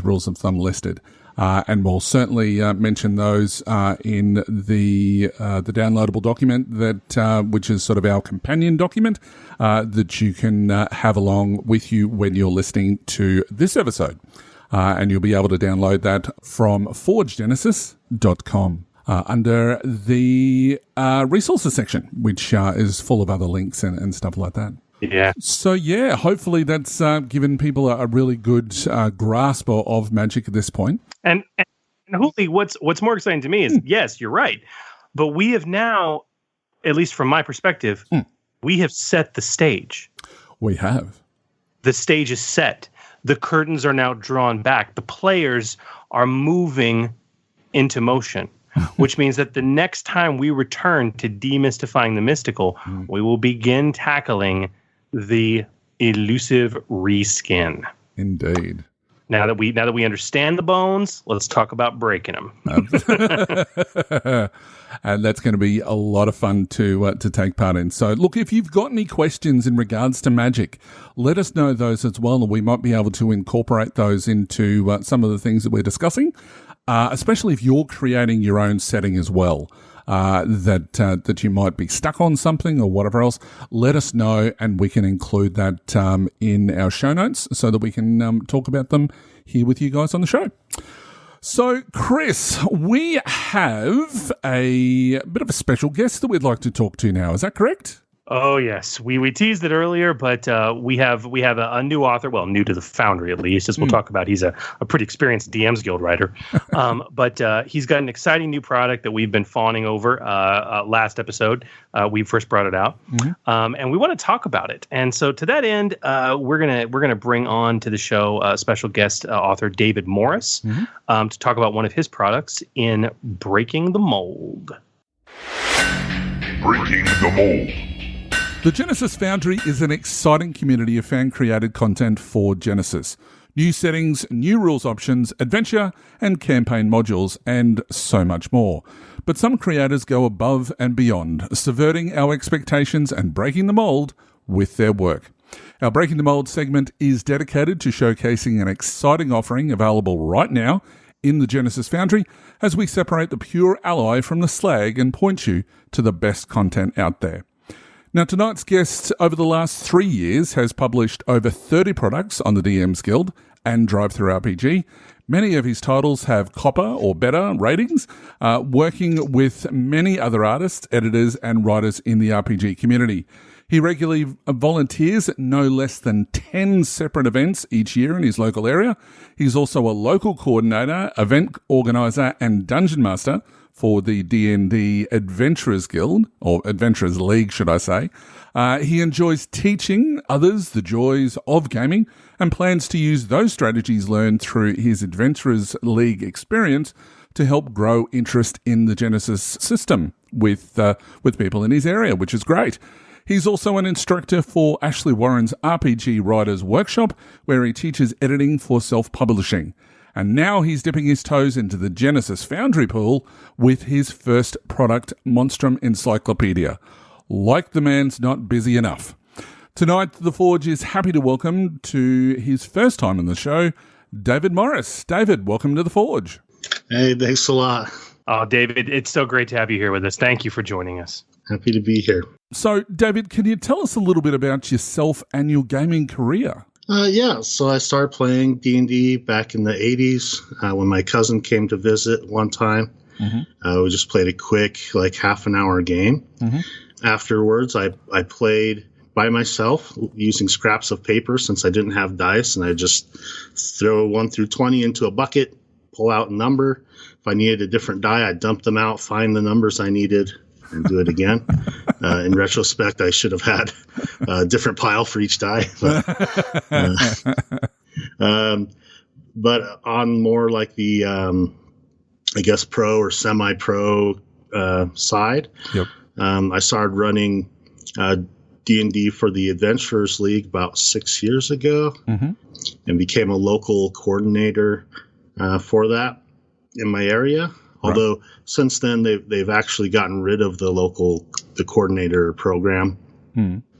rules of thumb listed, and we'll certainly mention those in the downloadable document that which is sort of our companion document that you can have along with you when you're listening to this episode, and you'll be able to download that from forgegenesis.com. Under the resources section, which is full of other links and stuff like that. Yeah. So, hopefully that's given people a really good grasp of magic at this point. And Huli, what's more exciting to me is, yes, you're right. But we have now, at least from my perspective, we have set the stage. We have. The stage is set. The curtains are now drawn back. The players are moving into motion. Which means that the next time we return to demystifying the mystical, we will begin tackling the elusive reskin. Indeed. Now that we understand the bones, let's talk about breaking them. And that's going to be a lot of fun to take part in. So, look, if you've got any questions in regards to magic, let us know those as well, and we might be able to incorporate those into some of the things that we're discussing. Especially if you're creating your own setting as well, that you might be stuck on something or whatever else, let us know and we can include that in our show notes so that we can talk about them here with you guys on the show. So, Chris, we have a bit of a special guest that we'd like to talk to now. Is that correct? Oh, yes. We teased it earlier, but we have a new author, well, new to the Foundry at least, as we'll talk about. He's a pretty experienced DMs Guild writer. But he's got an exciting new product that we've been fawning over last episode. We first brought it out. And we want to talk about it. And so to that end, we're gonna bring on to the show special guest author David Morris to talk about one of his products in Breaking the Mold. Breaking the Mold. The Genesys Foundry is an exciting community of fan-created content for Genesys. New settings, new rules options, adventure and campaign modules, and so much more. But some creators go above and beyond, subverting our expectations and breaking the mold with their work. Our Breaking the Mold segment is dedicated to showcasing an exciting offering available right now in the Genesys Foundry as we separate the pure ally from the slag and point you to the best content out there. Now, tonight's guest over the last 3 years has published over 30 products on the DMs Guild and Drive-Thru-RPG. Many of his titles have copper or better ratings, working with many other artists, editors, and writers in the RPG community. He regularly volunteers at no less than 10 separate events each year in his local area. He's also a local coordinator, event organizer, and dungeon master for the D&D Adventurers Guild, or Adventurers League, should I say. He enjoys teaching others the joys of gaming and plans to use those strategies learned through his Adventurers League experience to help grow interest in the Genesys system with people in his area, which is great. He's also an instructor for Ashley Warren's RPG Writers Workshop, where he teaches editing for self-publishing. And now he's dipping his toes into the Genesys Foundry pool with his first product, Monstrum Encyclopedia. Like the man's not busy enough. Tonight, The Forge is happy to welcome to his first time on the show, David Morris. David, welcome to The Forge. Hey, thanks a lot. Oh, David, it's so great to have you here with us. Thank you for joining us. Happy to be here. So, David, can you tell us a little bit about yourself and your gaming career? So I started playing D&D back in the 80s when my cousin came to visit one time. We just played a quick, half an hour game. Afterwards, I played by myself using scraps of paper since I didn't have dice, and I just throw 1 through 20 into a bucket, pull out a number. If I needed a different die, I'd dump them out, find the numbers I needed, and do it again. In retrospect, I should have had a different pile for each die. But on more like the, pro or semi-pro side, I started running D&D for the Adventurers League about 6 years ago and became a local coordinator for that in my area. Although since then they've actually gotten rid of the coordinator program,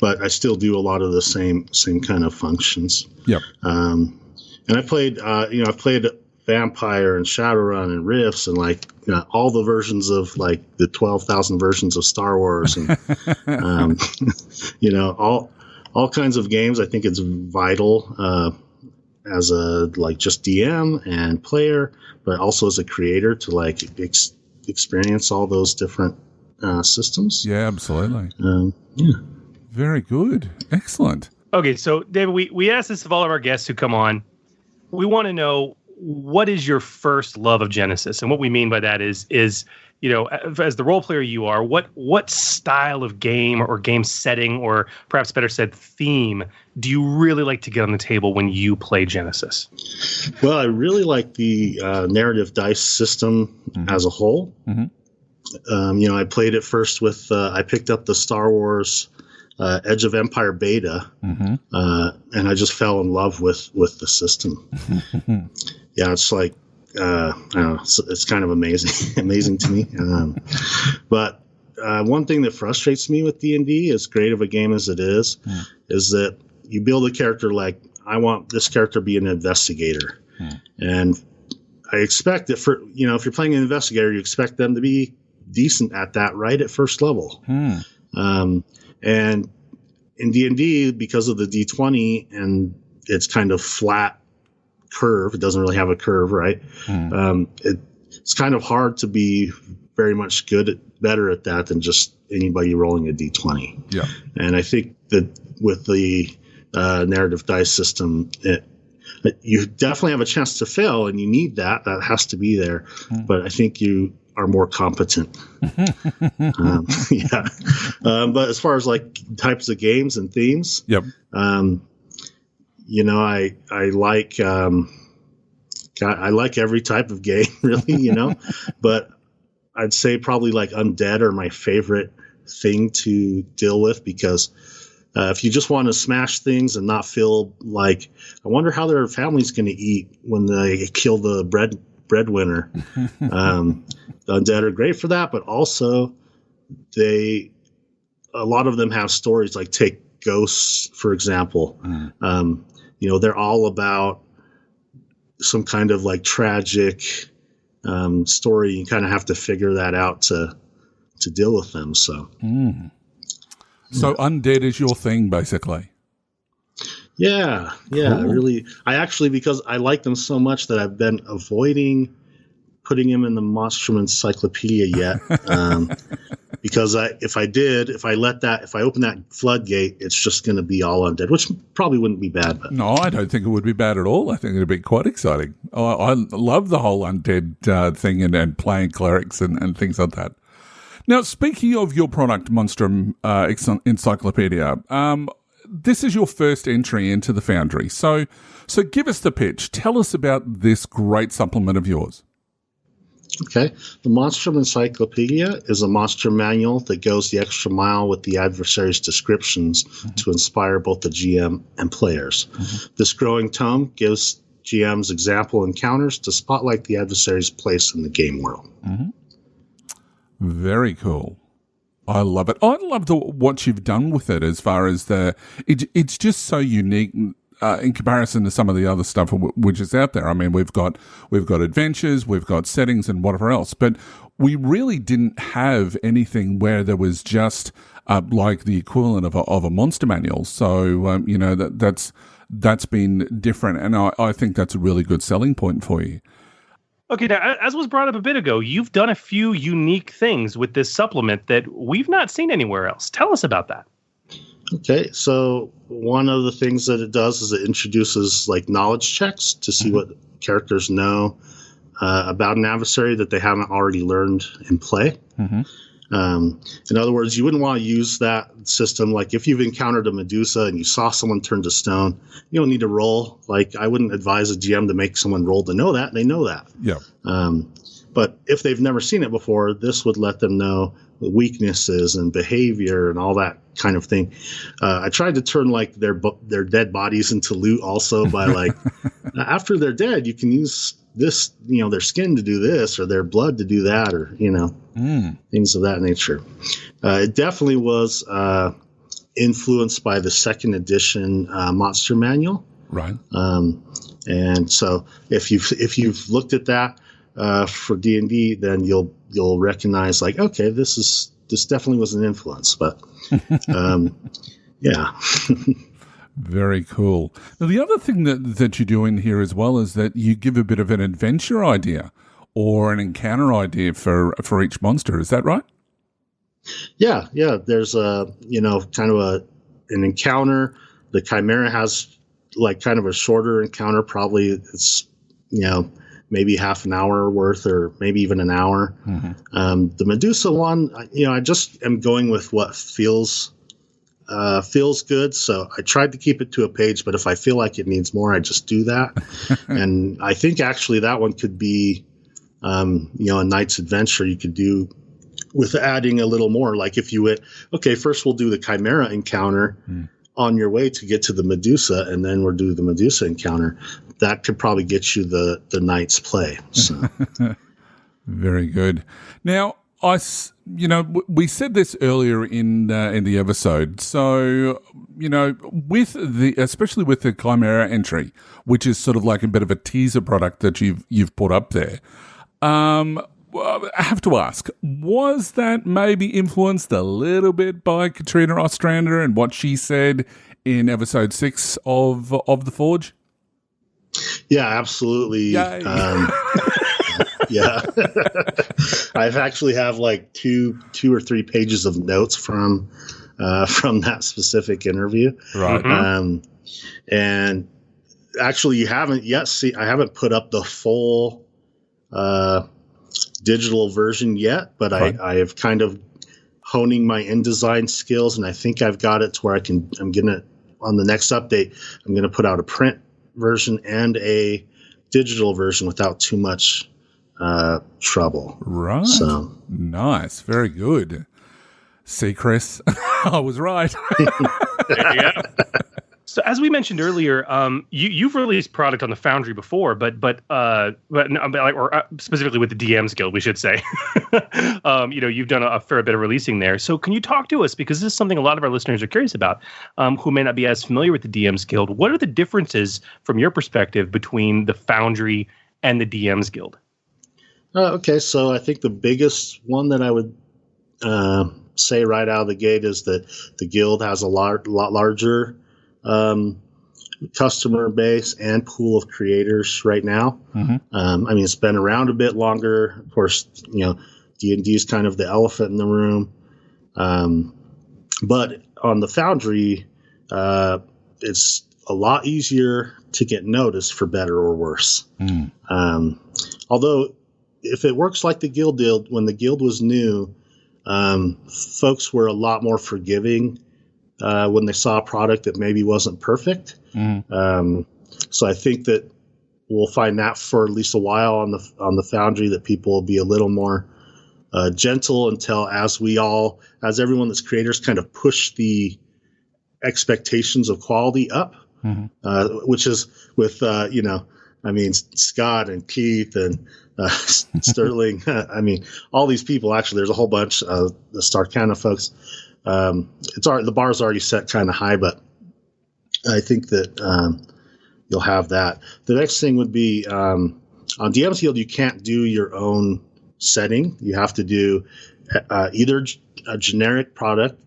but I still do a lot of the same kind of functions. And I played, I played Vampire and Shadowrun and Rifts and all the versions of the 12,000 versions of Star Wars and all kinds of games. I think it's vital as a just DM and player, but also as a creator to experience all those different systems. Yeah, absolutely. Very good. Excellent. Okay, so David, we ask this of all of our guests who come on. We want to know, what is your first love of Genesys? And what we mean by that is as the role player you are, what style of game or game setting, or perhaps better said, theme, do you really like to get on the table when you play Genesys? Well, I really like the narrative dice system as a whole. I played it first with, I picked up the Star Wars Edge of Empire beta, and I just fell in love with the system. Yeah, it's I don't know, it's kind of amazing to me. But one thing that frustrates me with D&D, as great of a game as it is that you build a character I want this character to be an investigator. And I expect that if you're playing an investigator, you expect them to be decent at that right at first level. And in D&D, because of the D20 and its kind of flat curve, it doesn't really have a curve, right? It's kind of hard to be very much better at that than just anybody rolling a D20. Yeah. And I think that with the narrative dice system, you definitely have a chance to fail, and you need that. That has to be there. But I think you are more competent. But as far as types of games and themes, I like every type of game, really, but I'd say probably Undead are my favorite thing to deal with, because if you just want to smash things and not feel I wonder how their family's going to eat when they kill the breadwinner. The Undead are great for that, but also a lot of them have stories. Take Ghosts, for example. They're all about some kind of tragic story. You kind of have to figure that out to deal with them. So Undead is your thing, basically. Yeah, cool. I actually, because I like them so much that I've been avoiding putting him in the Monstrum Encyclopedia yet. Because if I open that floodgate, it's just going to be all undead, which probably wouldn't be bad. But. No, I don't think it would be bad at all. I think it would be quite exciting. I love the whole undead thing and playing clerics and things like that. Now, speaking of your product, Monstrum Encyclopedia, this is your first entry into the Foundry. So give us the pitch. Tell us about this great supplement of yours. Okay. The Monstrum Encyclopedia is a monster manual that goes the extra mile with the adversary's descriptions to inspire both the GM and players. This growing tome gives GMs example encounters to spotlight the adversary's place in the game world. Very cool. I love it. I love what you've done with it as far as it's just so unique in comparison to some of the other stuff which is out there. I mean, we've got adventures, we've got settings and whatever else, but we really didn't have anything where there was just like the equivalent of a monster manual. So, that's been different, and I think that's a really good selling point for you. Okay, now, as was brought up a bit ago, you've done a few unique things with this supplement that we've not seen anywhere else. Tell us about that. Okay, so one of the things that it does is it introduces like knowledge checks to see what characters know about an adversary that they haven't already learned in play. In other words, you wouldn't want to use that system. Like if you've encountered a Medusa and you saw someone turn to stone, you don't need to roll. Like I wouldn't advise a GM to make someone roll to know that. They know that. Yeah. But if they've never seen it before, this would let them know the weaknesses and behavior and all that kind of thing. I tried to turn like their dead bodies into loot also by like after they're dead, you can use this, their skin to do this or their blood to do that or, things of that nature. It definitely was influenced by the second edition Monster Manual. Right. And so if you've looked at that for D&D, then you'll recognize like, okay, this definitely was an influence, but yeah. Very cool. Now, the other thing that you do in here as well is that you give a bit of an adventure idea or an encounter idea for each monster. Is that right? Yeah. There's kind of an encounter. The Chimera has like kind of a shorter encounter. Probably it's maybe half an hour worth or maybe even an hour. The Medusa one, I just am going with what feels good. So I tried to keep it to a page, but if I feel like it needs more, I just do that. And I think actually that one could be, a night's adventure you could do with adding a little more. Like if you went, okay, first we'll do the Chimera encounter on your way to get to the Medusa, and then we'll do the Medusa encounter. That could probably get you the night's play. So. Very good. Now, we said this earlier in the episode. So, especially with the Chimera entry, which is sort of like a bit of a teaser product that you've put up there. I have to ask, was that maybe influenced a little bit by Katrina Ostrander and what she said in episode 6 of The Forge? Yeah, absolutely. Yeah. I've actually have like two or three pages of notes from that specific interview. Right. And actually you haven't yet seen, I haven't put up the full digital version yet, but right. I have kind of honing my InDesign skills, and I think I've got it to where I'm gonna, on the next update, I'm gonna put out a print version and a digital version without too much trouble. Right. So nice. Very good. See, Chris, I was right. There you go. So as we mentioned earlier, you've released product on the Foundry before, but specifically with the DMs Guild, we should say. You've done a fair bit of releasing there. So can you talk to us, because this is something a lot of our listeners are curious about, who may not be as familiar with the DMs Guild. What are the differences from your perspective between the Foundry and the DMs Guild? Okay, so I think the biggest one that I would say right out of the gate is that the Guild has a lot larger customer base and pool of creators right now. It's been around a bit longer. Of course, D&D is kind of the elephant in the room. But on the Foundry, it's a lot easier to get noticed, for better or worse. Although if it works like the Guild did, when the Guild was new, folks were a lot more forgiving when they saw a product that maybe wasn't perfect. So I think that we'll find that for at least a while on the Foundry, that people will be a little more gentle until as everyone that's creators kind of push the expectations of quality up, which is with Scott and Keith and Sterling. All these people. Actually, there's a whole bunch of the Starcana folks. The bar's already set kind of high, but I think that you'll have that. The next thing would be on DM Field, you can't do your own setting. You have to do either a generic product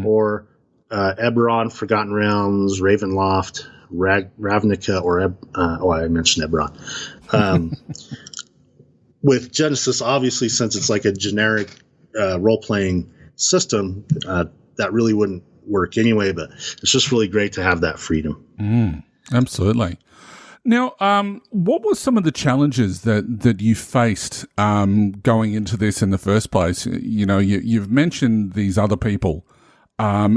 or Eberron, Forgotten Realms, Ravenloft, Ravnica, or I mentioned Eberron. With Genesys, obviously, since it's like a generic role-playing system, that really wouldn't work anyway, but it's just really great to have that freedom. Absolutely. Now, what were some of the challenges that you faced going into this in the first place? You've mentioned these other people.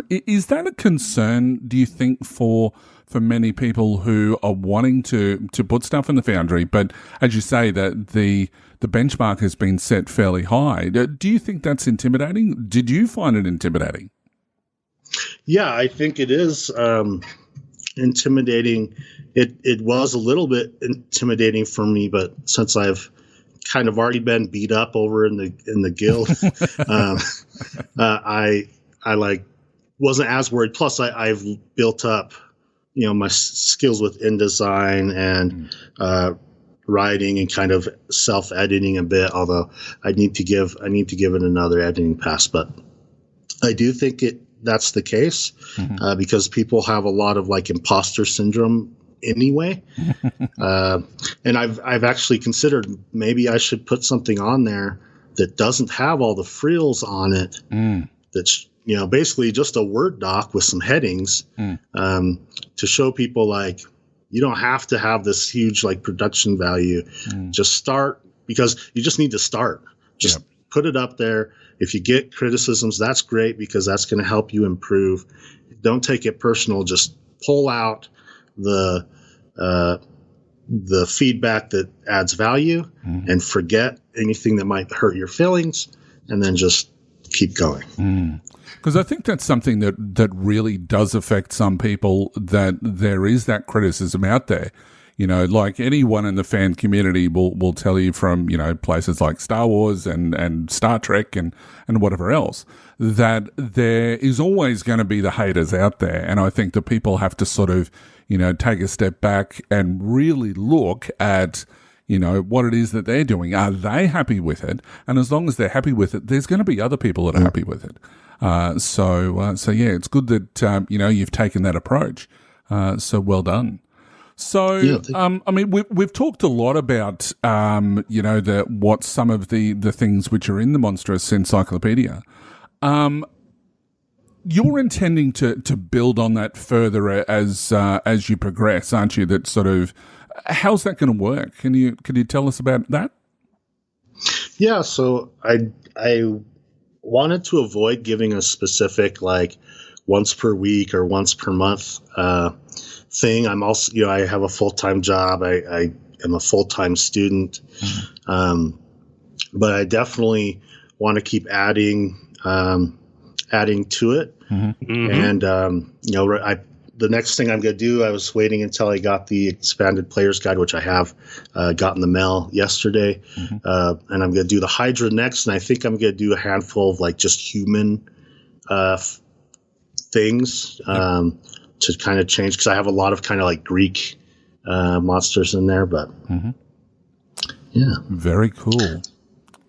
Is that a concern, do you think, for many people who are wanting to put stuff in the Foundry, but as you say, that the benchmark has been set fairly high? Do you think that's intimidating? Did you find it intimidating? Yeah, I think it is intimidating. It was a little bit intimidating for me, but since I've kind of already been beat up over in the guild, I wasn't as worried. Plus, I've built up, my skills with InDesign and writing and kind of self-editing a bit. Although I need to give it another editing pass, but I do think that's the case because people have a lot of imposter syndrome anyway. And I've actually considered maybe I should put something on there that doesn't have all the frills on it. That's basically just a Word doc with some headings to show people you don't have to have this huge production value. Just start, because you just need to start. Just put it up there. If you get criticisms, that's great, because that's going to help you improve. Don't take it personal. Just pull out the feedback that adds value and forget anything that might hurt your feelings, and then just keep going. Because I think that's something that really does affect some people, that there is that criticism out there. Like anyone in the fan community will tell you, from, places like Star Wars and Star Trek and whatever else, that there is always going to be the haters out there. And I think that people have to sort of, take a step back and really look at, what it is that they're doing. Are they happy with it? And as long as they're happy with it, there's going to be other people that are happy with it. So yeah, it's good that, you've taken that approach. So well done. So, we've talked a lot about, what some of the things which are in the Monstrous Encyclopedia. You're intending to build on that further as you progress, aren't you? That sort of, how's that going to work? Can you tell us about that? Yeah. So I wanted to avoid giving a specific once per week or once per month thing. I'm also, I have a full-time job. I am a full-time student. But I definitely want to keep adding to it. And, the next thing I'm going to do, I was waiting until I got the expanded player's guide, which I have got in the mail yesterday. And I'm going to do the Hydra next. And I think I'm going to do a handful of just human things to kind of change, because I have a lot of kind of Greek monsters in there. But yeah, very cool.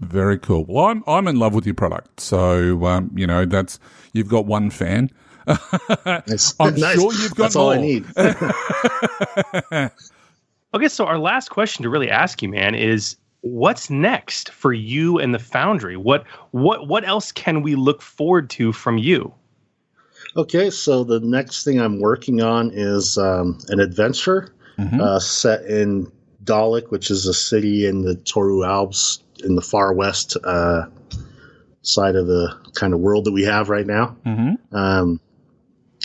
Very cool. Well, I'm in love with your product. So that's, you've got one fan. I'm sure you've got That's more. all I need. Okay, so our last question to really ask you, man, is what's next for you and the Foundry? What else can we look forward to from you? Okay, so the next thing I'm working on is an adventure set in Dalek, which is a city in the Toru Alps in the far west side of the kind of world that we have right now.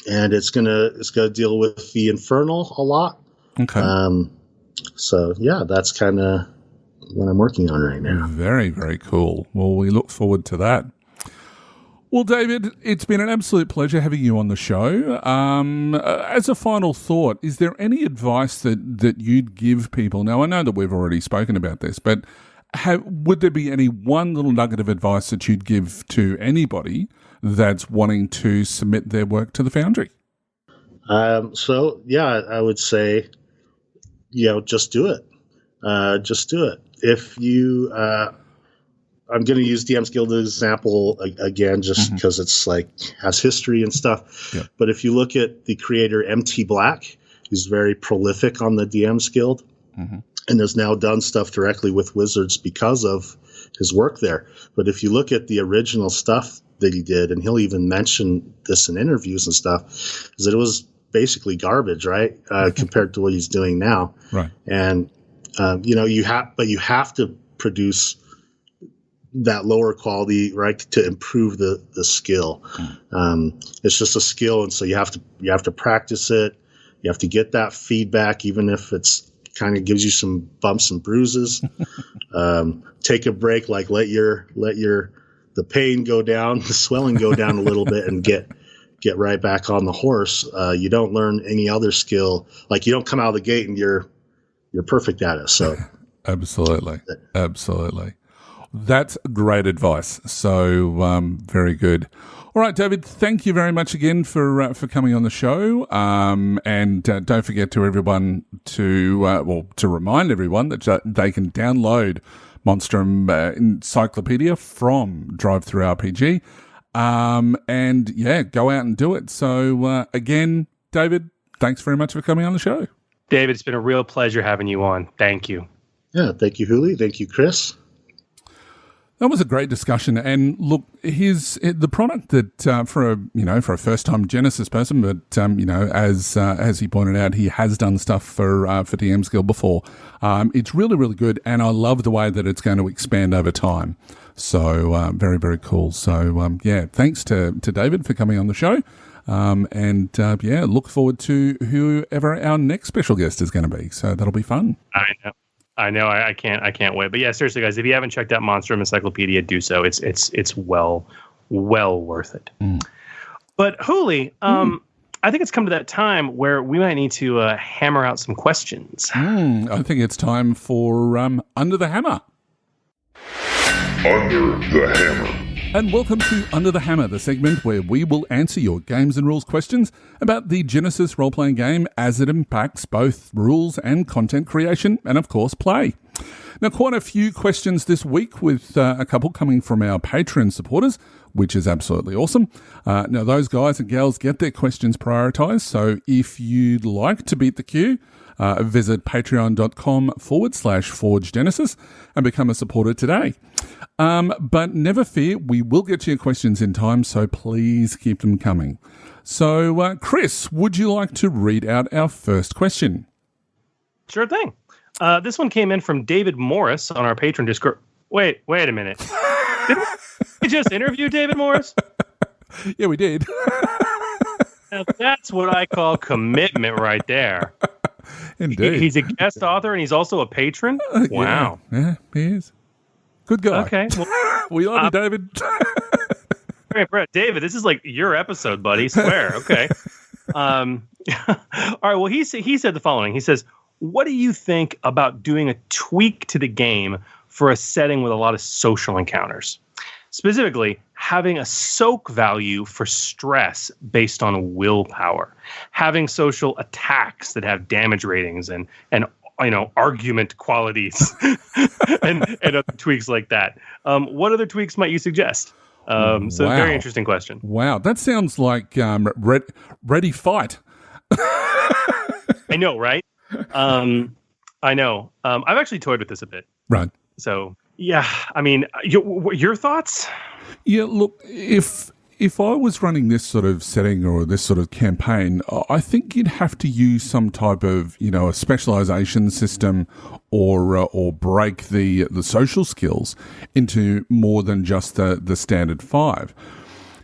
and it's gonna deal with the Infernal a lot. Okay. So yeah, that's kind of what I'm working on right now. Very, very cool. Well, we look forward to that. Well, David, it's been an absolute pleasure having you on the show. As a final thought, is there any advice that you'd give people? Now, I know that we've already spoken about this, but would there be any one little nugget of advice that you'd give to anybody that's wanting to submit their work to the Foundry? So, yeah, I would say, just do it. Just do it. If you... I'm going to use DM's Guild as an example again, just because it's has history and stuff. Yeah. But if you look at the creator MT Black, he's very prolific on the DM's Guild and has now done stuff directly with Wizards because of his work there. But if you look at the original stuff that he did, and he'll even mention this in interviews and stuff, is that it was basically garbage, right? Compared to what he's doing now. Right. And, you have to produce that lower quality, right, to improve the skill. It's just a skill, and so you have to practice it. You have to get that feedback, even if it's kind of gives you some bumps and bruises. Take a break, let the pain go down, the swelling go down a little bit, and get right back on the horse. You don't learn any other skill. You don't come out of the gate and you're perfect at it. So absolutely. That's great advice. So very good. All right, David, thank you very much again for coming on the show. And don't forget to everyone to remind everyone that they can download Monstrum Encyclopedia from Drive-Thru-RPG. And yeah, go out and do it. So again, David, thanks very much for coming on the show. David, it's been a real pleasure having you on. Thank you. Yeah, thank you, Huli. Thank you, Chris. That was a great discussion, and look, the product that for a first-time Genesys person, but as he pointed out, he has done stuff for DM's Guild before. It's really, really good, and I love the way that it's going to expand over time. So very, very cool. So thanks to David for coming on the show, look forward to whoever our next special guest is going to be. So that'll be fun. I know. I can't wait. But yeah, seriously, guys, if you haven't checked out Monstrum Encyclopedia, do so. It's well worth it. But Huli, I think it's come to that time where we might need to hammer out some questions. I think it's time for Under the Hammer. Under the Hammer. And welcome to Under the Hammer, the segment where we will answer your games and rules questions about the Genesys role-playing game as it impacts both rules and content creation and, of course, play. Now, quite a few questions this week with a couple coming from our Patreon supporters, which is absolutely awesome. Now, those guys and gals get their questions prioritised, so if you'd like to beat the queue, visit patreon.com/ForgeGenesys and become a supporter today. But never fear, we will get to your questions in time, so please keep them coming. So, Chris, would you like to read out our first question? Sure thing. This one came in from David Morris on our Patreon Discord. Wait a minute. Did we just interview David Morris? Yeah, we did. Now, that's what I call commitment right there. Indeed. He's a guest author and he's also a patron? Wow. Yeah, he is. Good guy. Okay. Well, we love you, David. David, this is like your episode, buddy. Swear. Okay. All right. Well, he said the following. He says, what do you think about doing a tweak to the game for a setting with a lot of social encounters? Specifically, having a soak value for stress based on willpower, having social attacks that have damage ratings and argument qualities and other tweaks like that. What other tweaks might you suggest? So very interesting question. Wow. That sounds like ready fight. I know, right? I know. I've actually toyed with this a bit. Right. So, yeah, I mean, your thoughts? Yeah, look, if I was running this sort of setting or this sort of campaign, I think you'd have to use some type of, a specialization system or break the social skills into more than just the standard 5.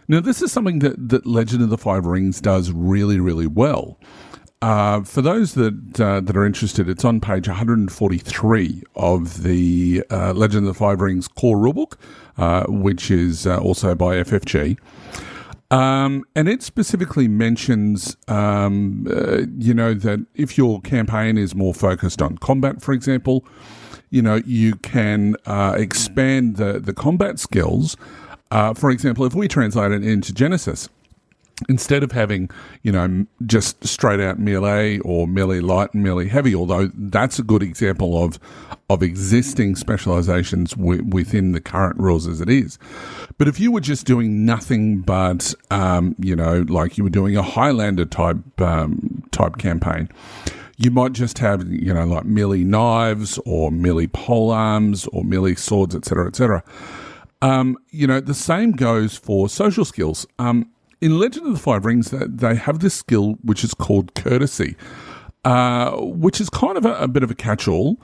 Now, this is something that Legend of the Five Rings does really, really well. For those that are interested, it's on page 143 of the Legend of the Five Rings core rulebook, which is also by FFG. And it specifically mentions, that if your campaign is more focused on combat, for example, you can expand the combat skills. For example, if we translate it into Genesys, instead of having, just straight out melee or melee light and melee heavy, although that's a good example of existing specializations within the current rules as it is. But if you were just doing nothing but, like you were doing a Highlander type campaign, you might just have, like melee knives or melee polearms or melee swords, et cetera, et cetera. The same goes for social skills. In Legend of the Five Rings, they have this skill which is called courtesy, which is kind of a bit of a catch-all.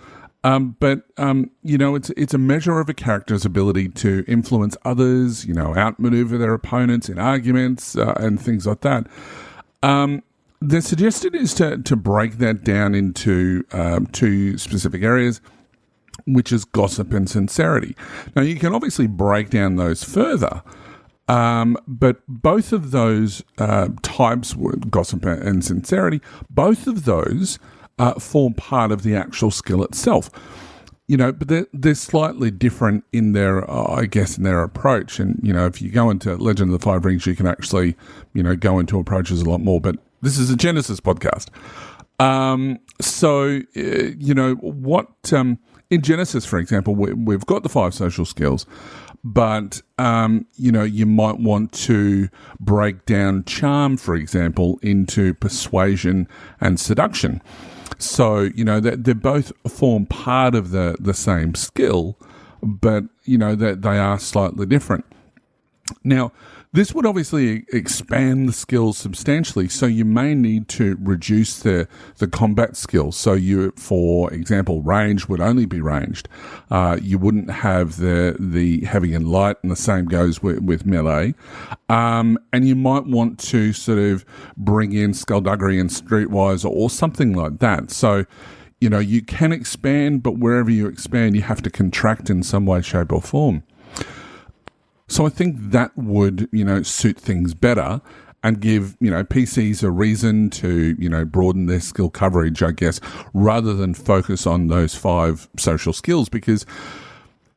But it's a measure of a character's ability to influence others, outmaneuver their opponents in arguments and things like that. The suggestion is to break that down into two specific areas, which is gossip and sincerity. Now, you can obviously break down those further, but both of those types, gossip and sincerity, both of those form part of the actual skill itself. But they're slightly different in their approach. And, if you go into Legend of the Five Rings, you can actually, go into approaches a lot more. But this is a Genesys podcast. In Genesys, for example, we've got the 5 social skills, but, you might want to break down charm, for example, into persuasion and seduction. So, they both form part of the same skill, but, that they are slightly different. Now, this would obviously expand the skills substantially, so you may need to reduce the combat skills. So for example, range would only be ranged. You wouldn't have the heavy and light, and the same goes with melee. And you might want to sort of bring in skullduggery and streetwise or something like that. So, you can expand, but wherever you expand, you have to contract in some way, shape or form. So I think that would, suit things better and give, PCs a reason to, broaden their skill coverage, I guess, rather than focus on those 5 social skills. Because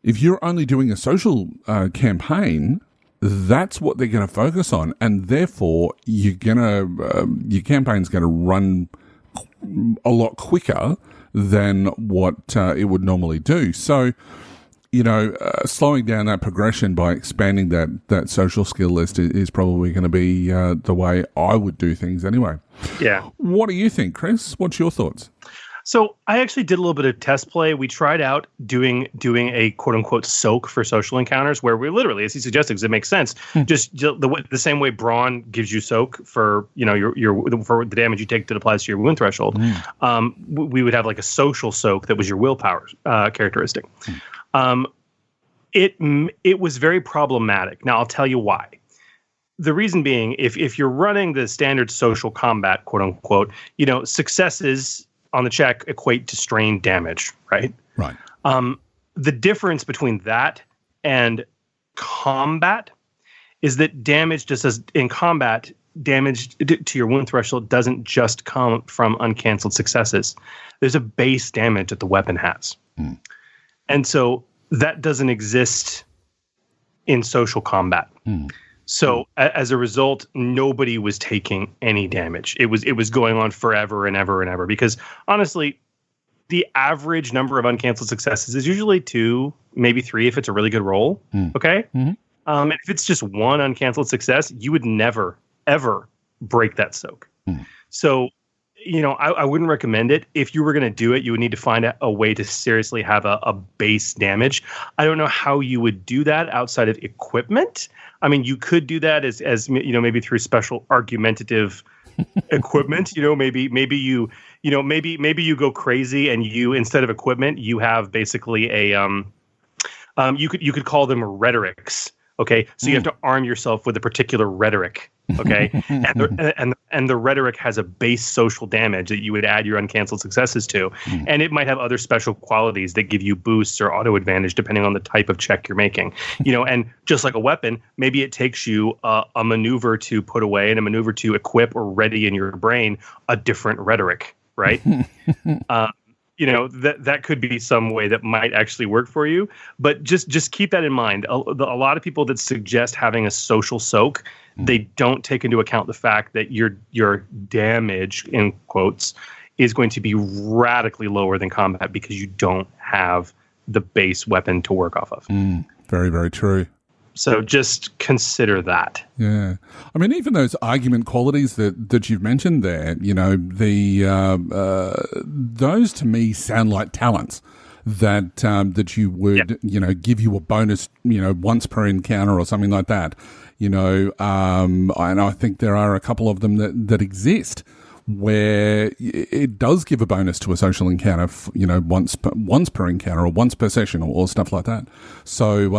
if you're only doing a social campaign, that's what they're going to focus on. And therefore, your campaign's going to run a lot quicker than what it would normally do. So, slowing down that progression by expanding that social skill list is probably going to be the way I would do things anyway. Yeah. What do you think, Chris? What's your thoughts? So I actually did a little bit of test play. We tried out doing a quote unquote soak for social encounters, where we literally, as he suggested, because it makes sense, just the same way Brawn gives you soak for for the damage you take that applies to your wound threshold. We would have like a social soak that was your willpower characteristic. It was very problematic. Now I'll tell you why. The reason being, if you're running the standard social combat, quote unquote, successes on the check equate to strain damage, right? Right. The difference between that and combat is that damage, just as in combat, damage to your wound threshold doesn't just come from uncanceled successes. There's a base damage that the weapon has. And so that doesn't exist in social combat. So as a result, nobody was taking any damage. It was going on forever and ever and ever, because honestly, the average number of uncanceled successes is usually 2, maybe 3 if it's a really good roll. Okay. And if it's just 1 uncanceled success, you would never, ever break that soak. So, I wouldn't recommend it. If you were going to do it, you would need to find a way to seriously have a base damage. I don't know how you would do that outside of equipment. I mean, you could do that as maybe through special argumentative equipment. Maybe you go crazy and you, instead of equipment, you have basically a you could call them rhetorics, Okay, so you have to arm yourself with a particular rhetoric. Okay, and the rhetoric has a base social damage that you would add your uncanceled successes to, and it might have other special qualities that give you boosts or auto advantage depending on the type of check you're making. And just like a weapon, maybe it takes you a maneuver to put away and a maneuver to equip or ready in your brain a different rhetoric, right? That could be some way that might actually work for you. But just keep that in mind. A lot of people that suggest having a social soak, they don't take into account the fact that your damage, in quotes, is going to be radically lower than combat because you don't have the base weapon to work off of. Very, very true. So just consider that. Yeah. I mean, even those argument qualities that you've mentioned there, those to me sound like talents that you would, give you a bonus, once per encounter or something like that. And I think there are a couple of them that exist where it does give a bonus to a social encounter, once per encounter or once per session or stuff like that. So,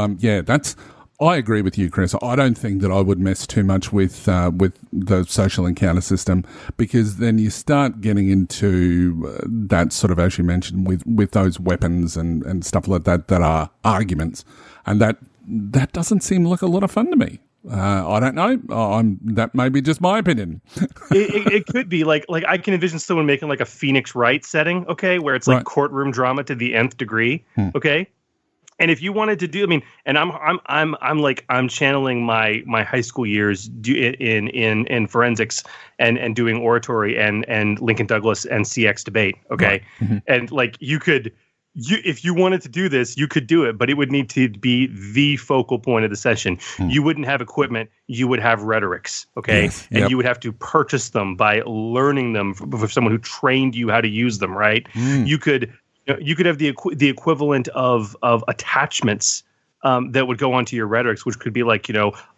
I agree with you, Chris. I don't think that I would mess too much with the social encounter system, because then you start getting into that sort of, as you mentioned, with those weapons and stuff like that are arguments, and that doesn't seem like a lot of fun to me. I don't know. That may be just my opinion. it could be like I can envision someone making like a Phoenix Wright setting, okay, where it's like courtroom drama to the nth degree, okay. And if you wanted to do, and I'm channeling my high school years in forensics and doing oratory and Lincoln Douglas and CX debate, okay, and if you wanted to do this, you could do it, but it would need to be the focal point of the session. You wouldn't have equipment; you would have rhetorics, okay, and you would have to purchase them by learning them from someone who trained you how to use them, right? You could have the equivalent of attachments that would go onto your rhetorics, which could be like,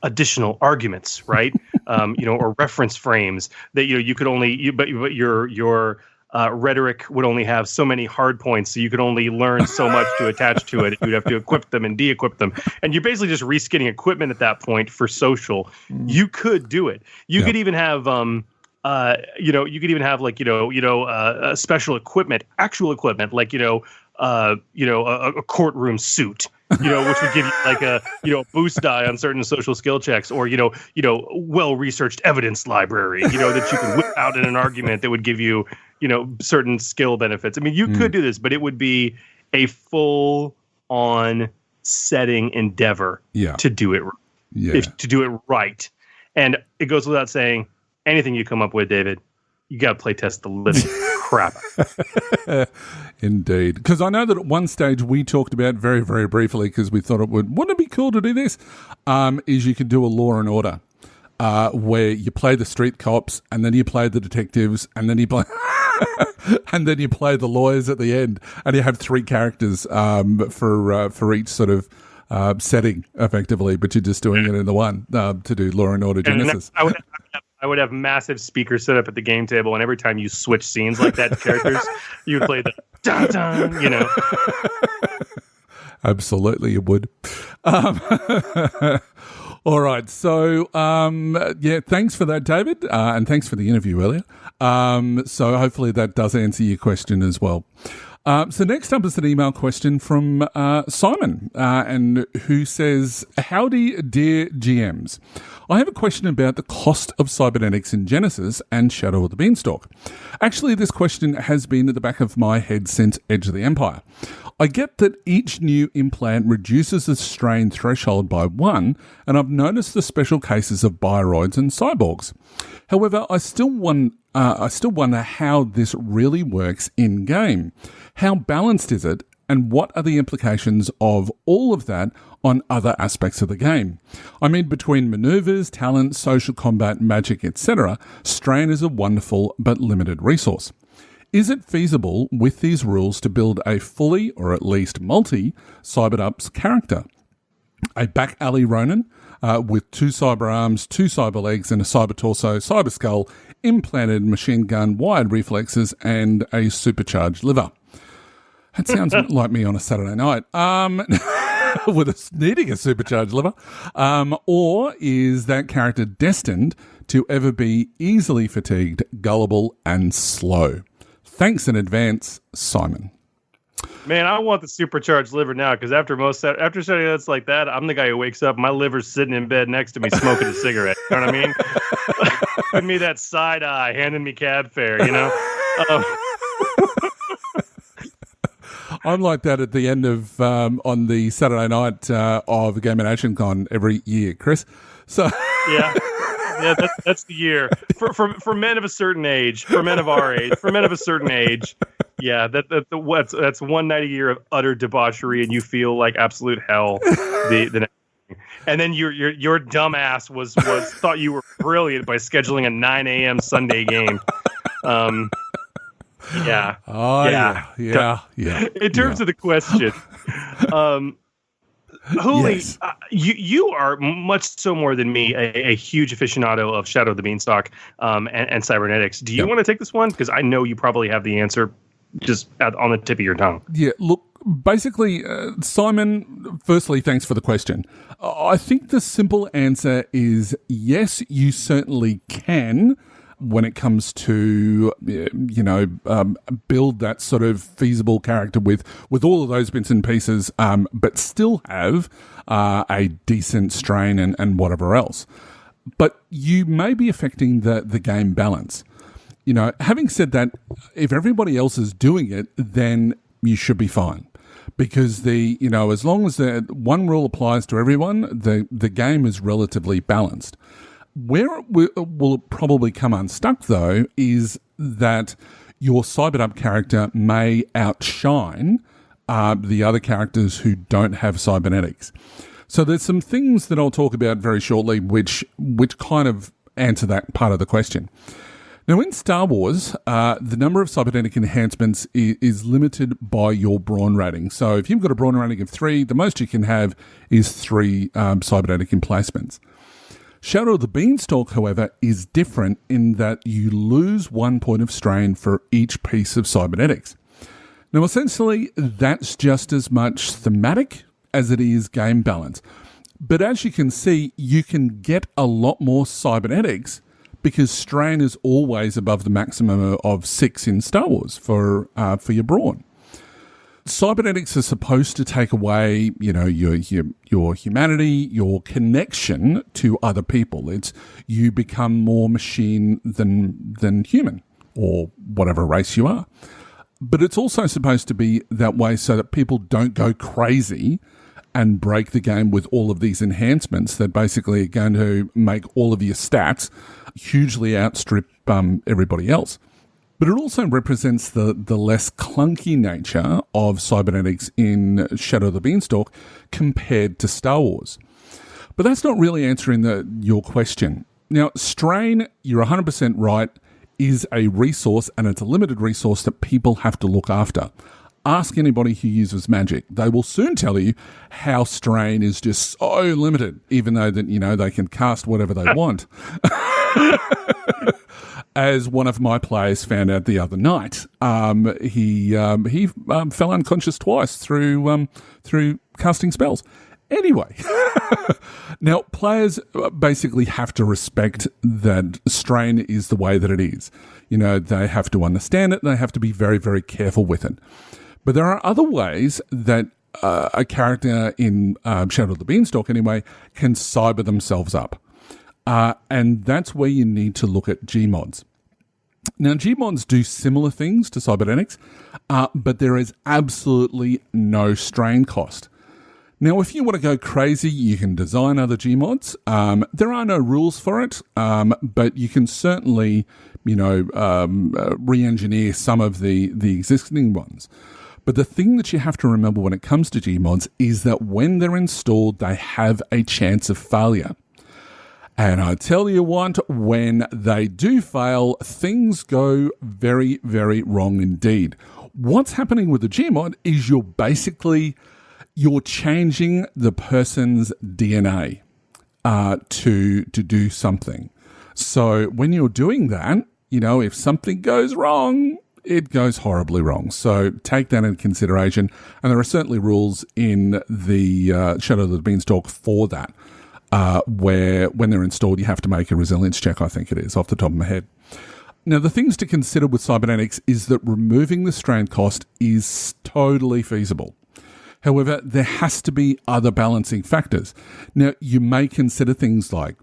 additional arguments, right? Or reference frames that, you could only, but your rhetoric would only have so many hard points. So you could only learn so much to attach to it. You'd have to equip them and de-equip them. And you're basically just reskinning equipment at that point for social. You could do it. You could even have, you could even have special equipment, actual equipment, like, a courtroom suit, which would give you like a boost die on certain social skill checks, or, well-researched evidence library, that you could whip out in an argument that would give you, certain skill benefits. You could do this, but it would be a full-on setting endeavor to do it, to do it right. And it goes without saying, anything you come up with, David, you got to play test the living crap. Indeed. Because I know that at one stage we talked about very, very briefly, because we thought wouldn't it be cool to do this, is you could do a Law and Order where you play the street cops and then you play the detectives and then you play and then you play the lawyers at the end, and you have three characters for each sort of setting, effectively, but you're just doing it in the one to do Law and Order Genesys. I would have massive speakers set up at the game table, and every time you switch scenes like that, characters, you would play the dun dun, Absolutely, you would. All right, so thanks for that, David, and thanks for the interview earlier. So hopefully that does answer your question as well. So next up is an email question from Simon, and who says, "Howdy, dear GMs. I have a question about the cost of cybernetics in Genesys and Shadow of the Beanstalk. Actually, this question has been at the back of my head since Edge of the Empire. I get that each new implant reduces the strain threshold by 1, and I've noticed the special cases of bioroids and cyborgs. However, I still wonder how this really works in-game. How balanced is it, and what are the implications of all of that on other aspects of the game? I mean, between maneuvers, talent, social combat, magic, etc., strain is a wonderful but limited resource. Is it feasible with these rules to build a fully, or at least multi-Cyber-Ups character? A back alley Ronin with 2 cyber arms, 2 cyber legs, and a cyber torso, cyber skull, implanted machine gun, wired reflexes, and a supercharged liver." That sounds like me on a Saturday night. needing a supercharged liver, or is that character destined to ever be easily fatigued, gullible, and slow? Thanks in advance, Simon. Man, I want the supercharged liver now because after studying that's like that, I'm the guy who wakes up, my liver's sitting in bed next to me smoking a cigarette. You know what I mean? Giving me that side eye, handing me cab fare, you know? I'm like that at the end of on the Saturday night of Game and Action Con every year, Chris. So yeah, that's the year for men of a certain age, for men of our age, for men of a certain age. Yeah, that's one night a year of utter debauchery, and you feel like absolute hell. The next thing. And then your dumb ass was thought you were brilliant by scheduling a 9 a.m. Sunday game. Yeah. Oh, yeah. In terms of the question, Hooli, yes. You are much so more than me a huge aficionado of Shadow of the Beanstalk and cybernetics. Do you want to take this one? Because I know you probably have the answer just on the tip of your tongue. Yeah, look, basically, Simon, firstly, thanks for the question. I think the simple answer is yes, you certainly can when it comes to, build that sort of feasible character with all of those bits and pieces, but still have a decent strain and whatever else. But you may be affecting the game balance. You know, having said that, if everybody else is doing it, then you should be fine. Because as long as the one rule applies to everyone, the game is relatively balanced. Where it will probably come unstuck, though, is that your cybered-up character may outshine the other characters who don't have cybernetics. So there's some things that I'll talk about very shortly which kind of answer that part of the question. Now, in Star Wars, the number of cybernetic enhancements is limited by your brawn rating. So if you've got a brawn rating of 3, the most you can have is 3 cybernetic emplacements. Shadow of the Beanstalk, however, is different in that you lose 1 point of strain for each piece of cybernetics. Now, essentially, that's just as much thematic as it is game balance. But as you can see, you can get a lot more cybernetics because strain is always above the maximum of 6 in Star Wars for your brawn. Cybernetics are supposed to take away, your humanity, your connection to other people. It's you become more machine than human, or whatever race you are. But it's also supposed to be that way so that people don't go crazy and break the game with all of these enhancements that basically are going to make all of your stats hugely outstrip everybody else. But it also represents the less clunky nature of cybernetics in Shadow of the Beanstalk compared to Star Wars. But that's not really answering your question. Now, strain, you're 100% right, is a resource, and it's a limited resource that people have to look after. Ask anybody who uses magic. They will soon tell you how strain is just so limited, even though that they can cast whatever they want. As one of my players found out the other night, he fell unconscious twice through casting spells. Anyway, now players basically have to respect that strain is the way that it is. They have to understand it. They have to be very, very careful with it. But there are other ways that a character in Shadow of the Beanstalk, anyway, can cyber themselves up. And that's where you need to look at Gmods. Now, Gmods do similar things to cybernetics, but there is absolutely no strain cost. Now, if you want to go crazy, you can design other Gmods. There are no rules for it, but you can certainly, re-engineer some of the existing ones. But the thing that you have to remember when it comes to Gmods is that when they're installed, they have a chance of failure. And I tell you what, when they do fail, things go very, very wrong indeed. What's happening with the Gmod is you're changing the person's DNA to do something. So when you're doing that, if something goes wrong, it goes horribly wrong. So take that into consideration. And there are certainly rules in the Shadow of the Beanstalk for that, where when they're installed, you have to make a resilience check, I think it is, off the top of my head. Now, the things to consider with cybernetics is that removing the strain cost is totally feasible. However, there has to be other balancing factors. Now, you may consider things like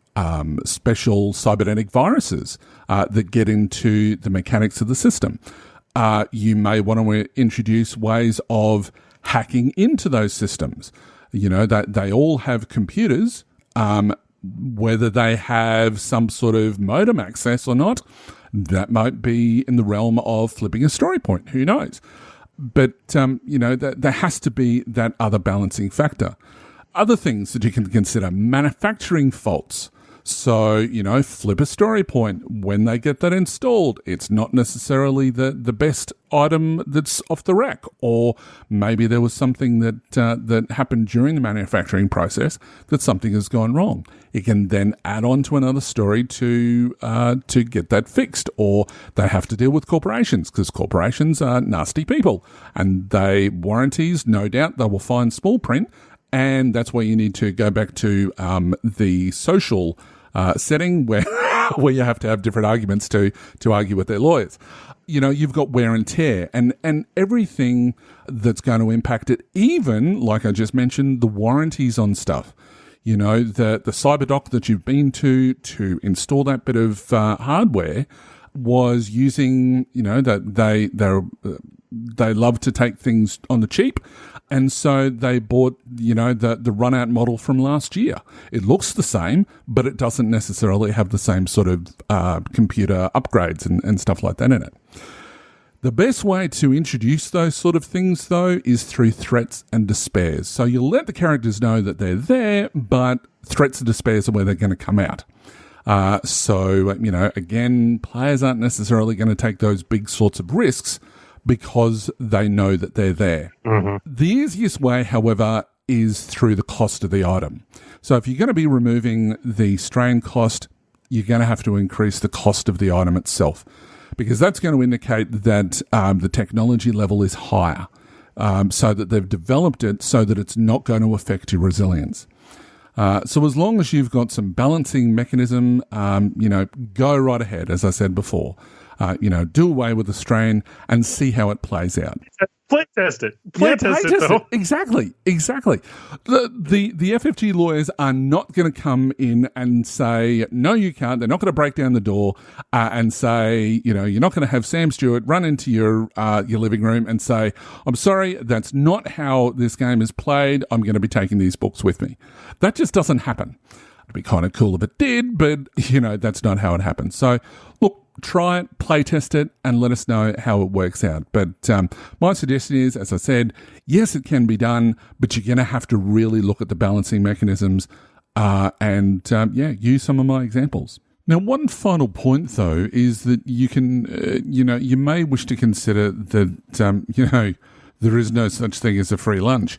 special cybernetic viruses that get into the mechanics of the system. You may want to introduce ways of hacking into those systems. You know, that they all have computers, whether they have some sort of modem access or not. That might be in the realm of flipping a story point. Who knows? But, there has to be that other balancing factor. Other things that you can consider, manufacturing faults. So, flip a story point. When they get that installed, it's not necessarily the best item that's off the rack. Or maybe there was something that happened during the manufacturing process that something has gone wrong. It can then add on to another story to get that fixed. Or they have to deal with corporations, because corporations are nasty people. And warranties, no doubt, they will find small print. And that's where you need to go back to the social setting where you have to have different arguments to argue with their lawyers. You've got wear and tear and everything that's going to impact it, even, like I just mentioned, the warranties on stuff. The CyberDoc that you've been to install that bit of hardware was using, that they love to take things on the cheap. And so they bought, the run-out model from last year. It looks the same, but it doesn't necessarily have the same sort of computer upgrades and stuff like that in it. The best way to introduce those sort of things, though, is through threats and despairs. So you'll let the characters know that they're there, but threats and despairs are where they're going to come out. Again, players aren't necessarily going to take those big sorts of risks because they know that they're there. Mm-hmm. The easiest way, however, is through the cost of the item. So if you're going to be removing the strain cost, you're going to have to increase the cost of the item itself, because that's going to indicate that the technology level is higher, so that they've developed it so that it's not going to affect your resilience. So as long as you've got some balancing mechanism, go right ahead, as I said before. Do away with the strain and see how it plays out. Play test it. Play test it, though. Exactly. The FFG lawyers are not going to come in and say, no, you can't. They're not going to break down the door and say, you're not going to have Sam Stewart run into your living room and say, I'm sorry, that's not how this game is played. I'm going to be taking these books with me. That just doesn't happen. It'd be kind of cool if it did, but, that's not how it happens. So, look, try it, play test it, and let us know how it works out. But my suggestion is, as I said, yes, it can be done, but you're going to have to really look at the balancing mechanisms and use some of my examples. Now, one final point, though, is that you can, you may wish to consider that, there is no such thing as a free lunch.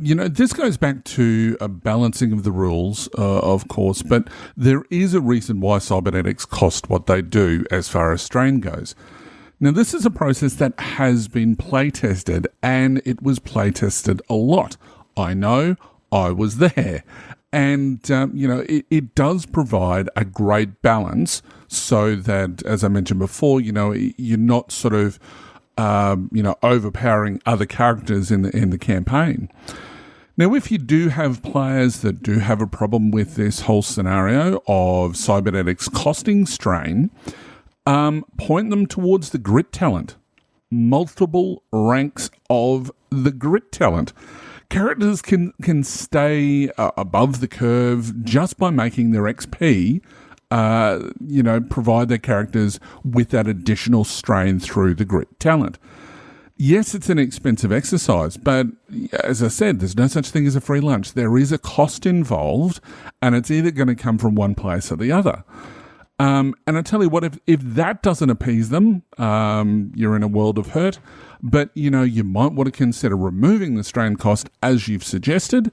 This goes back to a balancing of the rules, of course, but there is a reason why cybernetics cost what they do as far as strain goes. Now, this is a process that has been play tested, and it was play tested a lot. I know, I was there. And, it does provide a great balance so that, as I mentioned before, you're not sort of overpowering other characters in the campaign. Now, if you do have players that do have a problem with this whole scenario of cybernetics costing strain, point them towards the grit talent. Multiple ranks of the grit talent. Characters can stay above the curve just by making their XP provide their characters with that additional strain through the grit talent. Yes, it's an expensive exercise, but as I said, there's no such thing as a free lunch. There is a cost involved, and it's either going to come from one place or the other. And I tell you what, if that doesn't appease them, you're in a world of hurt. But, you might want to consider removing the strain cost as you've suggested.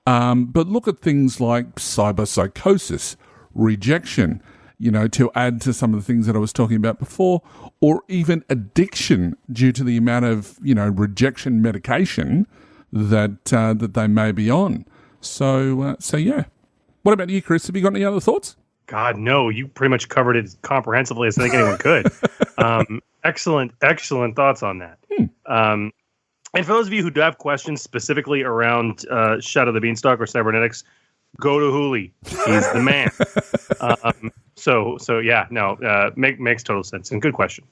But look at things like cyberpsychosis, rejection, to add to some of the things that I was talking about before, or even addiction due to the amount of, rejection medication that they may be on. So yeah. What about you, Chris? Have you got any other thoughts? God, no. You pretty much covered it as comprehensively as I think anyone could. Excellent thoughts on that. And for those of you who do have questions specifically around Shadow the Beanstalk or cybernetics, go to Hooli. He's the man. So yeah, no, makes total sense. And good question.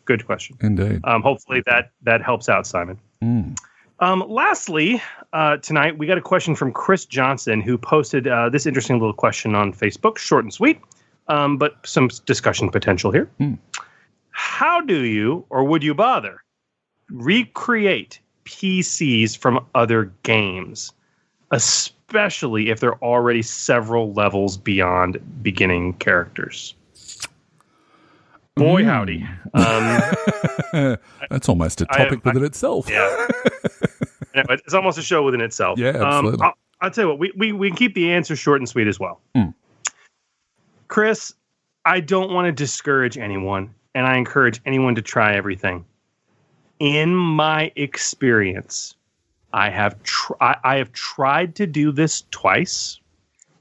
Indeed. Hopefully that helps out, Simon. Lastly, tonight we got a question from Chris Johnson, who posted this interesting little question on Facebook, short and sweet, but some discussion potential here. How do you, or would you bother, recreate PCs from other games, especially if they're already several levels beyond beginning characters? Boy, howdy. That's almost a topic within itself. Yeah. It's almost a show within itself. Yeah, absolutely. I'll tell you what, we can keep the answer short and sweet as well. Chris, I don't want to discourage anyone, and I encourage anyone to try everything. In my experience, I have tried to do this twice,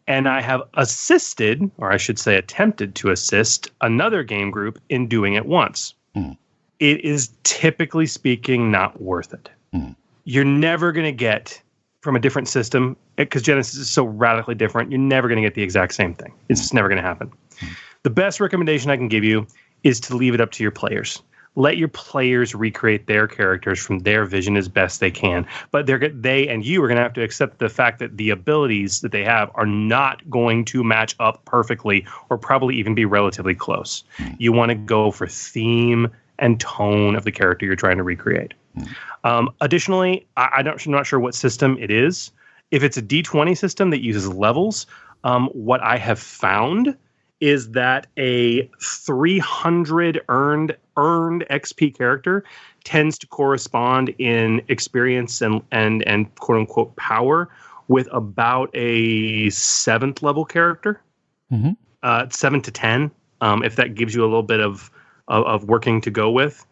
and I have assisted, or I should say attempted to assist, another game group in doing it once. It is, typically speaking, not worth it. You're never going to get, from a different system, because Genesys is so radically different, you're never going to get the exact same thing. It's just never going to happen. The best recommendation I can give you is to leave it up to your players. Let your players recreate their characters from their vision as best they can. But they and you are going to have to accept the fact that the abilities that they have are not going to match up perfectly, or probably even be relatively close. You want to go for theme and tone of the character you're trying to recreate. Additionally, I'm not sure what system it is. If it's a D20 system that uses levels, what I have found is that a 300 earned XP character tends to correspond in experience and quote unquote power with about a 7th level character, 7 to 10. If that gives you a little bit of working to go with.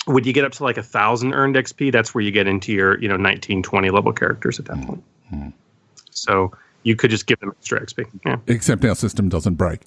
When you get up to like 1,000 earned XP, that's where you get into your 19, 20 level characters at that point. So you could just give them extra XP. Yeah. Except our system doesn't break.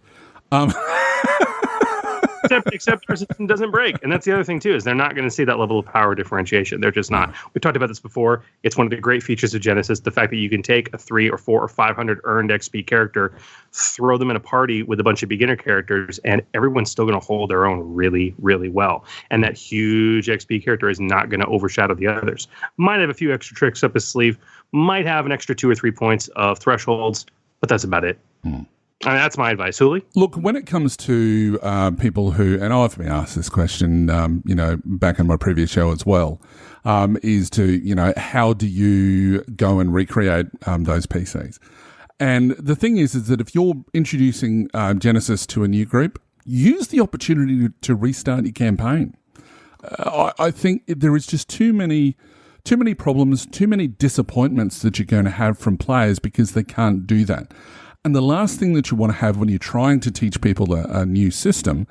Except our system doesn't break. And that's the other thing, too, is they're not going to see that level of power differentiation. They're just not. We talked about this before. It's one of the great features of Genesys, the fact that you can take a 300 or 400 or 500 earned XP character, throw them in a party with a bunch of beginner characters, and everyone's still going to hold their own really, really well. And that huge XP character is not going to overshadow the others. Might have a few extra tricks up his sleeve, might have an extra 2 or 3 points of thresholds, but that's about it. I mean, that's my advice. Hooli? Look, when it comes to people who, and I've been asked this question, back in my previous show as well, is to, how do you go and recreate those PCs? And the thing is that if you're introducing Genesys to a new group, use the opportunity to restart your campaign. I think there is just too many problems, too many disappointments that you're going to have from players because they can't do that. And the last thing that you want to have when you're trying to teach people a new system,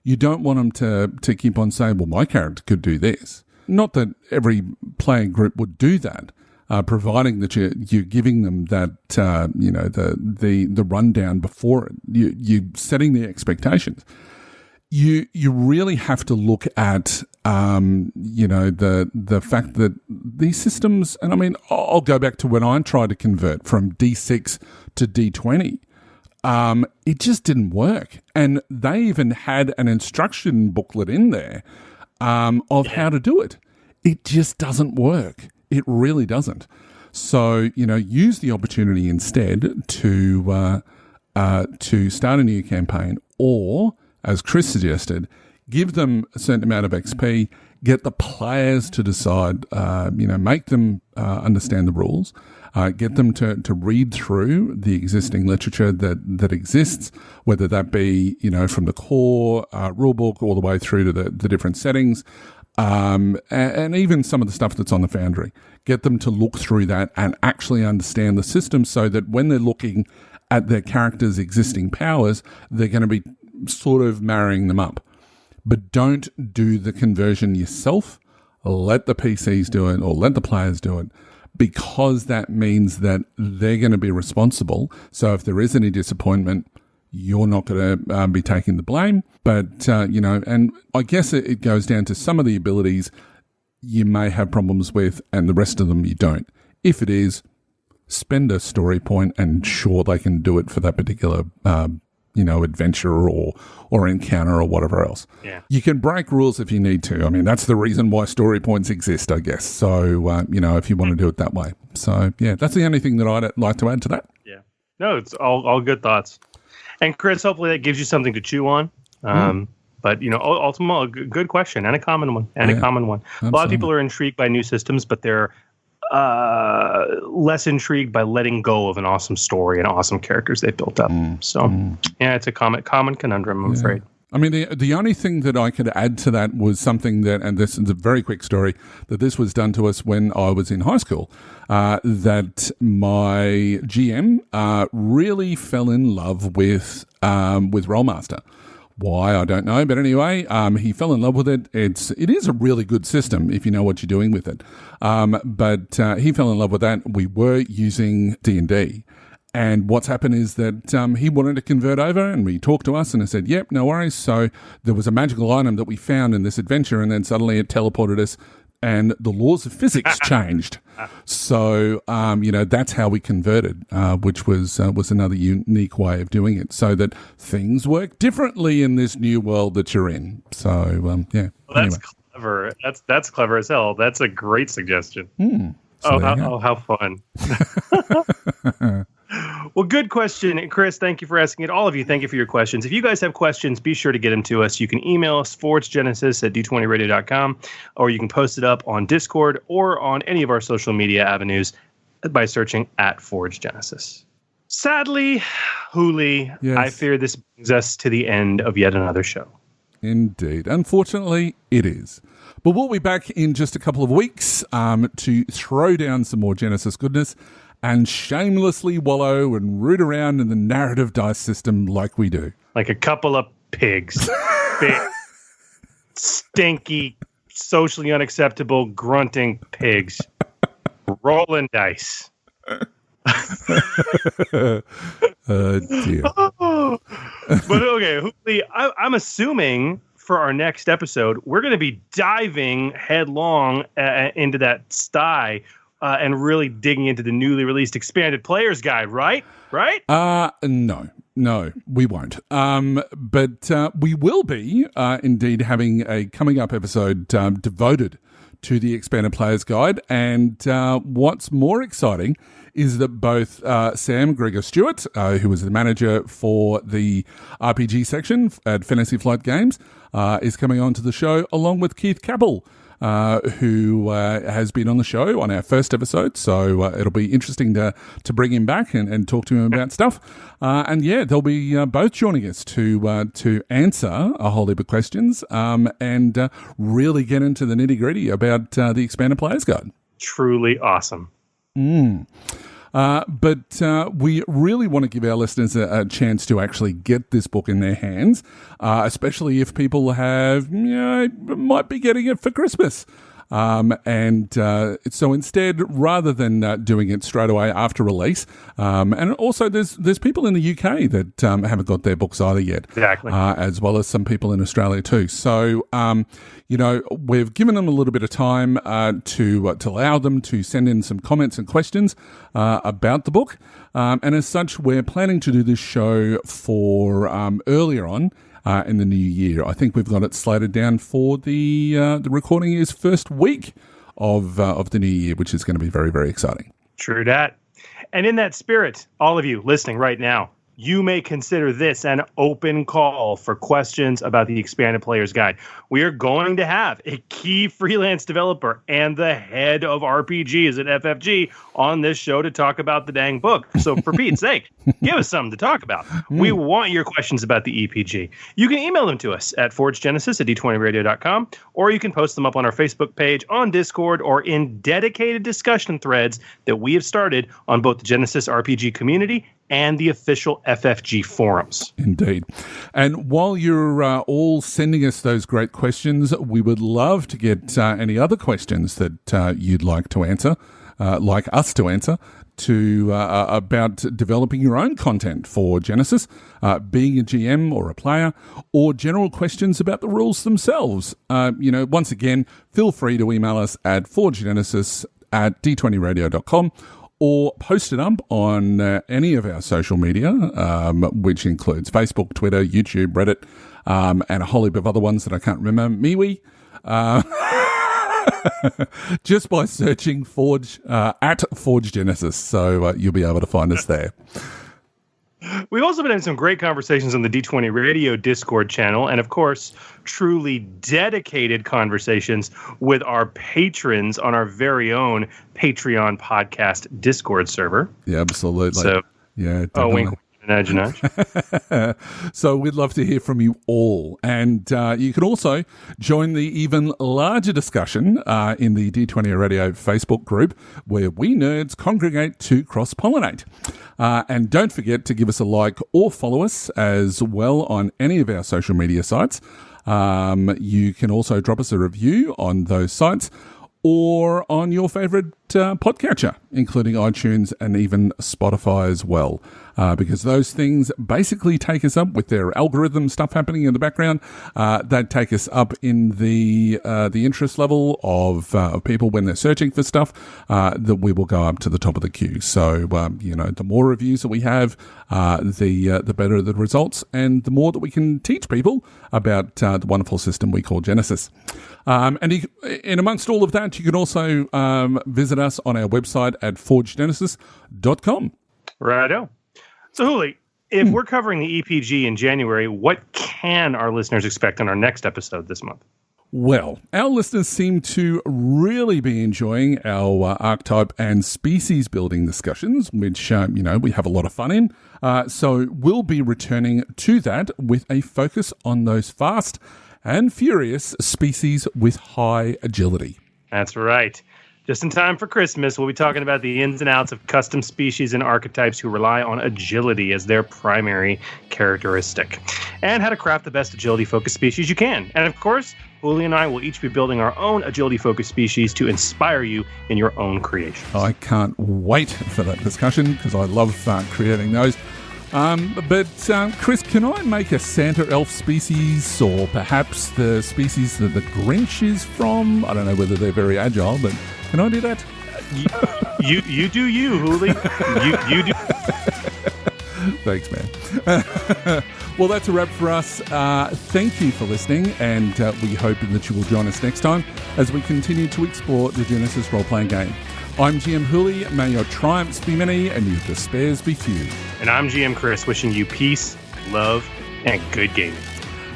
you don't want them to keep on saying, well, my character could do this. Not that every playing group would do that, providing that you're giving them that, the rundown before it. You're setting the expectations. You really have to look at, the fact that these systems, and I mean, I'll go back to when I tried to convert from D6 to D20. It just didn't work. And they even had an instruction booklet in there of how to do it. It just doesn't work. It really doesn't. So, use the opportunity instead to start a new campaign, or, as Chris suggested, give them a certain amount of XP, get the players to decide, make them understand the rules, get them to read through the existing literature that exists, whether that be, from the core rulebook all the way through to the different settings, and even some of the stuff that's on the Foundry. Get them to look through that and actually understand the system so that when they're looking at their characters' existing powers, they're going to be sort of marrying them up. But don't do the conversion yourself. Let the PCs do it, or let the players do it, because that means that they're going to be responsible. So if there is any disappointment, you're not going to be taking the blame. But, and I guess it goes down to some of the abilities you may have problems with and the rest of them you don't. If it is, spend a story point and sure they can do it for that particular adventure or encounter or whatever else. Yeah. You can break rules if you need to. I mean, that's the reason why story points exist, I guess. So, if you want to do it that way. So, yeah, that's the only thing that I'd like to add to that. Yeah. No, it's all good thoughts. And Chris, hopefully that gives you something to chew on. But, ultimately, a good question and a common one. Absolutely. A lot of people are intrigued by new systems, but they're less intrigued by letting go of an awesome story and awesome characters they've built up. Yeah, it's a common conundrum, I'm afraid. I mean, the only thing that I could add to that was something that, and this is a very quick story, that this was done to us when I was in high school, that my GM really fell in love with Rollmaster. Why, I don't know. But anyway, he fell in love with it. It is a really good system if you know what you're doing with it. But he fell in love with that. We were using D&D. And what's happened is that he wanted to convert over, and he talked to us and I said, yep, no worries. So there was a magical item that we found in this adventure, and then suddenly it teleported us and the laws of physics changed. So, that's how we converted, which was another unique way of doing it, so that things work differently in this new world that you're in. So, yeah. Well, that's clever. That's clever as hell. That's a great suggestion. So how fun. Well, good question. Chris, thank you for asking it. All of you, thank you for your questions. If you guys have questions, be sure to get them to us. You can email us, forgegenesis@d20radio.com, or you can post it up on Discord or on any of our social media avenues by searching @ForgeGenesis. Sadly, Hooli, yes. I fear this brings us to the end of yet another show. Indeed. Unfortunately, it is. But we'll be back in just a couple of weeks to throw down some more Genesys goodness and shamelessly wallow and root around in the narrative dice system like we do. Like a couple of pigs. Big, stinky, socially unacceptable, grunting pigs. Rolling dice. Dear. But okay, Hooli, I'm assuming for our next episode, we're going to be diving headlong into that sty and really digging into the newly released expanded player's guide, right? No, we won't. But we will be indeed having a coming up episode devoted to the expanded player's guide. And what's more exciting is that both Sam Gregor-Stewart, who was the manager for the RPG section at Fantasy Flight Games, is coming on to the show, along with Keith Cabell, who has been on the show on our first episode. So it'll be interesting to bring him back and talk to him about stuff. And yeah, they'll be both joining us to answer a whole heap of questions and really get into the nitty-gritty about the Expanded Player's Guide. Truly awesome. But we really want to give our listeners a chance to actually get this book in their hands, especially if people might be getting it for Christmas. So instead, rather than doing it straight away after release, and also there's people in the UK that haven't got their books either yet, exactly, as well as some people in Australia too. So we've given them a little bit of time to allow them to send in some comments and questions about the book, and as such, we're planning to do this show for earlier on. In the new year. I think we've got it slated down for the recording is first week of the new year, which is going to be very, very exciting. True that. And in that spirit, all of you listening right now, you may consider this an open call for questions about the Expanded Player's Guide. We are going to have a key freelance developer and the head of RPGs at FFG on this show to talk about the dang book. So for Pete's sake, give us something to talk about. We want your questions about the EPG. You can email them to us at forgegenesis@d20radio.com, or you can post them up on our Facebook page, on Discord, or in dedicated discussion threads that we have started on both the Genesys RPG community and the official FFG forums. Indeed. And while you're all sending us those great questions, we would love to get any other questions that you'd like to answer, like us to answer, about developing your own content for Genesys, being a GM or a player, or general questions about the rules themselves. Once again, feel free to email us at forgegenesis@d20radio.com, or post it up on any of our social media, which includes Facebook, Twitter, YouTube, Reddit, and a whole heap of other ones that I can't remember. MeWe. Just by searching Forge at Forge Genesis, so you'll be able to find us there. We've also been having some great conversations on the D20 Radio Discord channel, and of course, truly dedicated conversations with our patrons on our very own Patreon podcast Discord server. Yeah, absolutely. So, yeah, wink, nudge, nudge. So we'd love to hear from you all. And you can also join the even larger discussion in the D20 Radio Facebook group, where we nerds congregate to cross-pollinate. And don't forget to give us a like or follow us as well on any of our social media sites. You can also drop us a review on those sites or on your favorite podcatcher, including iTunes and even Spotify as well, because those things basically take us up with their algorithm stuff happening in the background. They take us up in the interest level of people when they're searching for stuff, that we will go up to the top of the queue. So, the more reviews that we have, the better the results, and the more that we can teach people about the wonderful system we call Genesys. And in amongst all of that, you can also visit us on our website at forgegenesis.com. Righto. So, Huli, if we're covering the EPG in January, what can our listeners expect on our next episode this month? Well, our listeners seem to really be enjoying our archetype and species building discussions, which, we have a lot of fun in. So we'll be returning to that with a focus on those fast and furious species with high agility. That's right. Just in time for Christmas, we'll be talking about the ins and outs of custom species and archetypes who rely on agility as their primary characteristic, and how to craft the best agility-focused species you can. And of course, Huli and I will each be building our own agility-focused species to inspire you in your own creations. I can't wait for that discussion because I love creating those. But Chris, can I make a Santa elf species, or perhaps the species that the Grinch is from? I don't know whether they're very agile, but can I do that? You do you, Huli. You do. Thanks, man. Well, that's a wrap for us. Thank you for listening, and we hope that you will join us next time as we continue to explore the Genesys Role Playing Game. I'm GM Huli. May your triumphs be many and your despairs be few. And I'm GM Chris, wishing you peace, love, and good gaming.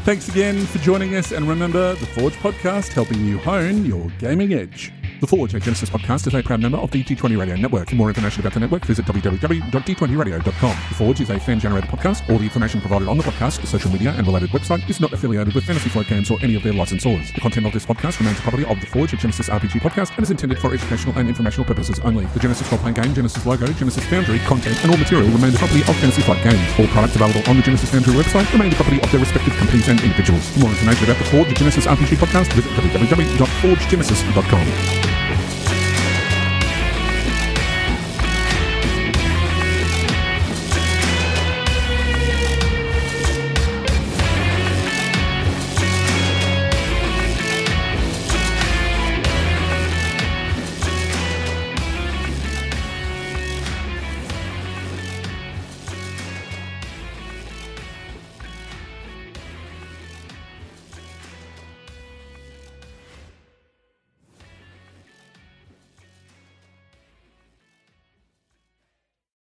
Thanks again for joining us, and remember, the Forge Podcast, helping you hone your gaming edge. The Forge, a Genesys podcast, is a proud member of the D20 Radio Network. For more information about the network, visit www.d20radio.com. The Forge is a fan-generated podcast. All the information provided on the podcast, social media, and related website is not affiliated with Fantasy Flight Games or any of their licensors. The content of this podcast remains the property of The Forge, a Genesys RPG podcast, and is intended for educational and informational purposes only. The Genesys Role Playing Game, Genesys logo, Genesys Foundry, content, and all material remain the property of Fantasy Flight Games. All products available on the Genesys Foundry website remain the property of their respective companies and individuals. For more information about The Forge, the Genesys RPG podcast, visit www.forgegenesis.com.